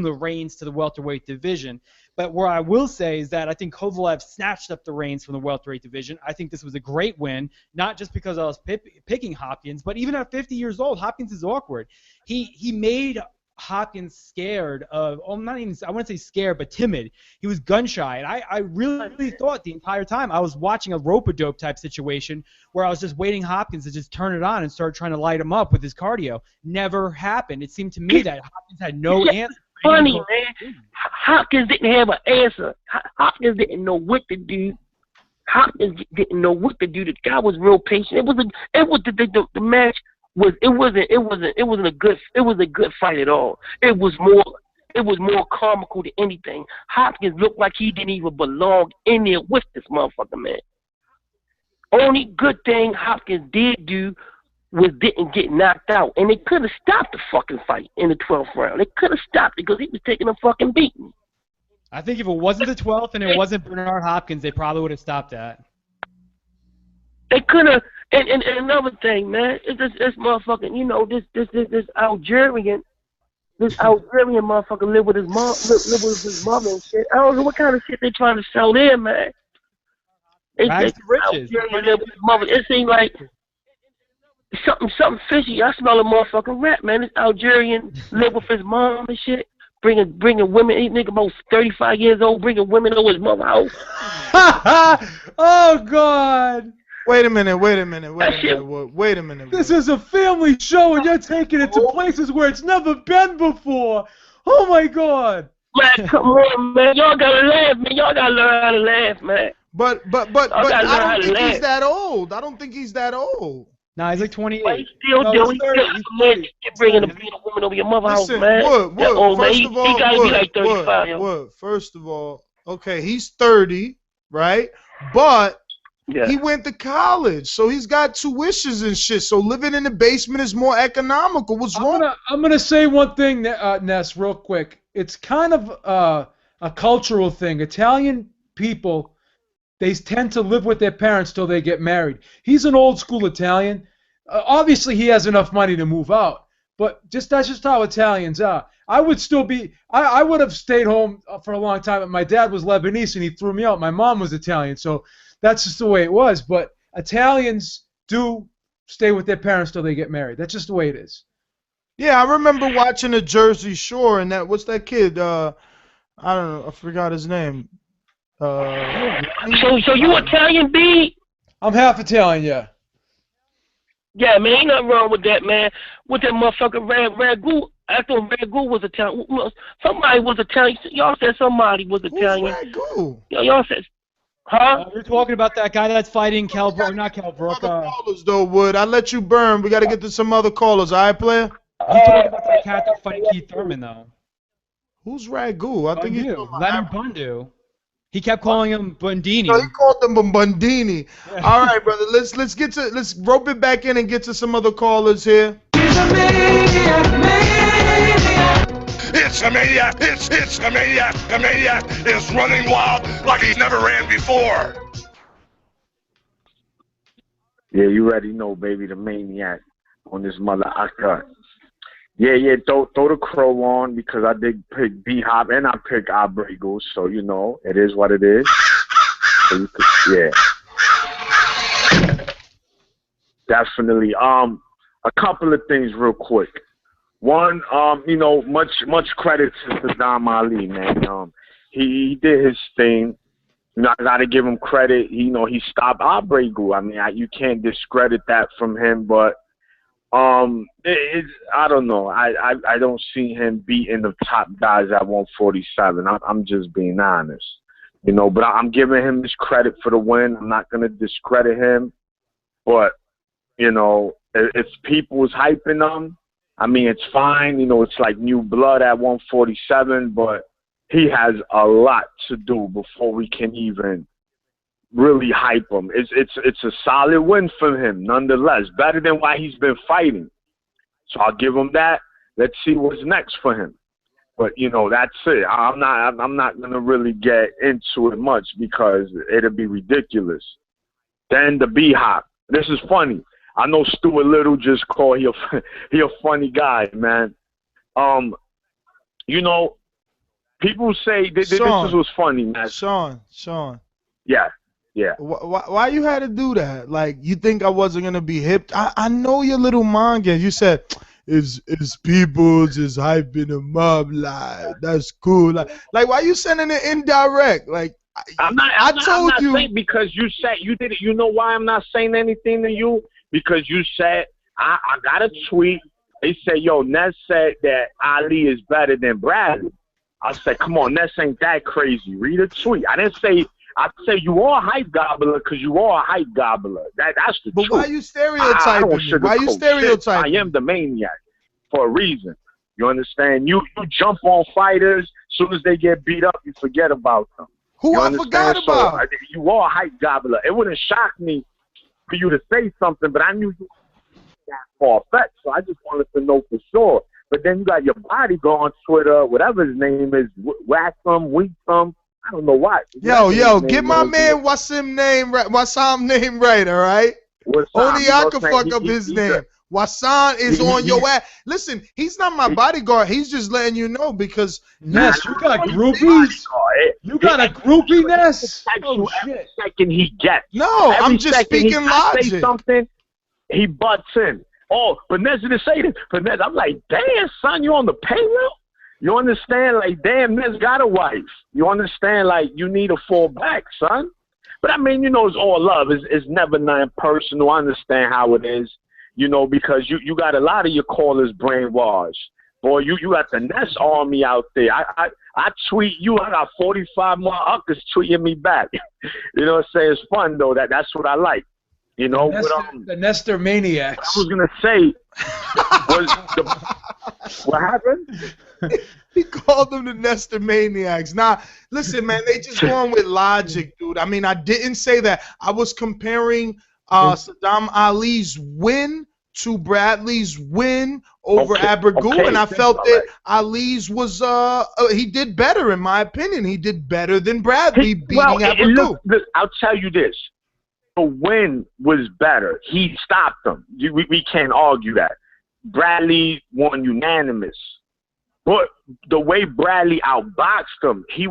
the reins to the welterweight division. But where I will say is that I think Kovalev snatched up the reins from the welterweight division. I think this was a great win, not just because I was picking Hopkins, but even at 50 years old, Hopkins is awkward. He made Hopkins scared of, I wouldn't say scared, but timid. He was gun shy, and I really thought the entire time I was watching a rope-a-dope type situation where I was just waiting Hopkins to just turn it on and start trying to light him up with his cardio. Never happened. It seemed to me that Hopkins had no answer. Funny, man. Hopkins didn't have an answer. Hopkins didn't know what to do. The guy was real patient. The match was it wasn't a good fight at all. It was more comical than anything. Hopkins looked like he didn't even belong in there with this motherfucker, man. Only good thing Hopkins did do was didn't get knocked out, and they could have stopped the fucking fight in the 12th round. They could have stopped it because he was taking a fucking beating. I think if it wasn't the 12th and it wasn't Bernard Hopkins, they probably would have stopped that. They could have. And another thing, man, is this motherfucking, this Algerian motherfucker live with his mother and shit. I don't know what kind of shit they trying to sell there, man. Rags to riches. Algerian live with his mother. It seems like something fishy. I smell a motherfucking rat, man. This Algerian live with his mom and shit. Bringing women, he nigga about 35 years old, bringing women over his mother house. Oh God! Wait a minute. This is a family show, and you're taking it to places where it's never been before. Oh my God! Man, come on, man. Y'all gotta laugh, man. Y'all gotta learn how to laugh, man. But I don't think he's that old. Nah, he's like 28. But he's still bringing a woman over your mother's house, man. He gotta be like 35. First of all, okay, he's 30, right? But he went to college, so he's got tuitions and shit. So living in the basement is more economical. What's wrong? I'm gonna say one thing, Ness, real quick. It's kind of a cultural thing. Italian people, they tend to live with their parents till they get married. He's an old school Italian. Obviously, he has enough money to move out, but that's just how Italians are. I would have stayed home for a long time, but my dad was Lebanese and he threw me out. My mom was Italian, so that's just the way it was. But Italians do stay with their parents till they get married. That's just the way it is. Yeah, I remember watching the Jersey Shore and what's that kid? I don't know, I forgot his name. So you Italian, B? I'm half Italian, yeah. Yeah, man, ain't nothing wrong with that, man. With that motherfucker Ragu, I thought Ragu was Italian. Somebody was Italian. Y'all said somebody was Italian. Who's Ragu? Y'all said, huh? You're talking about that guy that's fighting not Kell Brook. Callers though, Wood. I let you burn. We got to get to some other callers. All right, player? You talking about that cat that's fighting Keith Thurman, though. Who's Ragu? I think he's Leonard Bundu. He kept calling him Bundini. No, he called him Bundini. Yeah. All right, brother. Let's rope it back in and get to some other callers here. It's It's a maniac. It's a maniac. The maniac is running wild like he's never ran before. Yeah, you already know, baby, the maniac on this mother Akka. Yeah, throw the crow on because I did pick B-Hop and I picked Abrego, so you know, it is what it is. So you could, yeah. Definitely. A couple of things real quick. One, you know, much credit to Saddam Ali, man. He did his thing. You know, I gotta give him credit. He stopped Abrego. I mean, you can't discredit that from him, but I don't know. I don't see him beating the top guys at 147. I'm just being honest, you know. But I'm giving him his credit for the win. I'm not gonna discredit him, but you know, if people was hyping him, I mean, it's fine. You know, it's like new blood at 147, but he has a lot to do before we can even really hype him. It's a solid win for him, nonetheless. Better than why he's been fighting. So I'll give him that. Let's see what's next for him. But you know, that's it. I'm not gonna really get into it much because it'll be ridiculous. Then the B-Hop. This is funny. I know Stuart Little just called he a funny guy, man. You know, people say this was funny, man. Sean. Yeah. Why you had to do that? Like, you think I wasn't gonna be hip? I know your little manga. You said it's people's is hyping him up, like that's cool. Like why you sending it indirect? Like I'm not saying because you said you did it. You know why I'm not saying anything to you? Because you said I got a tweet. They said, yo, Ness said that Ali is better than Bradley. I said, come on, Ness ain't that crazy. Read a tweet. I didn't say. I say you are a hype gobbler because you are a hype gobbler. That's the truth. But why you stereotyping me? Why you stereotyping? I am the maniac for a reason. You understand? You jump on fighters. As soon as they get beat up, you forget about them. Who I forgot about? So, you are a hype gobbler. It wouldn't shock me for you to say something, but I knew you were that far-fetched, so I just wanted to know for sure. But then you got your bodyguard on Twitter, whatever his name is, Waxum, Weaksum. I don't know why. Yo, get my man Wasim name right, all right? Only I can fuck up his name. Wasan is on your ass. Listen, he's not my bodyguard. He's just letting you know because Ness, you got groupies. You got a groupie, Ness. Oh shit! Second he gets. No, I'm just speaking logic. Say something, he butts in. Oh, but Ness didn't say this. But Ness, I'm like, damn, son, you on the payroll? You understand? Like, damn, Ness got a wife. You understand? Like, you need to fall back, son. But I mean, you know, it's all love. It's never nothing personal. I understand how it is. You know, because you got a lot of your callers brainwashed. Boy, you got the Ness army out there. I tweet you. I got 45 more uckers tweeting me back. You know what I'm saying? It's fun, though. That's what I like. You know, the Nestor Maniacs. I was going to say, what happened? He called them the Nestor Maniacs. Nah, listen, man, they just going with logic, dude. I mean, I didn't say that. I was comparing Saddam Ali's win to Bradley's win over Abregu, and I felt that Ali's was he did better, in my opinion. He did better than Bradley beating Abregu. Look, I'll tell you this. The win was better. He stopped him. We can't argue that. Bradley won unanimous. But the way Bradley outboxed him, he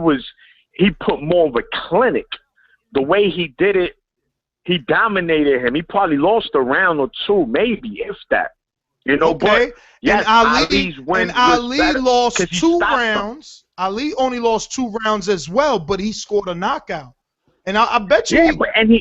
put more of a clinic. The way he did it, he dominated him. He probably lost a round or two, maybe, if that. You know, okay. But yes, Ali lost 2 rounds. Ali only lost 2 rounds as well, but he scored a knockout. And I bet you. Yeah,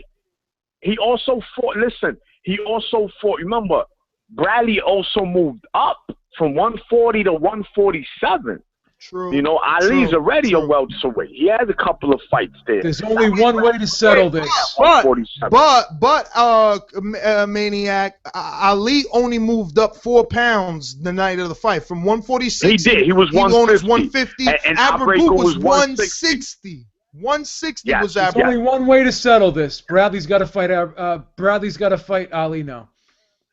he also fought. Listen, he also fought. Remember, Bradley also moved up from 140 to 147. True. You know, Ali's already a welterweight. He has a couple of fights there. There's only one way to settle this. But Maniac, Ali only moved up 4 pounds the night of the fight from 146. He did. He was 150. And Abregu was 160. 160 was Abregu. There's only one way to settle this. Bradley's got to fight. Bradley's got to fight Ali now.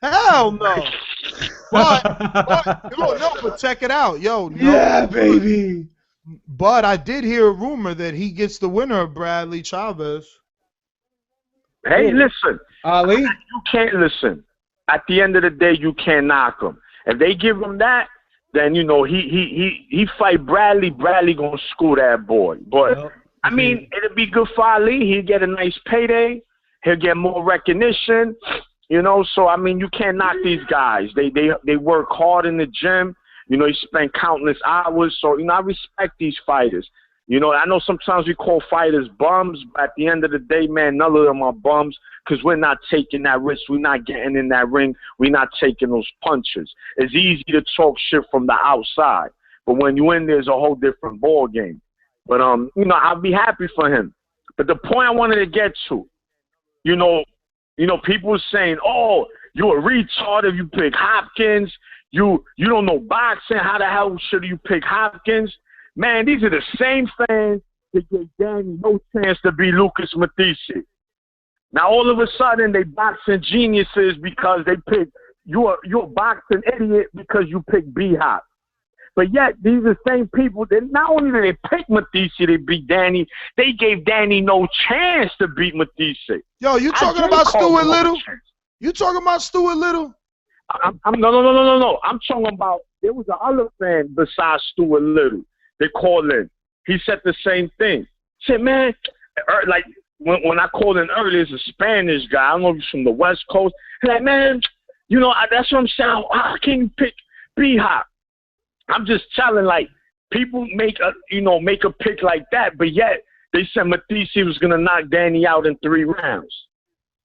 Hell no. But check it out, yo. No, Yeah, baby. But I did hear a rumor that he gets the winner of Bradley Chavez. Hey, listen. Ali? You can't listen. At the end of the day, you can't knock him. If they give him that, then you know he fight Bradley. Bradley gonna school that boy. But I mean, it'll be good for Ali. He'll get a nice payday. He'll get more recognition. You know, so I mean, you can't knock these guys. They work hard in the gym. You know, he spent countless hours. So you know, I respect these fighters. You know, I know sometimes we call fighters bums, but at the end of the day, man, none of them are bums because we're not taking that risk. We're not getting in that ring. We're not taking those punches. It's easy to talk shit from the outside, but when you in there, it's a whole different ball game. But you know, I'll be happy for him. But the point I wanted to get to, you know, people saying, "Oh, you're a retard if you pick Hopkins. You don't know boxing. How the hell should you pick Hopkins?" Man, these are the same fans that gave Danny no chance to beat Lucas Matisse. Now all of a sudden they boxing geniuses because they pick you're a boxing idiot because you pick B-Hop. But yet these are the same people that not only did they pick Matisse to beat Danny, they gave Danny no chance to beat Matisse. Yo, you talking about Stuart Little? You talking about Stuart Little? No. I'm talking about there was another fan besides Stuart Little. They called in. He said the same thing. Said, man, like when I called in earlier, it's a Spanish guy. I don't know if he's from the West Coast. He's like, man, you know, that's what I'm saying. How can you pick B-Hop? I'm just telling, like, people make a pick like that, but yet they said Matisse was gonna knock Danny out in 3 rounds.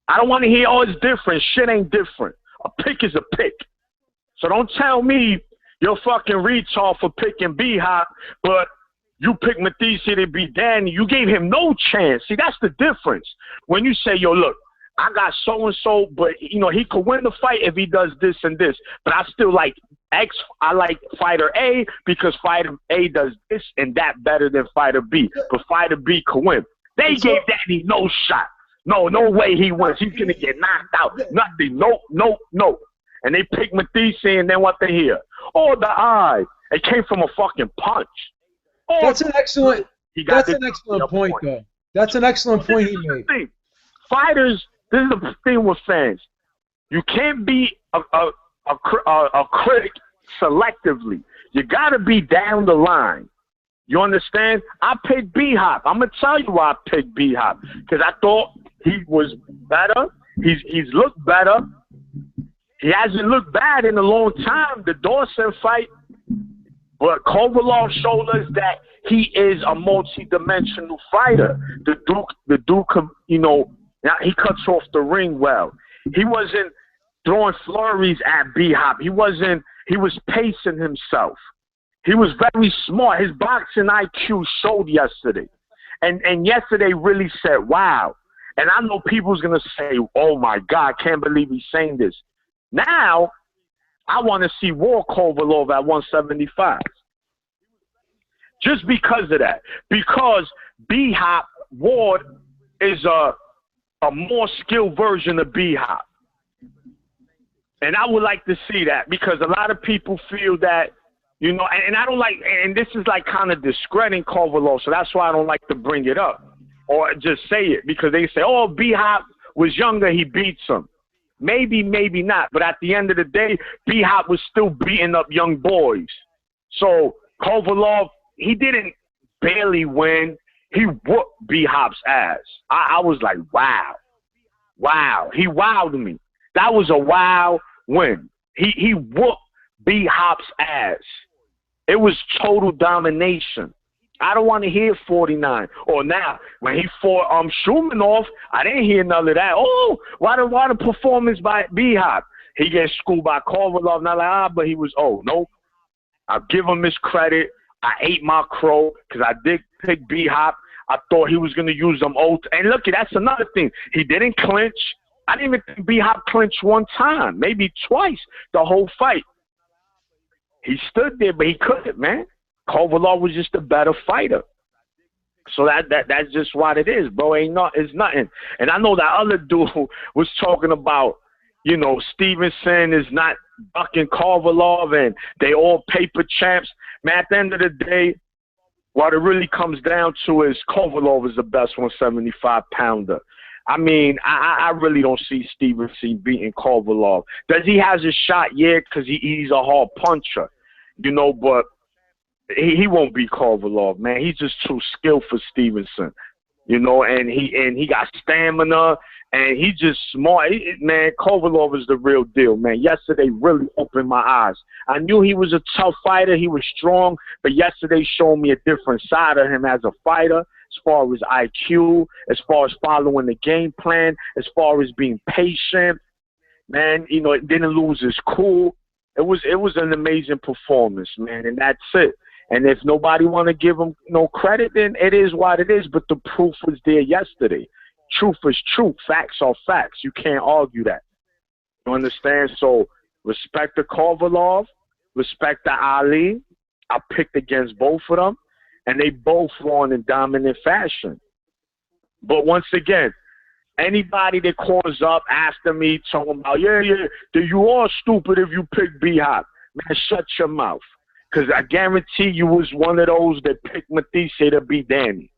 I don't want to hear, oh, it's different. Shit ain't different. A pick is a pick. So don't tell me you're fucking retard for picking B-Hop, but you pick Matisse to beat Danny. You gave him no chance. See, that's the difference. When you say, yo, look, I got so-and-so, but, you know, he could win the fight if he does this and this. But I still like X. I like fighter A because fighter A does this and that better than fighter B. But fighter B could win. They gave Danny no shot. No way he wins. He's going to get knocked out. Nothing. No. And they pick Matisse, and then what they hear? Oh, the eye. It came from a fucking punch. Oh, that's an excellent point, though. That's an excellent point he made. Fighters, this is the thing with fans. You can't be a critic selectively. You got to be down the line. You understand? I picked B-Hop. I'm going to tell you why I picked B-Hop. Because I thought he was better. He's looked better. He hasn't looked bad in a long time, the Dawson fight. But Kovalev showed us that he is a multi-dimensional fighter. The Duke, you know, he cuts off the ring well. He wasn't throwing flurries at B-Hop. He was pacing himself. He was very smart. His boxing IQ showed yesterday. And yesterday really said, wow. And I know people's going to say, oh, my God, I can't believe he's saying this. Now, I want to see War Kovalev at 175. Just because of that. Because B-Hop, Ward, is a more skilled version of B-Hop. And I would like to see that because a lot of people feel that, you know, and I don't like, and this is like kind of discrediting Kovalev, so that's why I don't like to bring it up or just say it because they say, oh, B-Hop was younger, he beats him. Maybe, maybe not. But at the end of the day, B-Hop was still beating up young boys. So Kovalev, he didn't barely win. He whooped B-Hop's ass. I was like, wow. Wow. He wowed me. That was a wow win. He whooped B-Hop's ass. It was total domination. I don't want to hear 49. Or now, when he fought Shumanov, I didn't hear none of that. Oh, why the performance by B-Hop? He gets schooled by Kovalev. Not like, but he was, no. I'll give him his credit. I ate my crow because I did pick B-Hop. I thought he was going to use them old. And look, that's another thing. He didn't clinch. I didn't even think B-Hop clinched one time, maybe twice the whole fight. He stood there, but he couldn't, man. Kovalev was just a better fighter. So that's just what it is, bro. It's nothing. And I know that other dude was talking about, you know, Stevenson is not ducking Kovalev, and they all paper champs. Man, at the end of the day, what it really comes down to is Kovalev is the best 175-pounder. I mean, I really don't see Stevenson beating Kovalev. Does he has a shot? Yeah, because he's a hard puncher, you know, but he won't beat Kovalev, man. He's just too skilled for Stevenson, you know, and he got stamina, and he's just smart. Man, Kovalev is the real deal, man. Yesterday really opened my eyes. I knew he was a tough fighter. He was strong, but yesterday showed me a different side of him as a fighter, as far as IQ, as far as following the game plan, as far as being patient. Man, you know, it didn't lose his cool. It was an amazing performance, man, and that's it. And if nobody want to give him no credit, then it is what it is. But the proof was there yesterday. Truth is truth. Facts are facts. You can't argue that. You understand? So respect the Kovalev, respect the Ali. I picked against both of them, and they both won in dominant fashion. But once again, anybody that calls up after me talking about, yeah, you all stupid if you pick B-Hop. Man, shut your mouth. Because I guarantee you was one of those that picked Matisse to beat Danny.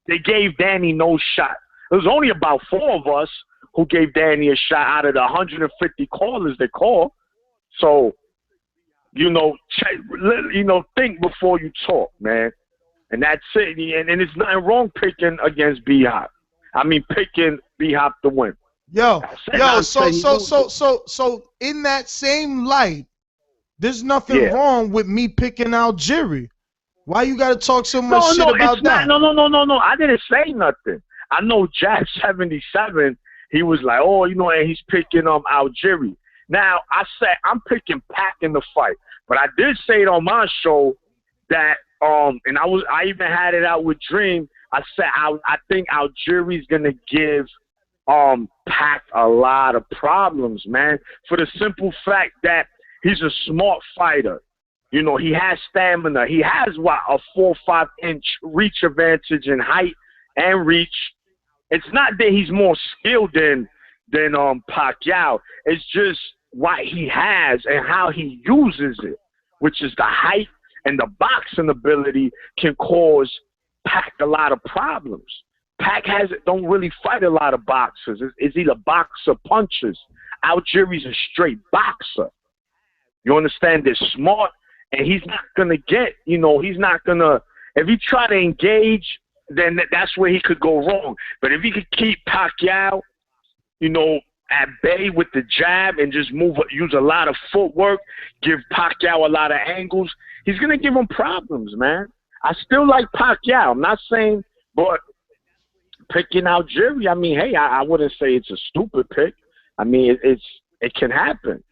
They gave Danny no shot. There was only about 4 of us who gave Danny a shot out of the 150 callers that call. So, you know, think before you talk, man. And that's it. And it's nothing wrong picking against B-Hop. I mean, picking B-Hop to win. So in that same light, there's nothing wrong with me picking out Jerry. Why you gotta talk so much shit about that? No. I didn't say nothing. I know Jack 77. He was like, oh, you know, and he's picking out Jerry. Now I said I'm picking Pac in the fight, but I did say it on my show that and I even had it out with Dream. I said I think Jerry's gonna give Pac a lot of problems, man, for the simple fact that he's a smart fighter. You know, he has stamina. He has, a 4 or 5 inch reach advantage in height and reach. It's not that he's more skilled than Pacquiao. It's just what he has and how he uses it, which is the height and the boxing ability can cause Pac a lot of problems. Pac don't really fight a lot of boxers. Is he the boxer punches? Jerry's a straight boxer. You understand? They're smart, and he's not going to get, he's not going to, if he try to engage, then that's where he could go wrong. But if he could keep Pacquiao, at bay with the jab and just use a lot of footwork, give Pacquiao a lot of angles, he's going to give him problems, man. I still like Pacquiao. I'm not saying, but picking out Jerry, I mean, hey, I wouldn't say it's a stupid pick. I mean, it can happen.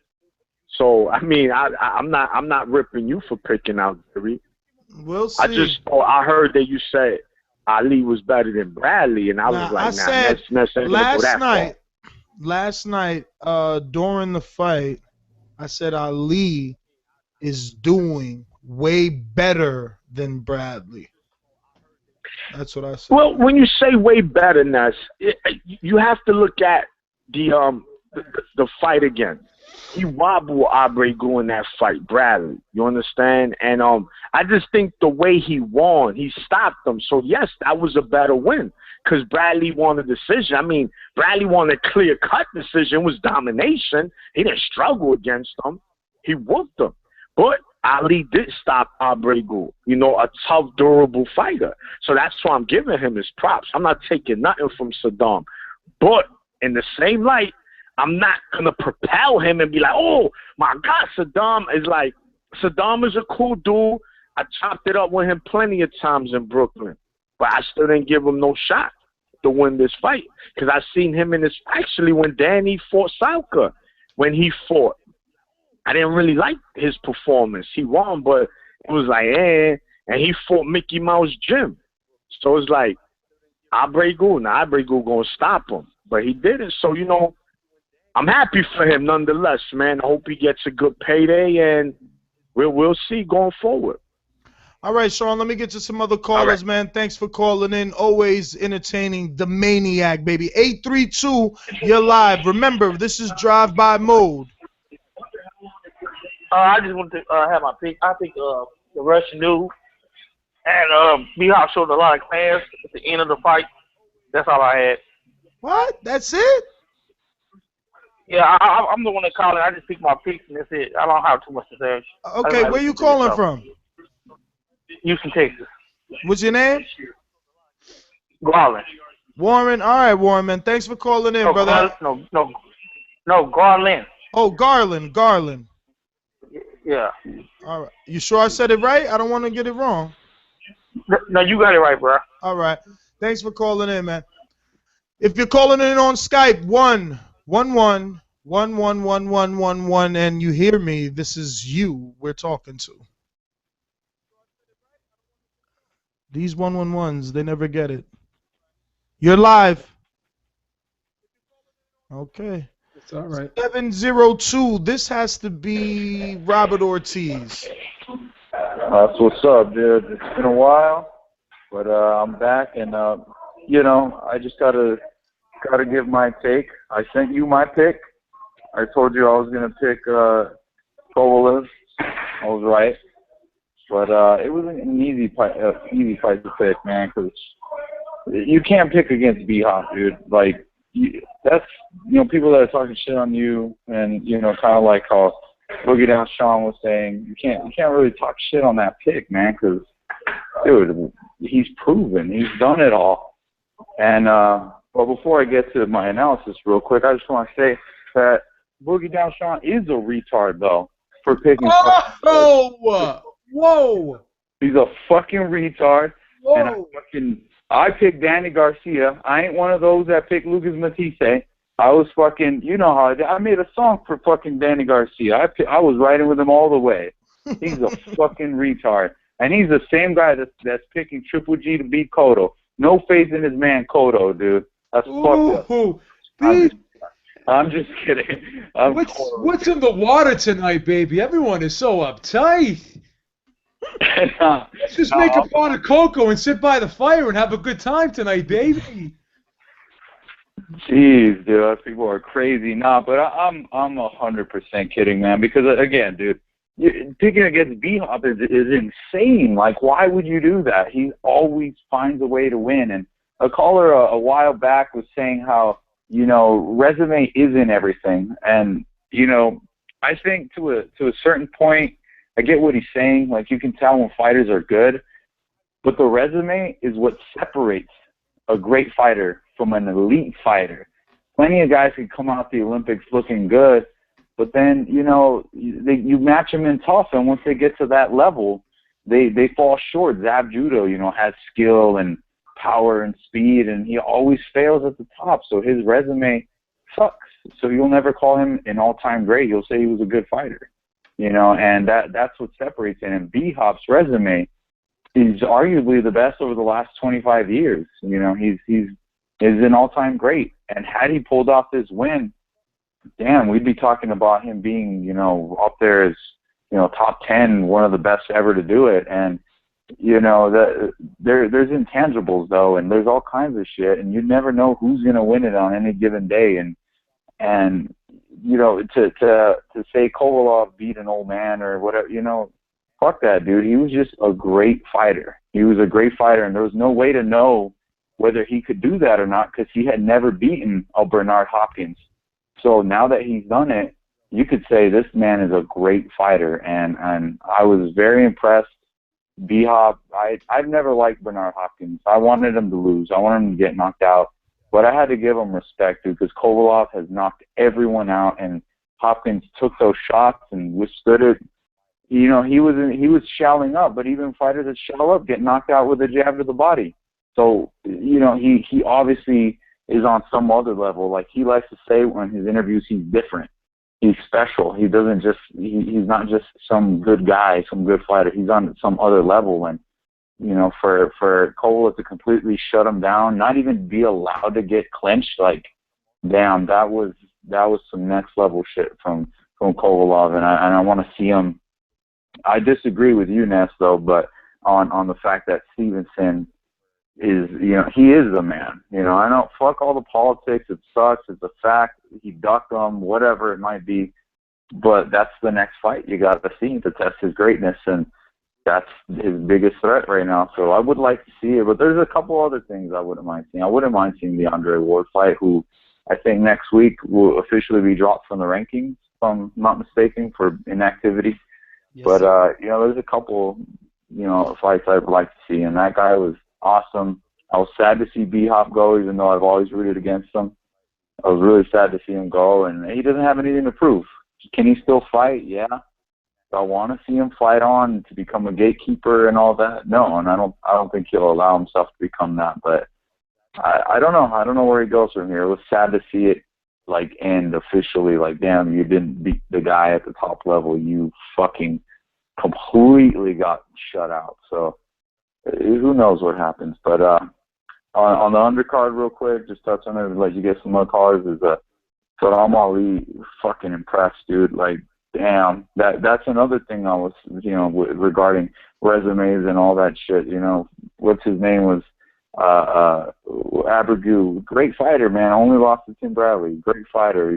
So I mean, I'm not ripping you for picking out Jerry. We'll see. I heard that you said Ali was better than Bradley, and I was like, last night during the fight, I said Ali is doing way better than Bradley. That's what I said. Well, when you say way better, Ness, you have to look at the fight again. He wobbled Abregu in that fight, Bradley. You understand? And I just think the way he won, he stopped him. So, yes, that was a better win because Bradley won a decision. I mean, Bradley won a clear-cut decision. It was domination. He didn't struggle against him. He whooped him. But Ali did stop Abregu, a tough, durable fighter. So that's why I'm giving him his props. I'm not taking nothing from Saddam. But in the same light, I'm not going to propel him and be like, oh, my God, Saddam is a cool dude. I chopped it up with him plenty of times in Brooklyn. But I still didn't give him no shot to win this fight. Because I seen him actually when Danny fought Salka, when he fought. I didn't really like his performance. He won, but it was like, and he fought Mickey Mouse Jim. So it's like, Abregu going to stop him. But he didn't. So, I'm happy for him nonetheless, man. I hope he gets a good payday, and we'll see going forward. All right, Sean, let me get to some other callers, man. Thanks for calling in. Always entertaining. The Maniac, baby. 832, you're live. Remember, this is drive-by mode. I just want to have my pick. I think the Russian dude and B-Hop showed a lot of class at the end of the fight. That's all I had. What? That's it? Yeah, I'm the one that called it. I just picked my picks and that's it. I don't have too much to say. Okay, where you calling from? Houston, Texas. What's your name? Garland. Warren. All right, Warren, man. Thanks for calling in, brother. No, Garland. Oh, Garland. Yeah. All right. You sure I said it right? I don't want to get it wrong. No, you got it right, bro. All right. Thanks for calling in, man. If you're calling in on Skype, 1-1-1-1-1-1-1-1, and you hear me, this is you we're talking to. These 111s, they never get it. You're live. Okay. It's all right. 702. This has to be Robert Ortiz. That's what's up, dude. It's been a while, but I'm back, and I just gotta give my take. I sent you my pick. I told you I was gonna pick Kovalev. I was right, but it wasn't an easy fight to pick, man, because you can't pick against B-Hop, dude. Like that's people that are talking shit on you, and kind of like how Boogie Down Sean was saying, you can't really talk shit on that pick, man, because dude, he's proven, he's done it all. And but before I get to my analysis real quick, I just want to say that Boogie Down Sean is a retard though for picking. Whoa! He's a fucking retard. Whoa. And I picked Danny Garcia. I ain't one of those that picked Lucas Matisse. I was fucking, how I did. I made a song for fucking Danny Garcia. I was riding with him all the way. He's a fucking retard. And he's the same guy that's picking Triple G to beat Cotto. No faith in his man Cotto, dude. That's fucked up. I'm just kidding. What's in the water tonight, baby? Everyone is so uptight. Let's just make a pot of cocoa and sit by the fire and have a good time tonight, baby. Jeez, dude, people are crazy. Nah, but I'm 100% kidding, man. Because again, dude, picking against B-Hop is insane. Like, why would you do that? He always finds a way to win. And a caller a while back was saying how resume isn't everything. And I think to a certain point, I get what he's saying. Like, you can tell when fighters are good, but the resume is what separates a great fighter from an elite fighter. Plenty of guys can come out the Olympics looking good, but then, you match them in tough, and once they get to that level, they fall short. Zab Judo, has skill and power and speed, and he always fails at the top, so his resume sucks. So you'll never call him an all-time great. You'll say he was a good fighter. And that's what separates him. And B-Hop's resume is arguably the best over the last 25 years. He's an all-time great. And had he pulled off this win, damn, we'd be talking about him being, up there as, top 10, one of the best ever to do it. And, there's intangibles, though, and there's all kinds of shit, and you never know who's going to win it on any given day. And to say Kovalev beat an old man or whatever, fuck that, dude. He was just a great fighter. He was a great fighter, and there was no way to know whether he could do that or not because he had never beaten a Bernard Hopkins. So now that he's done it, you could say this man is a great fighter, and I was very impressed. B-Hop, I've never liked Bernard Hopkins. I wanted him to lose. I wanted him to get knocked out. But I had to give him respect, dude, because Kovalev has knocked everyone out, and Hopkins took those shots and withstood it. He was shelling up, but even fighters that shell up get knocked out with a jab to the body. So, he obviously is on some other level. Like he likes to say in his interviews, he's different. He's special. He doesn't just, he's not just some good guy, some good fighter. He's on some other level. And, for Kovalev to completely shut him down, not even be allowed to get clinched, like, damn, that was some next level shit from Kovalev. And I want to see him. I disagree with you, Ness, though, but on the fact that Stevenson is, he is the man. I know, fuck all the politics. It sucks. It's a fact. He ducked him, whatever it might be. but that's the next fight you got to see to test his greatness, and that's his biggest threat right now. So I would like to see it, but there's a couple other things I wouldn't mind seeing. I wouldn't mind seeing the Andre Ward fight, who I think next week will officially be dropped from the rankings, if I'm not mistaken, for inactivity. Yes, but sir. there's a couple, fights I'd like to see, and that guy was awesome. I was sad to see B-Hop go, even though I've always rooted against him. I was really sad to see him go, and he doesn't have anything to prove. Can he still fight? Yeah. Do I want to see him fight on to become a gatekeeper and all that? No, and I don't think he'll allow himself to become that. But I don't know. I don't know where he goes from here. It was sad to see it end officially. Like, damn, you didn't beat the guy at the top level. You fucking completely got shut out. So who knows what happens? But on the undercard, real quick, just touch on it, let you get some more callers. Is Saddam Ali fucking impressed, dude? Like, damn, that's another thing I was, regarding resumes and all that shit. What's his name was Abregu, great fighter, man. Only lost to Tim Bradley, great fighter.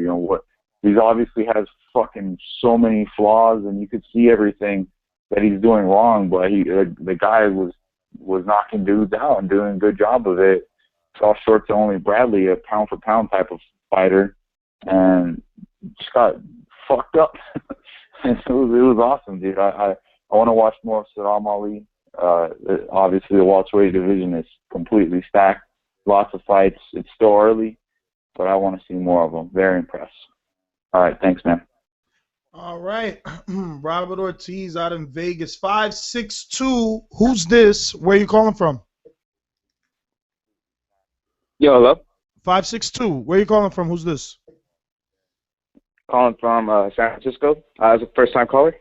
He obviously has fucking so many flaws, and you could see everything that he's doing wrong. But the guy was knocking dudes out and doing a good job of it. Fell short to only Bradley, a pound for pound type of fighter, and just got fucked up. And it was awesome, dude. I want to watch more of Saddam Ali. Obviously, the welterweight division is completely stacked. Lots of fights. It's still early, but I want to see more of them. Very impressed. All right, thanks, man. All right, Robert Ortiz out in Vegas, 562. Who's this? Where you calling from? Yo, hello. 562. Where you calling from? Who's this? Calling from San Francisco. As a first-time caller.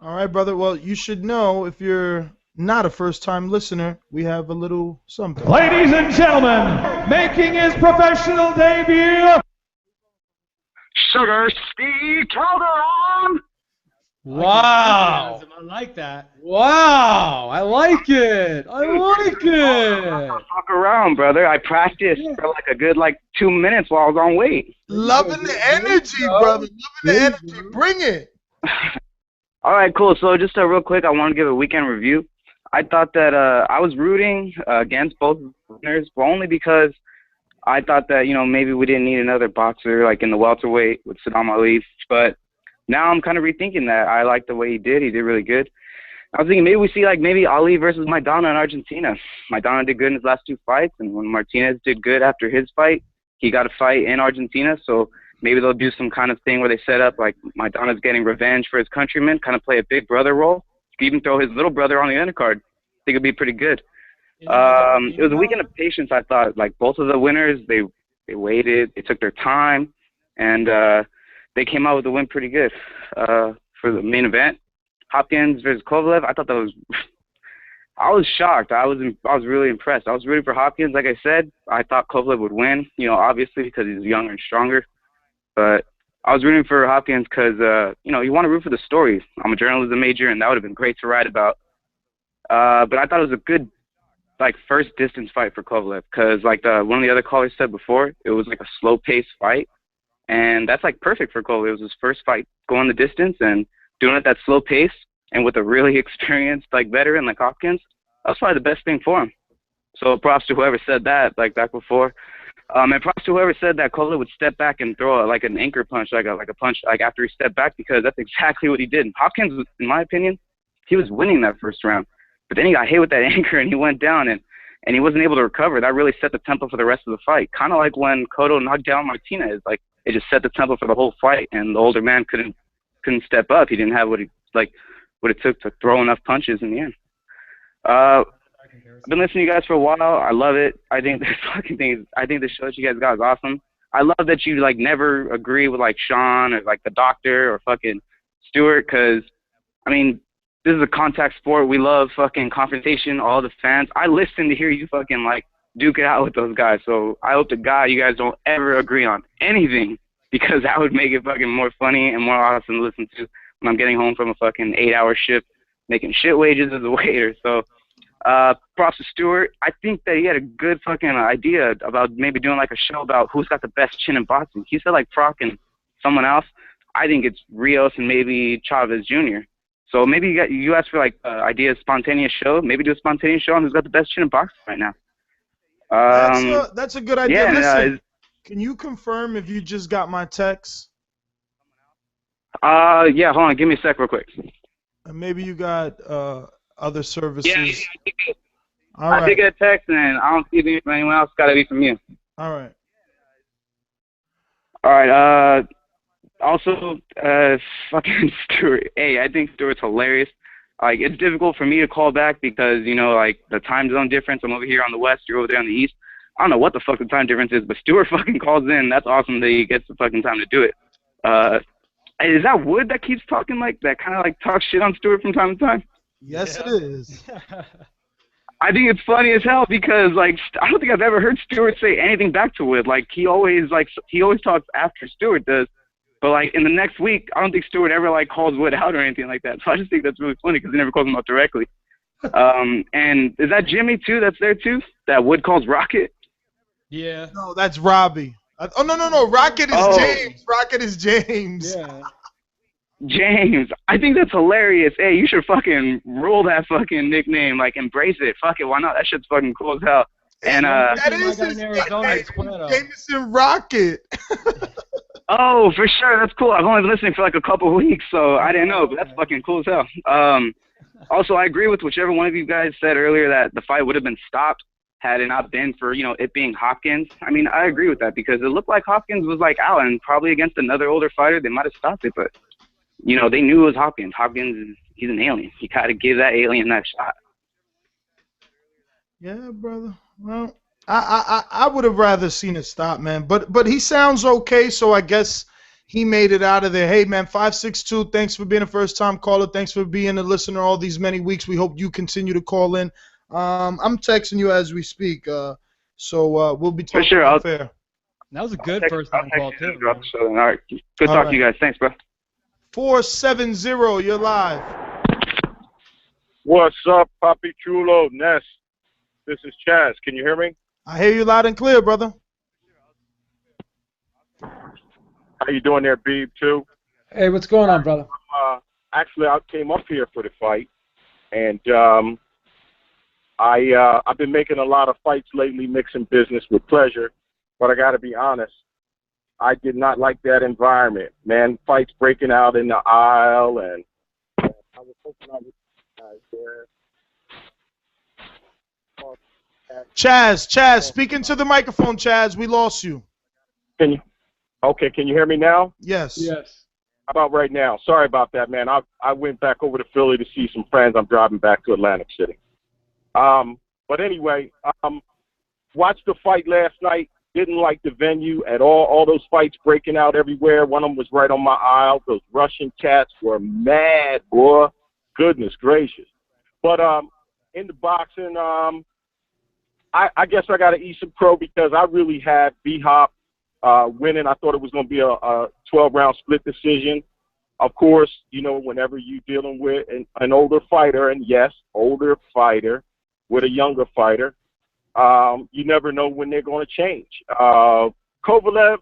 All right, brother. Well, you should know, if you're not a first-time listener, we have a little something. Ladies and gentlemen, making his professional debut, Sugar Steve Calderon. Wow. I like that. Wow. I like it. I like it. Fuck around, brother. I practiced for like a good 2 minutes while I was on weight. Loving the energy, brother. Loving the energy. Bring it. All right, cool. So just real quick, I want to give a weekend review. I thought that I was rooting against both winners, but only because I thought that, maybe we didn't need another boxer like in the welterweight with Saddam Ali. But now I'm kind of rethinking that. I like the way he did. He did really good. I was thinking maybe we see maybe Ali versus Maidana in Argentina. Maidana did good in his last two fights, and when Martinez did good after his fight, he got a fight in Argentina. So maybe they'll do some kind of thing where they set up like Maidana's getting revenge for his countrymen, kind of play a big brother role. You could even throw his little brother on the undercard. I think it'd be pretty good. It was a weekend of patience, I thought. Like, both of the winners, they waited, they took their time, and they came out with the win pretty good. For the main event, Hopkins versus Kovalev, I thought that was I was shocked. I was really impressed. I was rooting for Hopkins, like I said. I thought Kovalev would win, obviously because he's younger and stronger. But I was rooting for Hopkins because, you want to root for the story. I'm a journalism major, and that would have been great to write about. But I thought it was a good, first distance fight for Kovalev because, one of the other callers said before, it was a slow-paced fight. And that's, perfect for Kovalev. It was his first fight going the distance and doing it at that slow pace and with a really experienced, veteran like Hopkins. That was probably the best thing for him. So props to whoever said that, back before. And props to whoever said that Kovalev would step back and throw an anchor punch, a punch after he stepped back, because that's exactly what he did. Hopkins, in my opinion, he was winning that first round. But then he got hit with that anchor and he went down and he wasn't able to recover. That really set the tempo for the rest of the fight. Kind of like when Cotto knocked down Martinez. It just set the tempo for the whole fight, and the older man couldn't step up. He didn't have what it took to throw enough punches in the end. I've been listening to you guys for a while. I love it. I think this fucking thing I think the show that you guys got is awesome. I love that you never agree with Sean or the doctor or fucking Stewart, because this is a contact sport. We love fucking confrontation, all the fans. I listen to hear you fucking duke it out with those guys. So I hope to God you guys don't ever agree on anything, because that would make it fucking more funny and more awesome to listen to when I'm getting home from a fucking 8-hour shift making shit wages as a waiter. So props to Stewart. I think that he had a good fucking idea about maybe doing a show about who's got the best chin in boxing. He said Proc and someone else. I think it's Rios and maybe Chavez Jr. So maybe you asked for like idea of spontaneous show. Maybe do a spontaneous show on who's got the best chin in boxing right now. That's a good idea. Yeah, Listen, can you confirm if you just got my text? Yeah, hold on, give me a sec real quick. And maybe you got other services. Yeah, All right. I did get a text, and I don't see it from anyone else. Got to be from you. All right. All right. Also, fucking Stuart. Hey, I think Stuart's hilarious. Like, it's difficult for me to call back because, you know, like, the time zone difference. I'm over here on the west, you're over there on the east. I don't know what the fuck the time difference is, but Stuart fucking calls in. That's awesome that he gets the fucking time to do it. Is that Wood that keeps talking like that? Kind of like talks shit on Stuart from time to time? Yes, it is. I think it's funny as hell because, like, I don't think I've ever heard Stuart say anything back to Wood. Like, he always talks after Stuart does. But, like, in the next week, I don't think Stuart ever, like, calls Wood out or anything like that. So I just think that's really funny because he never calls him out directly. And is that Jimmy, too, that's there, too? That Wood calls Rocket? Yeah. No, that's Robbie. Oh, no. Rocket is James. Rocket is James. Yeah. James. I think that's hilarious. Hey, you should fucking roll that fucking nickname. Like, embrace it. Fuck it. Why not? That shit's fucking cool as hell. And, that is his nickname, Jameson Rocket. Oh, for sure. That's cool. I've only been listening for like a couple of weeks, so I didn't know, but that's fucking cool as hell. Also, I agree with whichever one of you guys said earlier that the fight would have been stopped had it not been for, you know, it being Hopkins. I mean, I agree with that because it looked like Hopkins was like out and probably against another older fighter, they might have stopped it, but, you know, they knew it was Hopkins. Hopkins, he's an alien. You got to give that alien that shot. Yeah, brother. Well, I would have rather seen it stop, man. But he sounds okay, so I guess he made it out of there. Hey, man, 562, thanks for being a first-time caller. Thanks for being a listener all these many weeks. We hope you continue to call in. I'm texting you as we speak, so we'll be talking fair. That was a good first-time call, too. All right. Good talk to you guys. Thanks, bro. 470, you're live. What's up, Papi Chulo, Ness? This is Chaz. Can you hear me? I hear you loud and clear, brother. How you doing there, Beeb, too? Hey, what's going on, brother? Actually, I came up here for the fight, and I've been making a lot of fights lately, mixing business with pleasure, but I got to be honest, I did not like that environment, man. Fights breaking out in the aisle, and I was hoping I would guys there. Chaz, speak into the microphone, Chaz. We lost you. Can you hear me now? Yes. Yes. How about right now? Sorry about that, man. I went back over to Philly to see some friends. I'm driving back to Atlantic City. But anyway, watched the fight last night. Didn't like the venue at all. All those fights breaking out everywhere. One of them was right on my aisle. Those Russian cats were mad, boy. Goodness gracious. But in the boxing, I guess I got to eat some crow because I really had B-Hop winning. I thought it was going to be a 12-round split decision. Of course, you know, whenever you're dealing with an older fighter, and yes, older fighter with a younger fighter, you never know when they're going to change. Kovalev,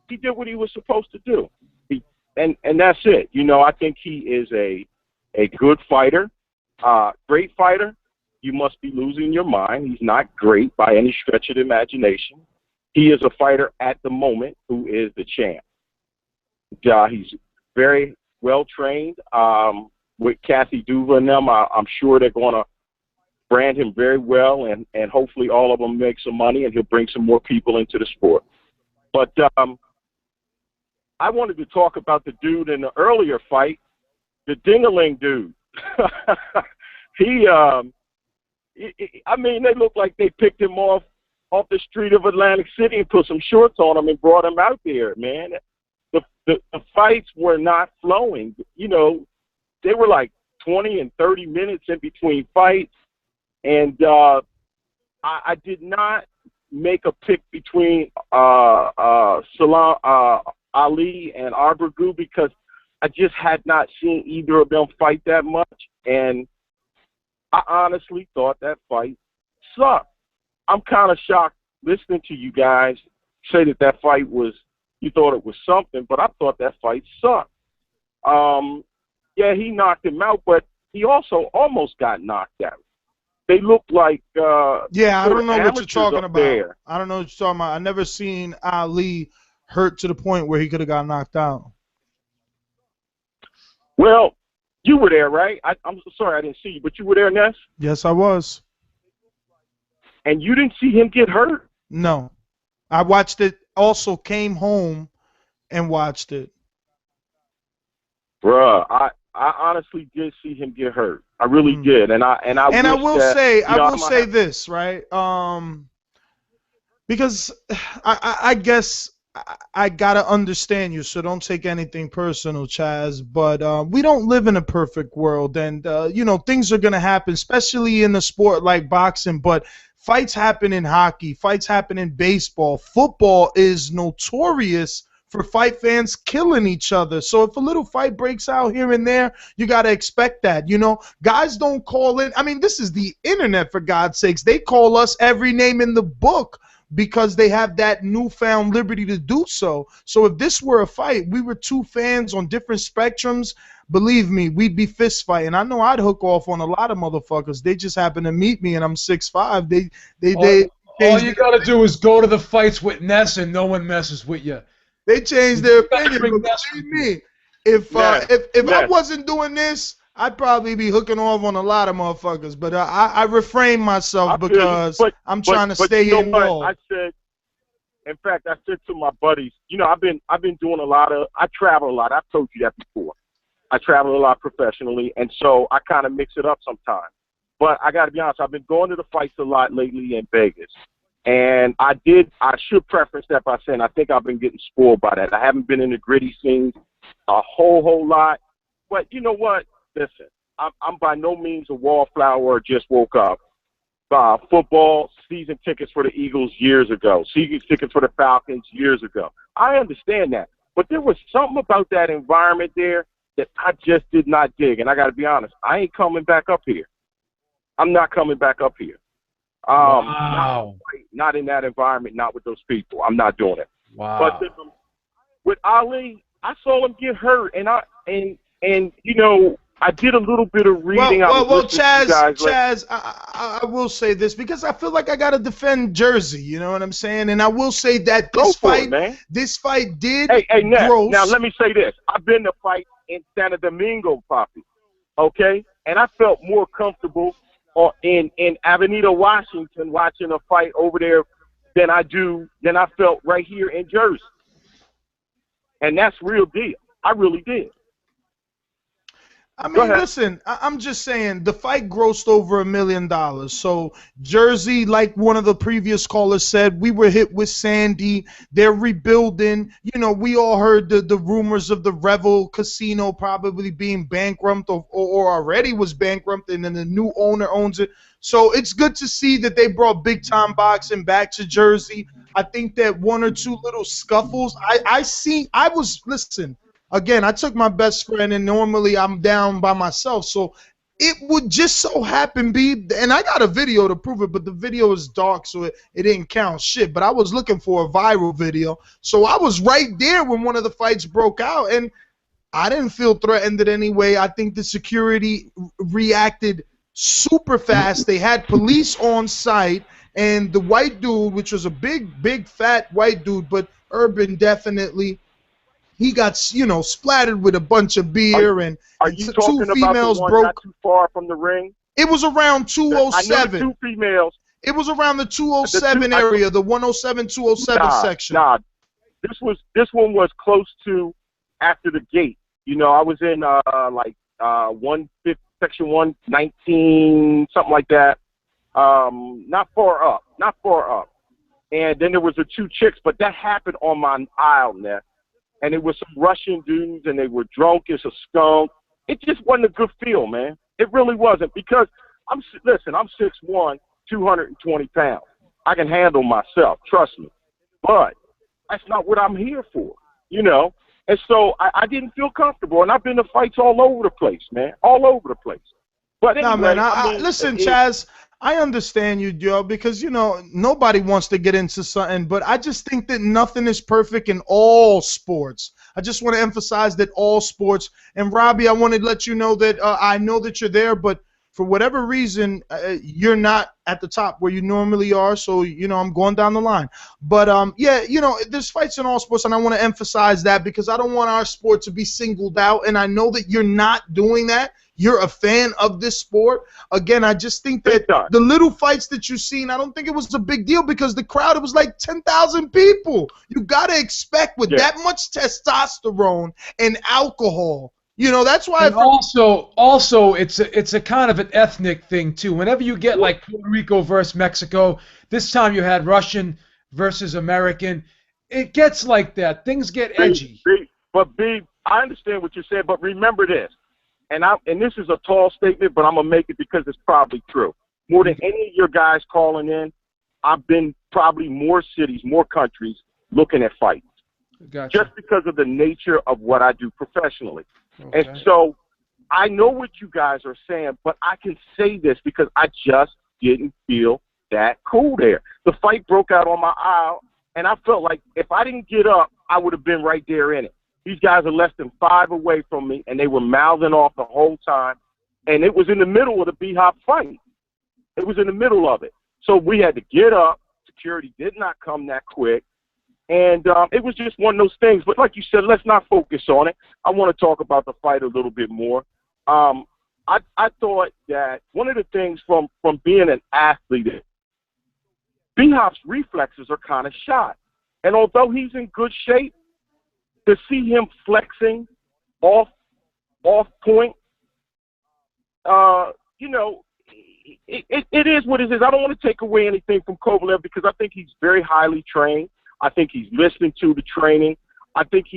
he did what he was supposed to do. And that's it. You know, I think he is a good fighter, great fighter. You must be losing your mind. He's not great by any stretch of the imagination. He is a fighter at the moment who is the champ. He's very well trained with Kathy Duva and them. I'm sure they're going to brand him very well, and hopefully all of them make some money, and he'll bring some more people into the sport. But I wanted to talk about the dude in the earlier fight, the Ding-a-ling dude. I mean, they look like they picked him off the street of Atlantic City and put some shorts on him and brought him out there, man. The fights were not flowing. You know, they were like 20 and 30 minutes in between fights. And I did not make a pick between Saddam Ali and Arbergu because I just had not seen either of them fight that much. And I honestly thought that fight sucked. I'm kind of shocked listening to you guys say that fight was, you thought it was something, but I thought that fight sucked. Yeah, he knocked him out, but he also almost got knocked out. They looked like yeah, I don't know what you're amateurs talking up about. there. I don't know what you're talking about. I never seen Ali hurt to the point where he could have got knocked out. Well, you were there, right? I'm so sorry I didn't see you, but you were there, Ness? Yes, I was. And you didn't see him get hurt? No. I watched it, also came home and watched it. Bruh, I honestly did see him get hurt. I really did. And I will that, say, you know, I will say this, right? Because I guess I gotta understand you, so don't take anything personal, Chaz. But we don't live in a perfect world, and you know, things are gonna happen, especially in a sport like boxing. But fights happen in hockey, fights happen in baseball. Football is notorious for fight fans killing each other. So if a little fight breaks out here and there, you got to expect that. You know, guys don't call in. I mean, this is the internet, for God's sakes. They call us every name in the book because they have that newfound liberty to do so. So if this were a fight, we were two fans on different spectrums, believe me, we'd be fist fighting. I know I'd hook off on a lot of motherfuckers. They just happen to meet me and I'm 6'5". All you got to do is go to the fights with Ness and no one messes with you. They changed their opinion, but believe me, if I wasn't doing this, I'd probably be hooking off on a lot of motherfuckers. But I refrain myself because I'm trying to stay you know involved. What? In fact, I said to my buddies, you know, I've been doing a lot of, I travel a lot. I've told you that before. I travel a lot professionally, and so I kind of mix it up sometimes. But I got to be honest, I've been going to the fights a lot lately in Vegas. And I should preference that by saying I think I've been getting spoiled by that. I haven't been in the gritty scenes a whole lot. But you know what? Listen, I'm by no means a wallflower or just woke up. Football, season tickets for the Eagles years ago. Season tickets for the Falcons years ago. I understand that. But there was something about that environment there that I just did not dig. And I got to be honest, I ain't coming back up here. I'm not coming back up here. Wow. Not in that environment, not with those people. I'm not doing it. Wow. But with Ali, I saw him get hurt, and you know, I did a little bit of reading. Well, Chaz, I will say this because I feel like I gotta defend Jersey. You know what I'm saying? And I will say that this fight did gross. Now let me say this: I've been to fight in Santo Domingo, Poppy. Okay, and I felt more comfortable in Avenida, Washington, watching a fight over there than I felt right here in Jersey. And that's real deal. I really did. I mean, listen, I'm just saying the fight grossed over $1 million. So Jersey, like one of the previous callers said, we were hit with Sandy. They're rebuilding. You know, we all heard the rumors of the Revel Casino probably being bankrupt or already was bankrupt, and then the new owner owns it. So it's good to see that they brought big time boxing back to Jersey. I think that one or two little scuffles. Listen. Again, I took my best friend, and normally I'm down by myself. So it would just so happen and I got a video to prove it, but the video is dark, so it didn't count shit. But I was looking for a viral video. So I was right there when one of the fights broke out, and I didn't feel threatened in any way. I think the security reacted super fast. They had police on site, and the white dude, which was a big, fat white dude, but urban definitely, he got, you know, splattered with a bunch of beer, and you talking two females about the one broke. not too far from the ring? It was around 207. I know the two females. It was around the 207 area, the 107, 207 section. Nah, this one was close to after the gate. You know, I was in section 119, something like that. Not far up. And then there was the two chicks, but that happened on my aisle there. And it was some Russian dudes, and they were drunk as a skunk. It just wasn't a good feel, man. It really wasn't, because I'm 6'1", 220 pounds. I can handle myself, trust me. But that's not what I'm here for, you know. And so I didn't feel comfortable, and I've been to fights all over the place, man, all over the place. But anyway, man, listen, Chaz, I understand you, Joe, because, you know, nobody wants to get into something, but I just think that nothing is perfect in all sports. I just want to emphasize that all sports. And Robbie, I want to let you know that I know that you're there, but for whatever reason, you're not at the top where you normally are. So, you know, I'm going down the line. But, yeah, you know, there's fights in all sports, and I want to emphasize that because I don't want our sport to be singled out. And I know that you're not doing that. You're a fan of this sport. Again, I just think that the little fights that you've seen, I don't think it was a big deal because the crowd, it was like 10,000 people. You got to expect with that much testosterone and alcohol. You know, that's why. And also, it's a kind of an ethnic thing too. Whenever you get like Puerto Rico versus Mexico, this time you had Russian versus American. It gets like that. Things get edgy. I understand what you said, but remember this, and this is a tall statement, but I'm gonna make it because it's probably true. More than any of your guys calling in, I've been probably more cities, more countries looking at fights. Gotcha. Just because of the nature of what I do professionally. Okay. And so I know what you guys are saying, but I can say this because I just didn't feel that cool there. The fight broke out on my aisle, and I felt like if I didn't get up, I would have been right there in it. These guys are less than 5 away from me, and they were mouthing off the whole time. And it was in the middle of the B-Hop fight. It was in the middle of it. So we had to get up. Security did not come that quick. And it was just one of those things. But like you said, let's not focus on it. I want to talk about the fight a little bit more. I thought that one of the things from being an athlete is B-Hop's reflexes are kind of shot. And although he's in good shape, to see him flexing off point, you know, it is what it is. I don't want to take away anything from Kovalev because I think he's very highly trained. I think he's listening to the training. I think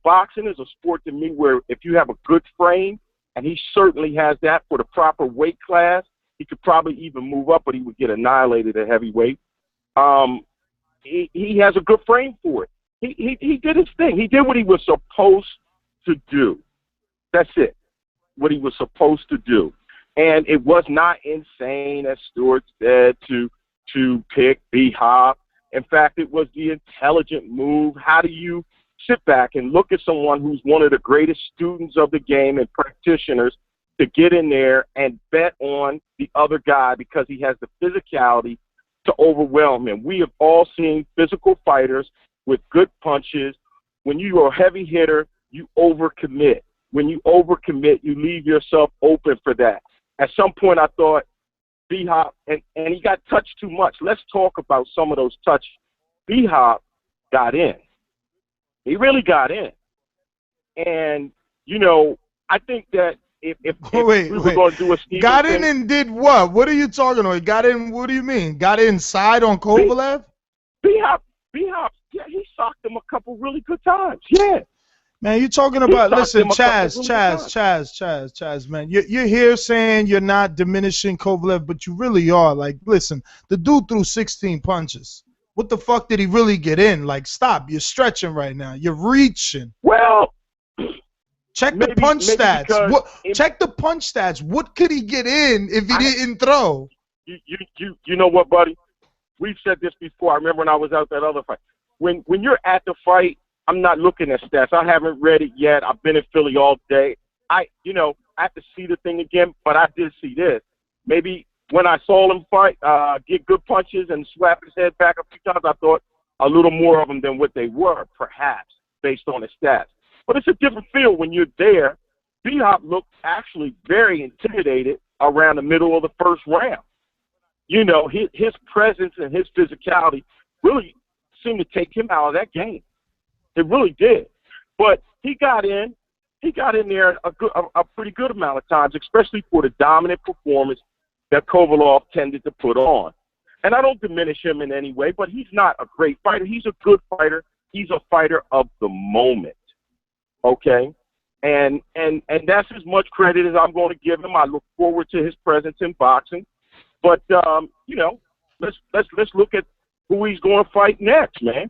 boxing is a sport to me where if you have a good frame, and he certainly has that for the proper weight class, he could probably even move up, but he would get annihilated at heavyweight. He has a good frame for it. He did his thing. He did what he was supposed to do. That's it, what he was supposed to do. And it was not insane, as Stuart said, to pick B-Hop. In fact, it was the intelligent move. How do you sit back and look at someone who's one of the greatest students of the game and practitioners to get in there and bet on the other guy because he has the physicality to overwhelm him? We have all seen physical fighters with good punches. When you are a heavy hitter, you overcommit. When you overcommit, you leave yourself open for that. At some point, I thought, B-Hop, and he got touched too much. Let's talk about some of those touches. B-Hop got in. He really got in. And, you know, I think that if we were going to do a Steven got in thing, and did what? What are you talking about? Got in, what do you mean? Got inside on Kovalev? B-Hop, yeah, he socked him a couple really good times. Yeah. Man, you're talking about, listen, Chaz, man. You're here saying you're not diminishing Kovalev, but you really are. Like, listen, the dude threw 16 punches. What the fuck did he really get in? Like, stop. You're stretching right now. You're reaching. Well, check the punch stats. Check the punch stats. What could he get in if he didn't throw? You know what, buddy? We've said this before. I remember when I was out that other fight. When you're at the fight, I'm not looking at stats. I haven't read it yet. I've been in Philly all day. I have to see the thing again, but I did see this. Maybe when I saw him fight, get good punches and slap his head back a few times, I thought a little more of them than what they were, perhaps, based on his stats. But it's a different feel when you're there. B-Hop looked actually very intimidated around the middle of the first round. You know, his presence and his physicality really seemed to take him out of that game. It really did. But he got in there a pretty good amount of times, especially for the dominant performance that Kovalev tended to put on. And I don't diminish him in any way, but he's not a great fighter. He's a good fighter. He's a fighter of the moment. Okay? And that's as much credit as I'm going to give him. I look forward to his presence in boxing. But you know, let's look at who he's going to fight next, man.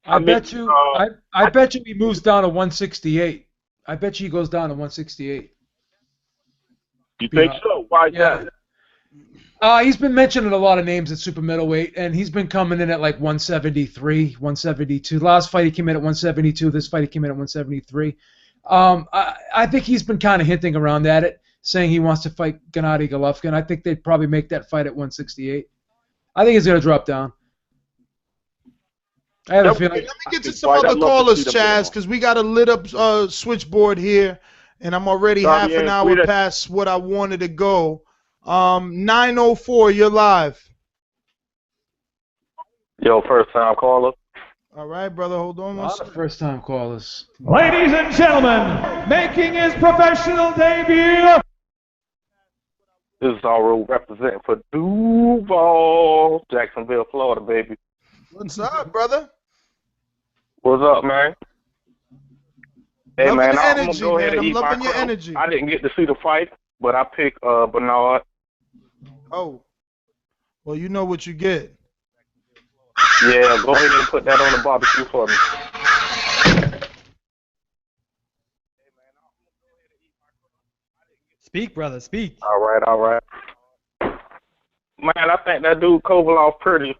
I bet you he moves down to 168. I bet you he goes down to 168. You think so? Why is that? He's been mentioning a lot of names at super middleweight, and he's been coming in at like 173, 172. Last fight he came in at 172. This fight he came in at 173. I think he's been kind of hinting around at it, saying he wants to fight Gennady Golovkin. I think they'd probably make that fight at 168. I think he's going to drop down. I have a feeling. Let me get to some other callers, Chaz, because we got a lit up switchboard here, and I'm already half an hour past what I wanted to go. 904, you're live. Yo, first time caller. All right, brother, hold on one second. First time callers. Ladies and gentlemen, making his professional debut. This is Alro representing for Duval, Jacksonville, Florida, baby. What's up, brother? What's up, man? Hey, Loving man, the I'm energy, gonna go ahead man. and I'm eat my loving your crow. energy. I didn't get to see the fight, but I picked Bernard. Oh, well, you know what you get. Yeah, go ahead and put that on the barbecue for me. Speak, brother, speak. All right. Man, I think that dude Kovalev pretty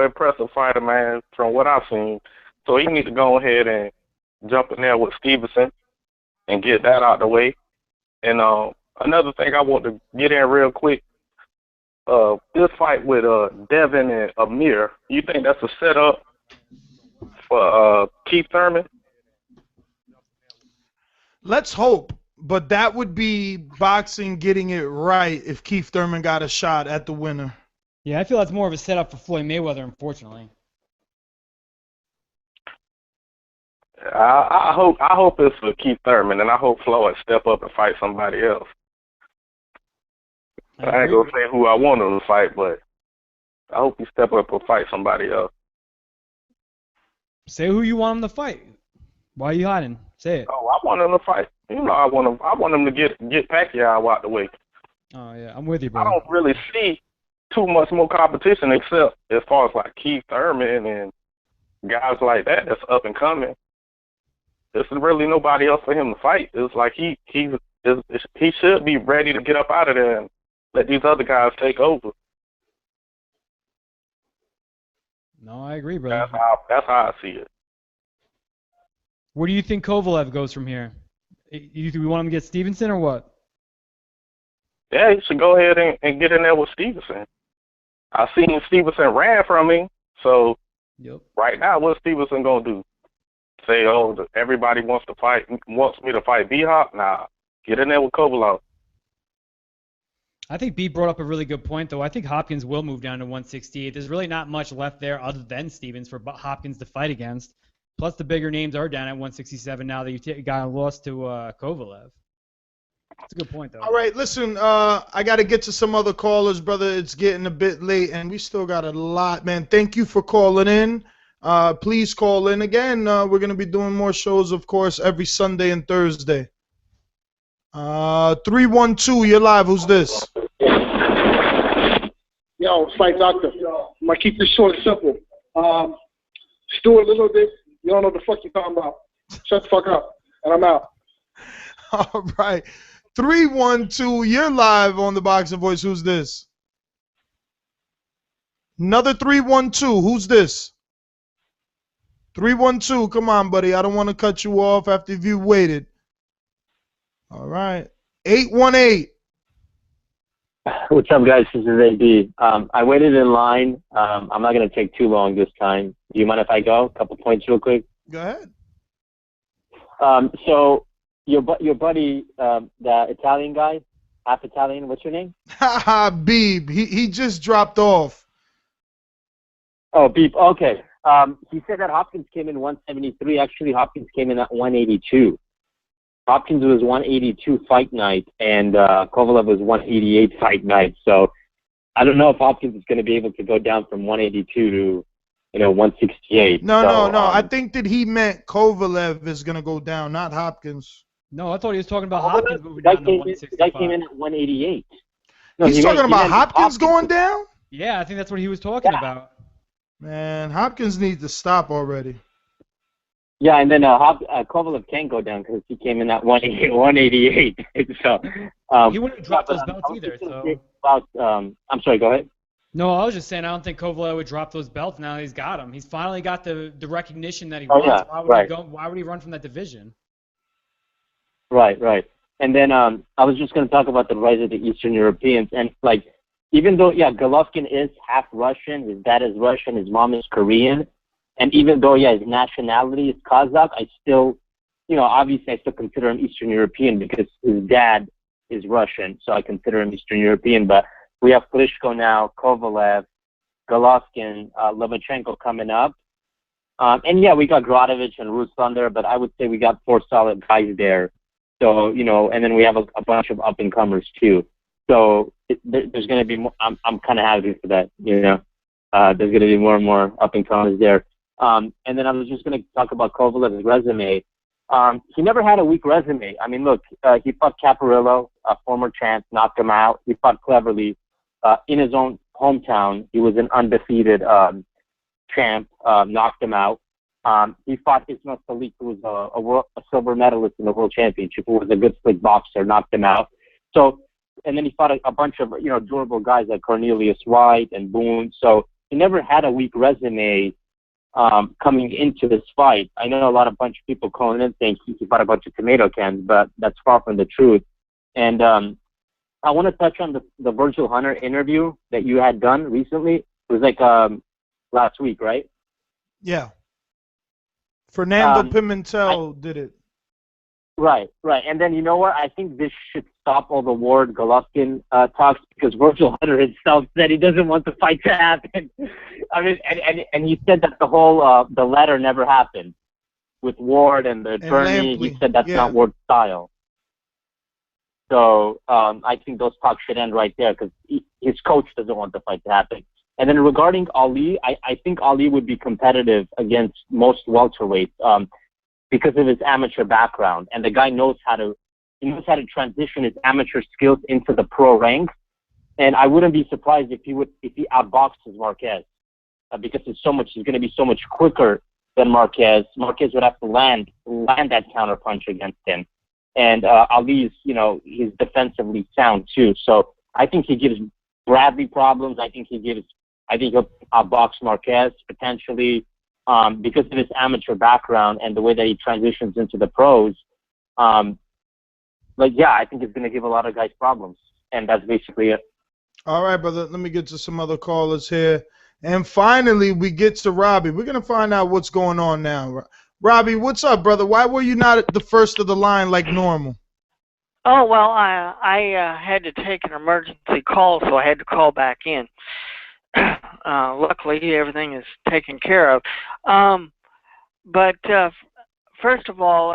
impressive fighter, man, from what I've seen. So he needs to go ahead and jump in there with Stevenson and get that out the way. And another thing I want to get in real quick, this fight with Devin and Amir, you think that's a setup for Keith Thurman? Let's hope, but that would be boxing getting it right if Keith Thurman got a shot at the winner. Yeah, I feel that's more of a setup for Floyd Mayweather, unfortunately. I hope it's for Keith Thurman, and I hope Floyd step up and fight somebody else. I ain't gonna say who I want him to fight, but I hope he step up and fight somebody else. Say who you want him to fight. Why are you hiding? Say it. Oh, I want him to fight. You know, I want him to get Pacquiao out the way. Oh yeah, I'm with you, I bro. don't really see too much more competition except as far as like Keith Thurman and guys like that that's up and coming. There's really nobody else for him to fight. It's like he should be ready to get up out of there and let these other guys take over. No, I agree, brother. That's how I see it. Where do you think Kovalev goes from here? You think we want him to get Stevenson or what? Yeah, he should go ahead and get in there with Stevenson. I seen Stevenson ran from him, so right now, what's Stevenson gonna do? Say, oh, everybody wants me to fight B-Hop? Nah, get in there with Kovalev. I think B brought up a really good point, though. I think Hopkins will move down to 168. There's really not much left there other than Stevens for Hopkins to fight against. Plus, the bigger names are down at 167 now that you got lost to Kovalev. That's a good point, though. All right, listen, I got to get to some other callers, brother. It's getting a bit late, and we still got a lot, man. Thank you for calling in. Please call in again. We're going to be doing more shows, of course, every Sunday and Thursday. 312, you're live. Who's this? Yo, Fight Doctor. I'm going to keep this short and simple. Stuart Little bit. You don't know what the fuck you're talking about. Shut the fuck up. And I'm out. All right. 312, you're live on the Boxing Voice. Who's this? Another 312. Who's this? 312, come on, buddy. I don't want to cut you off after you waited. All right. 818. What's up, guys? This is AB. I waited in line. I'm not going to take too long this time. Do you mind if I go? A couple points real quick. Go ahead. So your buddy, the Italian guy, half Italian, what's your name? Beeb. He just dropped off. Oh, Beeb. Okay. He said that Hopkins came in 173. Actually, Hopkins came in at 182. Hopkins was 182 fight night, and Kovalev was 188 fight night. So I don't know if Hopkins is going to be able to go down from 182 to 168. No. I think that he meant Kovalev is going to go down, not Hopkins. No, I thought he was talking about Hopkins moving down to 165. That came in at 188. No, He's talking about Hopkins going down? Yeah, I think that's what he was talking about. Man, Hopkins needs to stop already. Yeah, and then Kovalev can't go down because he came in at 188. So he wouldn't drop those belts either. So I'm sorry. Go ahead. No, I was just saying I don't think Kovalev would drop those belts now that he's got them. He's finally got the recognition that he Oh, wants. yeah, Why would right. he go? Why would he run from that division? Right. And then I was just going to talk about the rise of the Eastern Europeans. And, like, even though, Golovkin is half Russian, his dad is Russian, his mom is Korean, and even though, his nationality is Kazakh, I still, obviously I still consider him Eastern European because his dad is Russian, so I consider him Eastern European. But we have Klitschko now, Kovalev, Golovkin, Lomachenko coming up. And, we got Gradovich and Ruslan there, but I would say we got 4 solid guys there. So, and then we have a bunch of up-and-comers, too. So there's going to be more. I'm kind of happy for that, There's going to be more and more up-and-comers there. And then I was just going to talk about Kovalev's resume. He never had a weak resume. I mean, look, he fought Caparillo, a former champ, knocked him out. He fought Cleverly in his own hometown. He was an undefeated champ, knocked him out. He fought Ismail Salik, who was a silver medalist in the World Championship, who was a good slick boxer, knocked him out. So, and then he fought a bunch of, durable guys like Cornelius White and Boone. So he never had a weak resume coming into this fight. I know a bunch of people calling in saying he fought a bunch of tomato cans, but that's far from the truth. And I want to touch on the Virgil Hunter interview that you had done recently. It was like last week, right? Yeah. Fernando Pimentel did it. Right. And then you know what? I think this should stop all the Ward Golovkin talks because Virgil Hunter himself said he doesn't want the fight to happen. I mean, and he said that the whole the letter never happened with Ward and the attorney. He said that's not Ward's style. So I think those talks should end right there because his coach doesn't want the fight to happen. And then regarding Ali, I think Ali would be competitive against most welterweights because of his amateur background, and the guy knows how to transition his amateur skills into the pro ranks. And I wouldn't be surprised if he outboxes Marquez because he's going to be so much quicker than Marquez. Marquez would have to land that counter punch against him, and Ali's he's defensively sound too. So I think he gives Bradley problems. I think he'll outbox Marquez potentially. Because of his amateur background and the way that he transitions into the pros, I think it's going to give a lot of guys problems, and that's basically it. All right, brother. Let me get to some other callers here, and finally we get to Robbie. We're gonna find out what's going on now. Robbie, what's up, brother? Why were you not at the first of the line like normal? Oh well, I had to take an emergency call, so I had to call back in. Luckily, everything is taken care of. But first of all,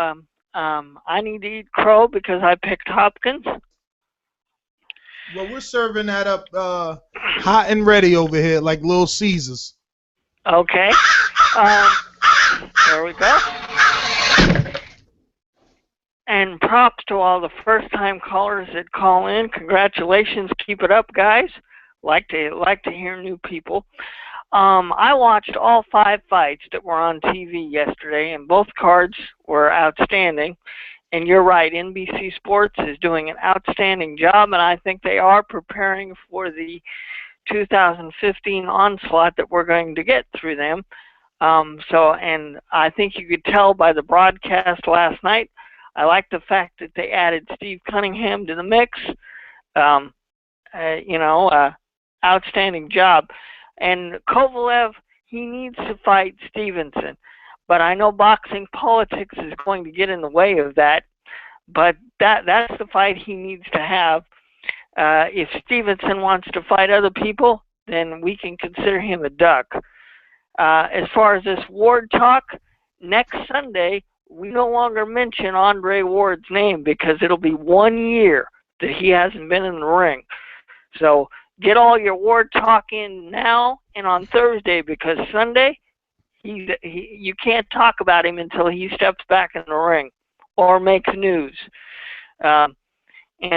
I need to eat crow because I picked Hopkins. Well, we're serving that up hot and ready over here, like Little Caesars. Okay. There we go. And props to all the first-time callers that call in. Congratulations. Keep it up, guys. Like to hear new people. I watched all 5 fights that were on TV yesterday, and both cards were outstanding. And you're right, NBC Sports is doing an outstanding job, and I think they are preparing for the 2015 onslaught that we're going to get through them. And I think you could tell by the broadcast last night. I like the fact that they added Steve Cunningham to the mix. Outstanding job. And Kovalev, he needs to fight Stevenson. But I know boxing politics is going to get in the way of that. But that's the fight he needs to have. If Stevenson wants to fight other people, then we can consider him a duck. As far as this Ward talk, next Sunday, we no longer mention Andre Ward's name because it'll be 1 year that he hasn't been in the ring. So get all your Ward talk in now and on Thursday because Sunday, you can't talk about him until he steps back in the ring or makes news. He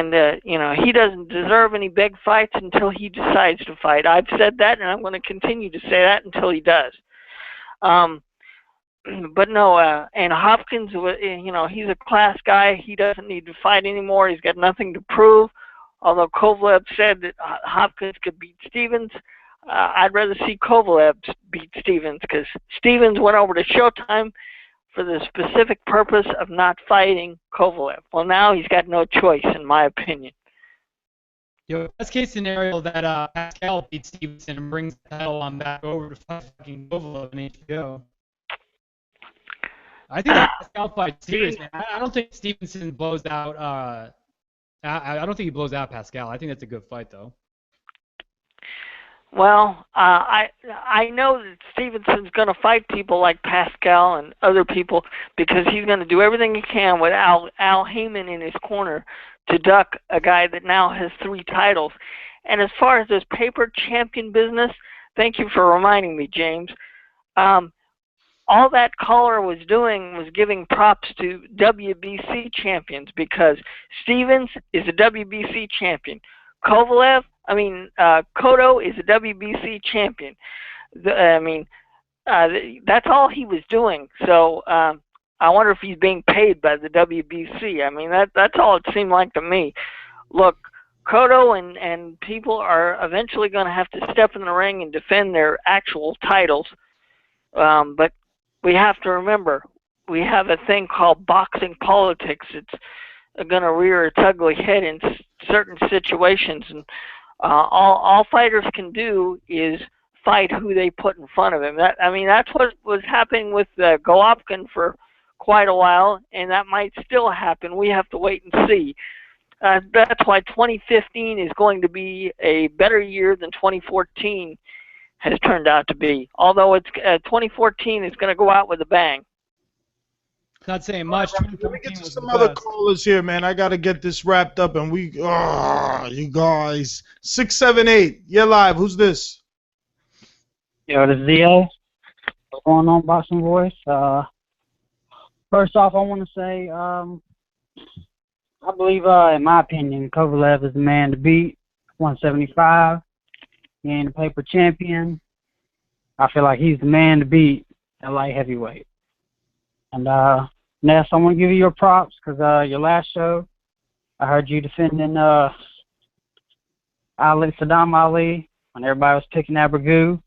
doesn't deserve any big fights until he decides to fight. I've said that, and I'm going to continue to say that until he does. but no, and Hopkins, he's a class guy. He doesn't need to fight anymore. He's got nothing to prove. Although Kovalev said that Hopkins could beat Stevens, I'd rather see Kovalev beat Stevens because Stevens went over to Showtime for the specific purpose of not fighting Kovalev. Well, now he's got no choice, in my opinion. Best case scenario that Pascal beats Stevenson and brings the title on back over to fucking Kovalev and HBO. I think that Pascal fight's serious, man. I don't think Stevenson blows out. I don't think he blows out Pascal. I think that's a good fight, though. Well, I know that Stevenson's going to fight people like Pascal and other people because he's going to do everything he can with Al Heyman in his corner to duck a guy that now has 3 titles. And as far as this paper champion business, thank you for reminding me, James. All that caller was doing was giving props to WBC champions because Stevens is a WBC champion. Kovalev, Cotto is a WBC champion. That's all he was doing. So I wonder if he's being paid by the WBC. That's all it seemed like to me. Look, Cotto and people are eventually going to have to step in the ring and defend their actual titles. But we have to remember, we have a thing called boxing politics. It's going to rear its ugly head in certain situations, and all fighters can do is fight who they put in front of him. That's what was happening with Golovkin for quite a while, and that might still happen. We have to wait and see. That's why 2015 is going to be a better year than 2014 has turned out to be. Although it's 2014 is going to go out with a bang. Not saying much. Let me get to some other callers here, man. I got to get this wrapped up, and you guys. 678, you're live. Who's this? Yo, this is Zio. What's going on, Boxing Voice? First off, I want to say, I believe, in my opinion, Kovalev is the man to beat. 175. He ain't a paper champion. I feel like he's the man to beat at light heavyweight. And Ness, I want to give you your props because your last show, I heard you defending Saddam Ali when everybody was picking Abregu.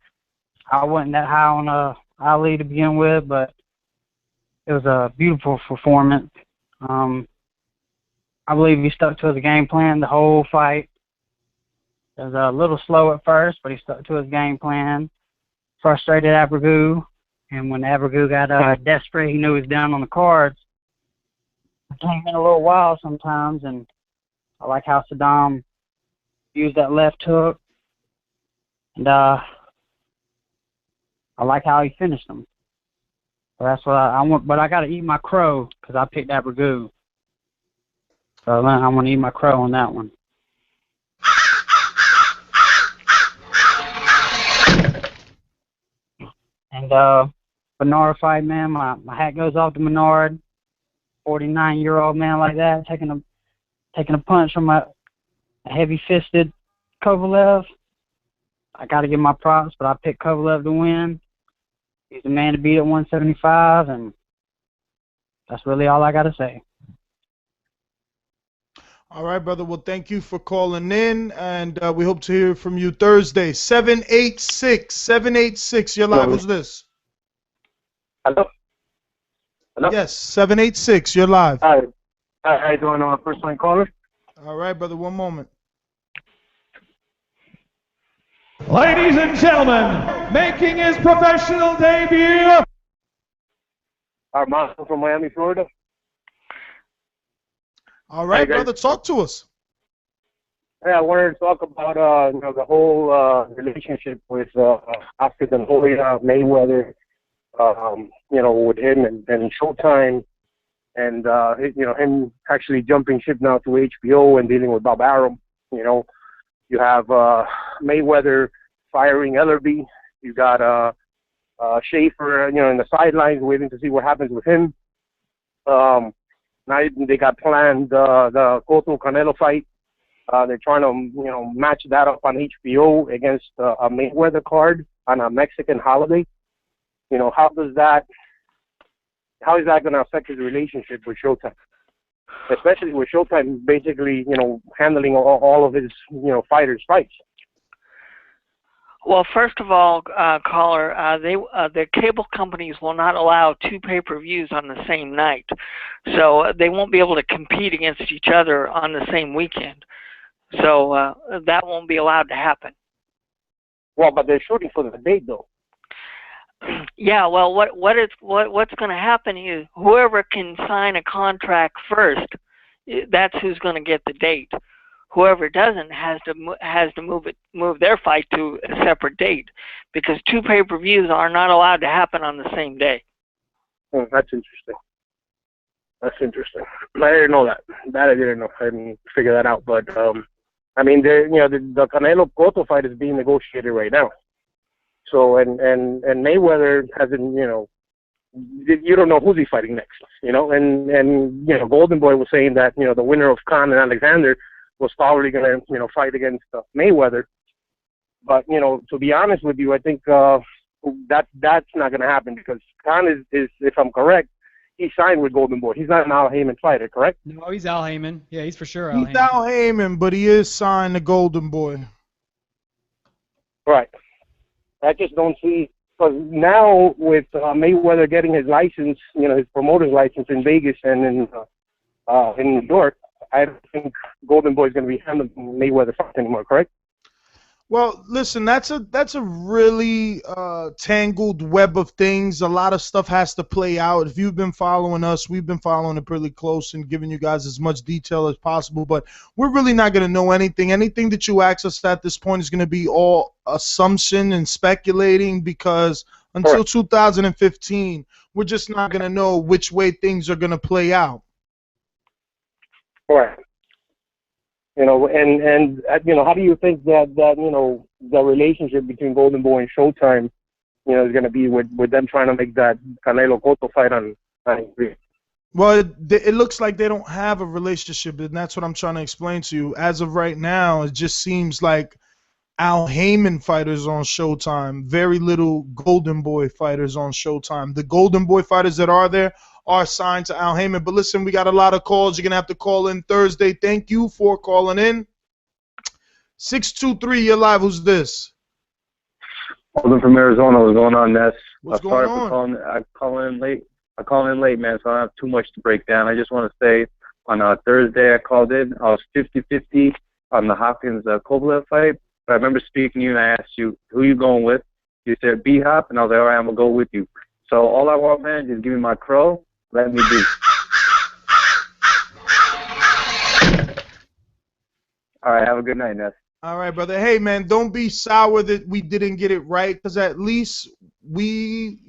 I wasn't that high on Ali to begin with, but it was a beautiful performance. I believe he stuck to his game plan the whole fight. It was a little slow at first, but he stuck to his game plan. Frustrated Abregu, and when Abregu got desperate, he knew he was down on the cards. It came in a little while sometimes, and I like how Saddam used that left hook, and I like how he finished him. So that's what I want, but I got to eat my crow because I picked Abregu. So I'm going to eat my crow on that one. And Bernard fight, man, my hat goes off to Bernard. 49-year-old man like that, taking a punch from a heavy-fisted Kovalev. I got to give my props, but I picked Kovalev to win. He's the man to beat at 175, and that's really all I got to say. All right, brother. Well, thank you for calling in, and we hope to hear from you Thursday. 786, you're live. Hello. Who's this? Hello? Hello? Yes, 786, you're live. Hi. Hi, how you doing, first line caller? All right, brother, one moment. Ladies and gentlemen, making his professional debut. Armando from Miami, Florida. All right, brother, talk to us. Hey, I wanted to talk about the whole relationship with after the whole Mayweather, with him and Showtime, and him actually jumping ship now to HBO and dealing with Bob Arum. You have Mayweather firing Ellerby. You got Schaefer, in the sidelines waiting to see what happens with him. Now they got planned the Cotto Canelo fight. They're trying to match that up on HBO against a Mayweather card on a Mexican holiday. How does that how is that going to affect his relationship with Showtime? Especially with Showtime basically, handling all of his, fighters' fights. Well, first of all, caller, the cable companies will not allow 2 pay-per-views on the same night, so they won't be able to compete against each other on the same weekend. So that won't be allowed to happen. Well, but they're shooting for the date, though. Yeah, well, what's going to happen is whoever can sign a contract first, that's who's going to get the date. Whoever doesn't has to move their fight to a separate date, because 2 pay-per-views are not allowed to happen on the same day. Oh, that's interesting. That's interesting. I didn't know that. That I didn't know. I didn't figure that out. But I mean, the Canelo Cotto fight is being negotiated right now. So and Mayweather hasn't, you don't know who's he fighting next, and Golden Boy was saying that the winner of Khan and Alexander was probably going to fight against Mayweather. But to be honest with you, I think that's not going to happen, because Khan is, if I'm correct, he signed with Golden Boy. He's not an Al Heyman fighter, correct? No, he's Al Heyman. Yeah, he's for sure Al He's Heyman. Al Heyman, but he is signed to Golden Boy. Right. I just don't see, because now with Mayweather getting his license, his promoter's license in Vegas and in New York, I don't think Golden Boy is going to be handling Mayweather fights anymore, correct? Well, listen, that's a really tangled web of things. A lot of stuff has to play out. If you've been following us, we've been following it pretty close and giving you guys as much detail as possible. But we're really not going to know anything. Anything that you ask us at this point is going to be all assumption and speculating, because until 2015, we're just not going to know which way things are going to play out. Right. And how do you think that the relationship between Golden Boy and Showtime, is going to be with them trying to make that Canelo Cotto fight on TV? Well, it looks like they don't have a relationship, and that's what I'm trying to explain to you. As of right now, it just seems like Al Heyman fighters on Showtime, very little Golden Boy fighters on Showtime. The Golden Boy fighters that are there are signed to Al Heyman. But listen, we got a lot of calls. You're going to have to call in Thursday. Thank you for calling in. 623, you're live. Who's this? Calling from Arizona. What's going on, Ness? What's going on? I call in late, man, so I don't have too much to break down. I just want to say on Thursday I called in. I was 50-50 on the Hopkins-Kovalev fight. But I remember speaking to you and I asked you, who you going with? You said B-Hop, and I was like, all right, I'm going to go with you. So all I want, man, is give me my crow. Let me be. All right, have a good night, Ness. All right, brother. Hey, man, don't be sour that we didn't get it right, because at least we,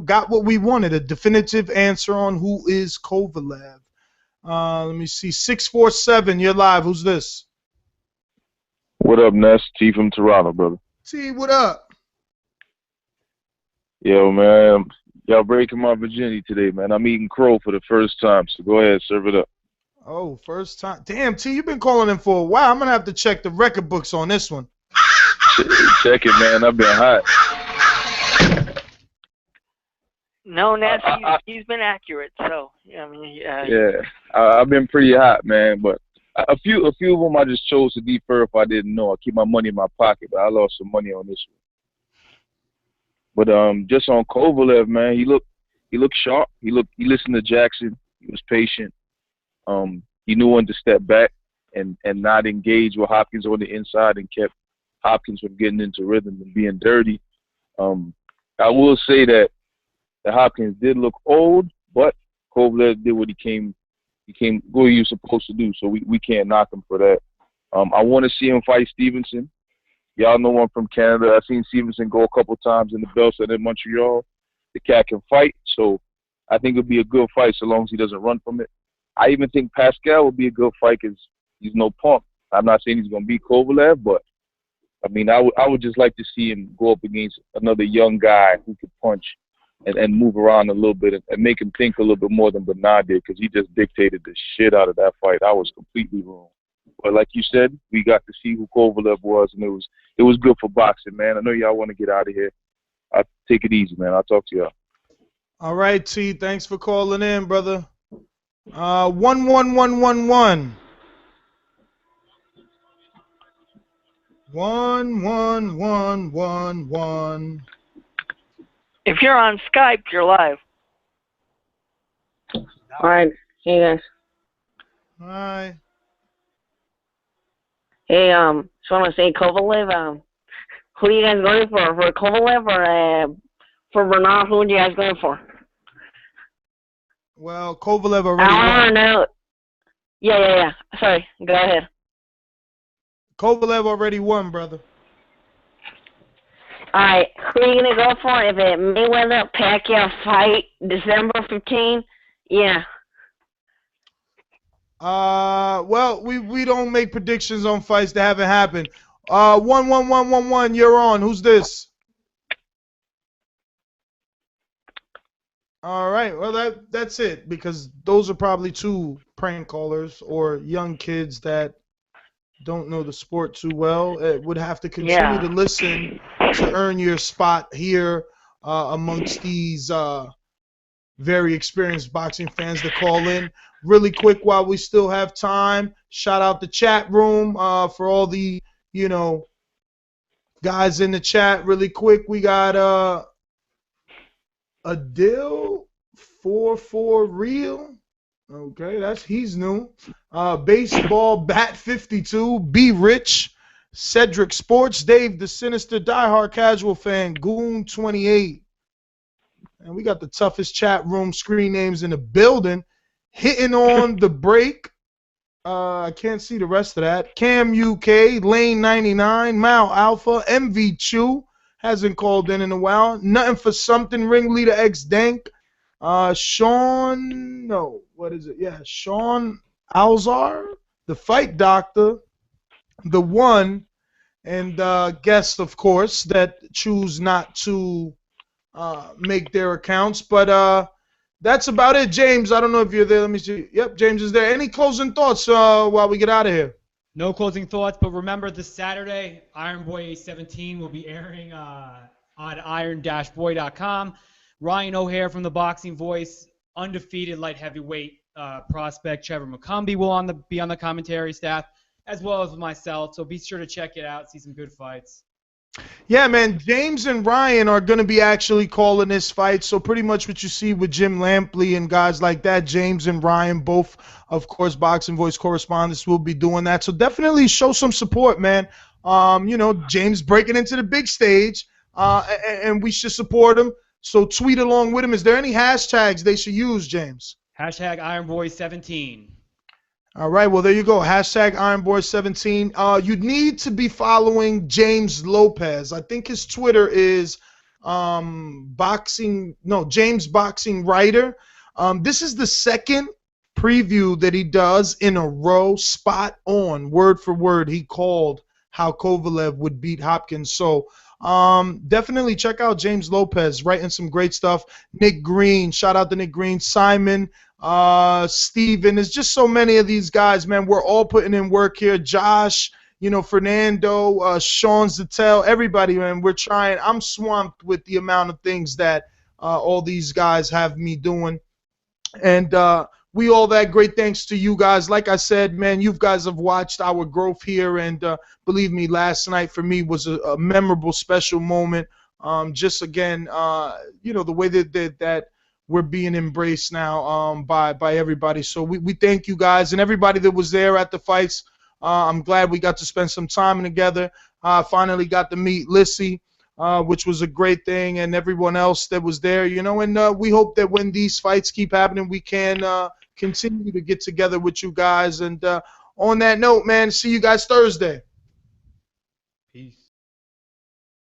got what we wanted, a definitive answer on who is Kovalev. Let me see. 647, you're live. Who's this? What up, Ness? T from Toronto, brother. T, what up? Yo, man, y'all breaking my virginity today, man. I'm eating crow for the first time, so go ahead, serve it up. Oh, first time. Damn, T, you've been calling in for a while. I'm going to have to check the record books on this one. Check it, man. I've been hot. No, Ness, he's been accurate, so, I mean, Yeah, I've been pretty hot, man, but a few of them I just chose to defer if I didn't know. I keep my money in my pocket, but I lost some money on this one. But just on Kovalev, man, he looked sharp. He listened to Jackson. He was patient. He knew when to step back and not engage with Hopkins on the inside, and kept Hopkins from getting into rhythm and being dirty. I will say that Hopkins did look old, but Kovalev did what he came what he was supposed to do, so we can't knock him for that. I want to see him fight Stevenson. Y'all know I'm from Canada. I've seen Stevenson go a couple times in the belts and in Montreal. The cat can fight, so I think it'll be a good fight so long as he doesn't run from it. I even think Pascal will be a good fight because he's no punk. I'm not saying he's going to beat Kovalev, but I mean, I would just like to see him go up against another young guy who could punch and move around a little bit and make him think a little bit more than Bernard did, because he just dictated the shit out of that fight. I was completely wrong. But like you said, we got to see who Kovalev was, and it was good for boxing, man. I know y'all want to get out of here. I'll take it easy, man. I'll talk to y'all. All right, T. Thanks for calling in, brother. 11111. 11111. If you're on Skype, you're live. All right. Hey, guys. Hi. Hey, just want to say Kovalev, who are you guys going for Kovalev or for Bernard? Who are you guys going for? Well, Kovalev already I won. don't know. Yeah. Sorry, go ahead. Kovalev already won, brother. All right, who are you going to go for if it Mayweather-Pacquiao fight December 15? Yeah. Well, we don't make predictions on fights that haven't happened. 11111, you're on. Who's this? All right. Well, that's it, because those are probably two prank callers or young kids that don't know the sport too well. It would have to continue to listen to earn your spot here amongst these very experienced boxing fans that call in. Really quick, while we still have time, shout out the chat room for all the, guys in the chat. Really quick, we got Adil 44 Real. Okay, he's new. Baseball Bat 52, Be Rich, Cedric Sports, Dave the Sinister Diehard Casual Fan, Goon 28. And we got the toughest chat room screen names in the building. Hitting on the break. I can't see the rest of that. Cam UK, Lane 99, Mal Alpha, MV Chew hasn't called in a while. Nothing for Something, Ringleader X Dank. Sean, no, what is it? Yeah, Sean Alzar, the Fight Doctor, the one, and guests, of course, that choose not to make their accounts. But that's about it. James, I don't know if you're there. Let me see. Yep, James is there. Any closing thoughts while we get out of here? No closing thoughts, but remember this Saturday, Iron Boy 17 will be airing on iron-boy.com. Ryan O'Hare from the Boxing Voice, undefeated light heavyweight prospect Trevor McCumbee will be on the commentary staff, as well as myself. So be sure to check it out, see some good fights. Yeah, man, James and Ryan are going to be actually calling this fight. So pretty much what you see with Jim Lampley and guys like that, James and Ryan, both, of course, Boxing Voice correspondents, will be doing that. So definitely show some support, man. James breaking into the big stage, and we should support him. So tweet along with him. Is there any hashtags they should use, James? Hashtag IronBoy17. All right, well, there you go. Hashtag IronBoy17. You need to be following James Lopez. I think his Twitter is James Boxing Writer. This is the second preview that he does in a row, spot on, word for word. He called how Kovalev would beat Hopkins. So definitely check out James Lopez, writing some great stuff. Nick Green, shout out to Nick Green. Simon, Steven, there's just so many of these guys, man. We're all putting in work here. Josh, Fernando, Sean Zattel, everybody, man. We're trying. I'm swamped with the amount of things that all these guys have me doing. And we all that great thanks to you guys. Like I said, man, you guys have watched our growth here, and believe me, last night for me was a memorable, special moment. Just again, the way that we're being embraced now by everybody. So we thank you guys and everybody that was there at the fights. I'm glad we got to spend some time together. Finally got to meet Lissy, which was a great thing, and everyone else that was there, and we hope that when these fights keep happening, we can continue to get together with you guys. And on that note, man, see you guys Thursday.